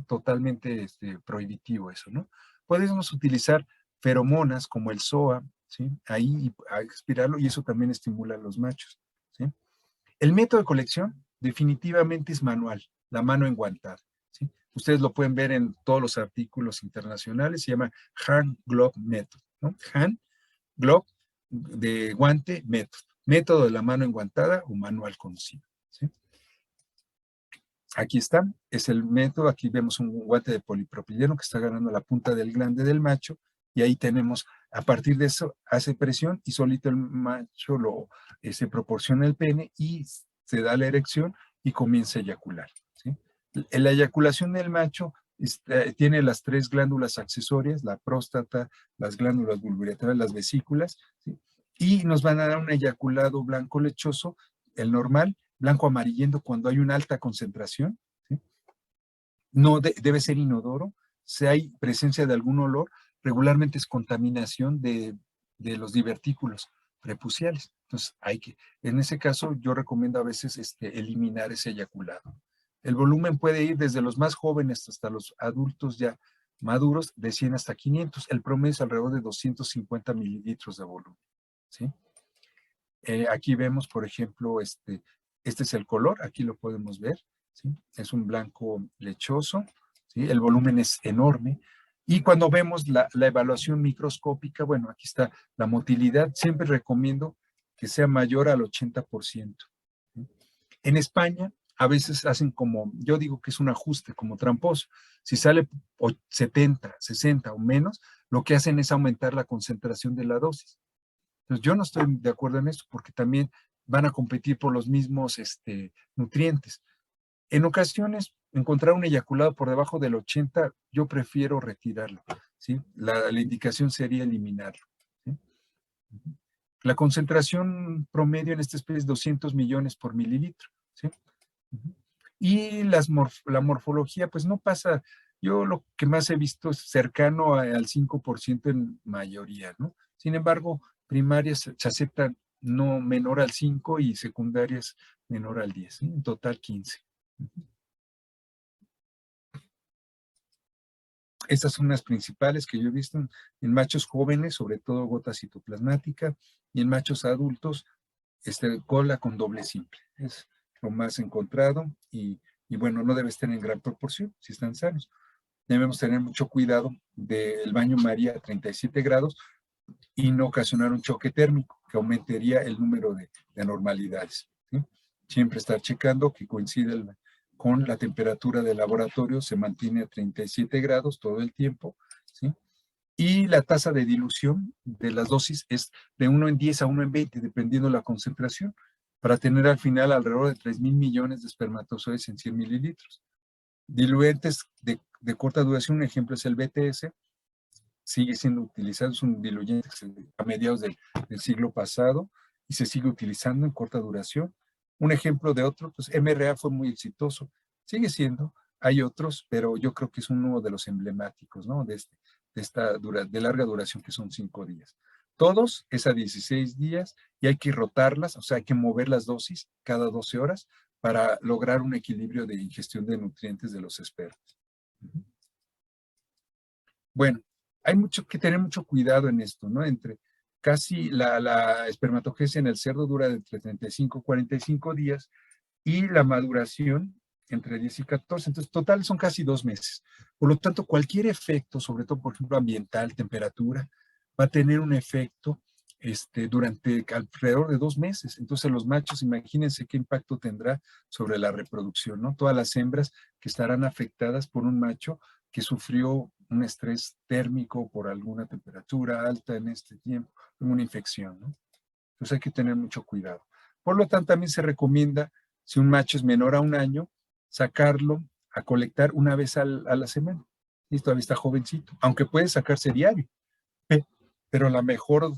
totalmente prohibitivo eso, ¿no? Podemos utilizar feromonas como el SOA, ¿sí? Ahí a expirarlo, y eso también estimula a los machos, ¿sí? El método de colección definitivamente es manual, la mano enguantada, ¿sí? Ustedes lo pueden ver en todos los artículos internacionales, se llama Hand Glove Method, ¿no? Hand Glove de guante, método de la mano enguantada o manual conocido, ¿sí? Aquí está, es el método. Aquí vemos un guante de polipropileno que está ganando la punta del glande del macho, y ahí tenemos, a partir de eso, hace presión y solito el macho se proporciona el pene y se da la erección y comienza a eyacular, ¿sí? La eyaculación del macho tiene las 3 glándulas accesorias, la próstata, las glándulas vulvuretrales, las vesículas, ¿sí? Y nos van a dar un eyaculado blanco lechoso, el normal, blanco amarillento cuando hay una alta concentración, ¿sí? No debe ser inodoro. Si hay presencia de algún olor, regularmente es contaminación de los divertículos prepuciales. Entonces, en ese caso, yo recomiendo a veces eliminar ese eyaculado. El volumen puede ir desde los más jóvenes hasta los adultos ya maduros, de 100 hasta 500. El promedio es alrededor de 250 mililitros de volumen, ¿sí? Aquí vemos, por ejemplo, este es el color, aquí lo podemos ver, ¿sí? Es un blanco lechoso, ¿sí? El volumen es enorme. Y cuando vemos la evaluación microscópica, bueno, aquí está la motilidad, siempre recomiendo que sea mayor al 80%, ¿sí? En España, a veces hacen como, yo digo que es un ajuste, como tramposo. Si sale 70, 60 o menos, lo que hacen es aumentar la concentración de la dosis. Entonces, yo no estoy de acuerdo en esto porque también van a competir por los mismos nutrientes. En ocasiones, encontrar un eyaculado por debajo del 80, yo prefiero retirarlo, ¿sí? La indicación sería eliminarlo, ¿sí? La concentración promedio en esta especie es 200 millones por mililitro, ¿sí? Y la morfología, pues no pasa, yo lo que más he visto es cercano al 5% en mayoría, ¿no? Sin embargo, primarias se aceptan no menor al 5 y secundarias menor al 10, ¿sí? En total 15. Estas son las principales que yo he visto en machos jóvenes, sobre todo gota citoplasmática, y en machos adultos, cola con doble simple. Es lo más encontrado y bueno, no debe estar en gran proporción si están sanos. Debemos tener mucho cuidado del baño María a 37 grados y no ocasionar un choque térmico que aumentaría el número de anormalidades, ¿sí? Siempre estar checando que coincida con la temperatura del laboratorio, se mantiene a 37 grados todo el tiempo, ¿sí? Y la tasa de dilución de las dosis es de 1 en 10 a 1 en 20, dependiendo de la concentración, para tener al final alrededor de 3,000 millones de espermatozoides en 100 mililitros. Diluentes de corta duración, un ejemplo es el BTS, sigue siendo utilizado, es un diluyente a mediados del siglo pasado y se sigue utilizando en corta duración. Un ejemplo de otro, pues MRA fue muy exitoso, sigue siendo, hay otros, pero yo creo que es uno de los emblemáticos, ¿no? De larga duración, que son 5 días. Todos es a 16 días y hay que rotarlas, o sea, hay que mover las dosis cada 12 horas para lograr un equilibrio de ingestión de nutrientes de los espermas. Bueno, hay que tener mucho cuidado en esto, ¿no? Entre casi la espermatogenesis en el cerdo dura entre 35 y 45 días y la maduración entre 10 y 14. Entonces, total son casi 2 meses. Por lo tanto, cualquier efecto, sobre todo, por ejemplo, ambiental, temperatura, va a tener un efecto durante alrededor de 2 meses. Entonces, los machos, imagínense qué impacto tendrá sobre la reproducción, ¿no? Todas las hembras que estarán afectadas por un macho que sufrió un estrés térmico por alguna temperatura alta en este tiempo, una infección, ¿no? Entonces hay que tener mucho cuidado. Por lo tanto, también se recomienda, si un macho es menor a 1 año, sacarlo a colectar una vez a la semana. Y todavía está jovencito, aunque puede sacarse diario, pero la mejor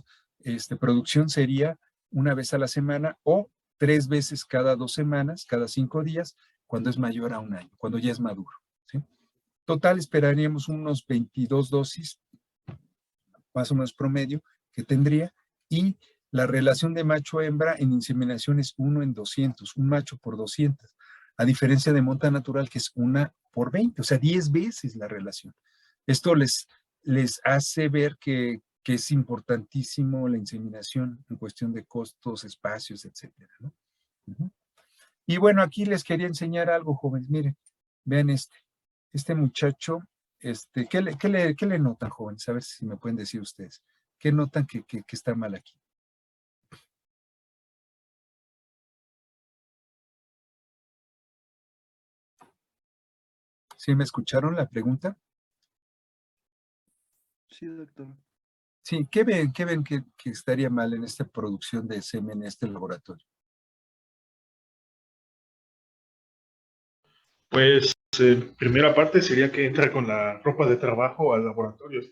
producción sería una vez a la semana o 3 veces cada 2 semanas, cada 5 días, cuando es mayor a 1 año, cuando ya es maduro, ¿sí? Total, esperaríamos unos 22 dosis, más o menos promedio, que tendría, y la relación de macho-hembra en inseminación es 1 en 200, un macho por 200, a diferencia de monta natural, que es 1 por 20, o sea, 10 veces la relación. Esto les hace ver que es importantísimo la inseminación en cuestión de costos, espacios, etcétera, ¿no? Y bueno, aquí les quería enseñar algo, jóvenes. Miren, vean este muchacho, ¿qué le notan, jóvenes? A ver si me pueden decir ustedes. ¿Qué notan que está mal aquí? ¿Sí me escucharon la pregunta? Sí, doctor. Sí, qué ven que estaría mal en esta producción de semen en este laboratorio? Pues, primera parte sería que entra con la ropa de trabajo al laboratorio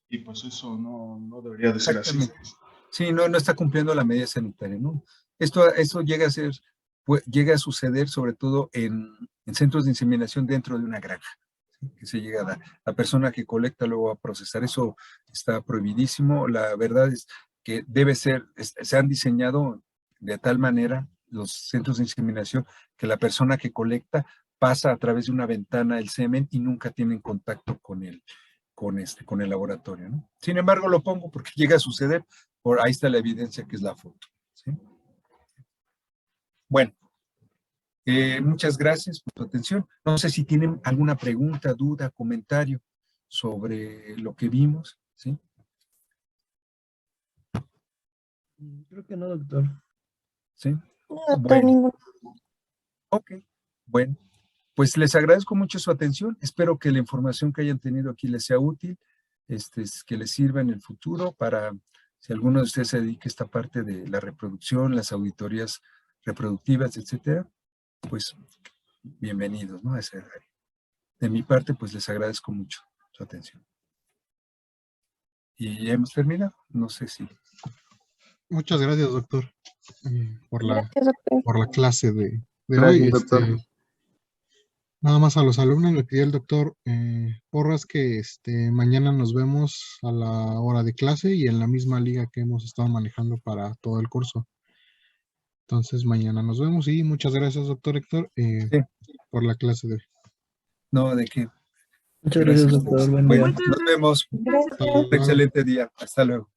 y pues eso no debería de ser así. Exactamente. Sí, no está cumpliendo la medida sanitaria, ¿no? Esto llega a ser, llega a suceder sobre todo en centros de inseminación dentro de una granja, ¿sí? Que se llega a la persona que colecta luego a procesar. Eso está prohibidísimo. La verdad es que debe ser, se han diseñado de tal manera los centros de inseminación que la persona que colecta pasa a través de una ventana el semen y nunca tienen contacto con con el laboratorio, ¿no? Sin embargo, lo pongo porque llega a suceder, ahí está la evidencia que es la foto, ¿sí? Bueno, muchas gracias por su atención. No sé si tienen alguna pregunta, duda, comentario sobre lo que vimos, ¿sí? Creo que no, doctor. ¿Sí? No, doctor, Bueno. ninguno. Ok, bueno, pues les agradezco mucho su atención. Espero que la información que hayan tenido aquí les sea útil, que les sirva en el futuro para, si alguno de ustedes se dedica a esta parte de la reproducción, las auditorías reproductivas, etcétera, pues bienvenidos, ¿no? A esa área. De mi parte, pues les agradezco mucho su atención. Y hemos terminado. No sé si... Muchas gracias, doctor, por Gracias, doctor. la clase de Gracias, hoy. doctor. Nada más a los alumnos le pidió el doctor Porras que mañana nos vemos a la hora de clase y en la misma liga que hemos estado manejando para todo el curso. Entonces mañana nos vemos y muchas gracias, doctor Héctor, Sí. por la clase de hoy. No, de qué. Muchas gracias, Gracias. doctor. Buen Bueno, día. nos vemos. Gracias. Un excelente día. Hasta luego.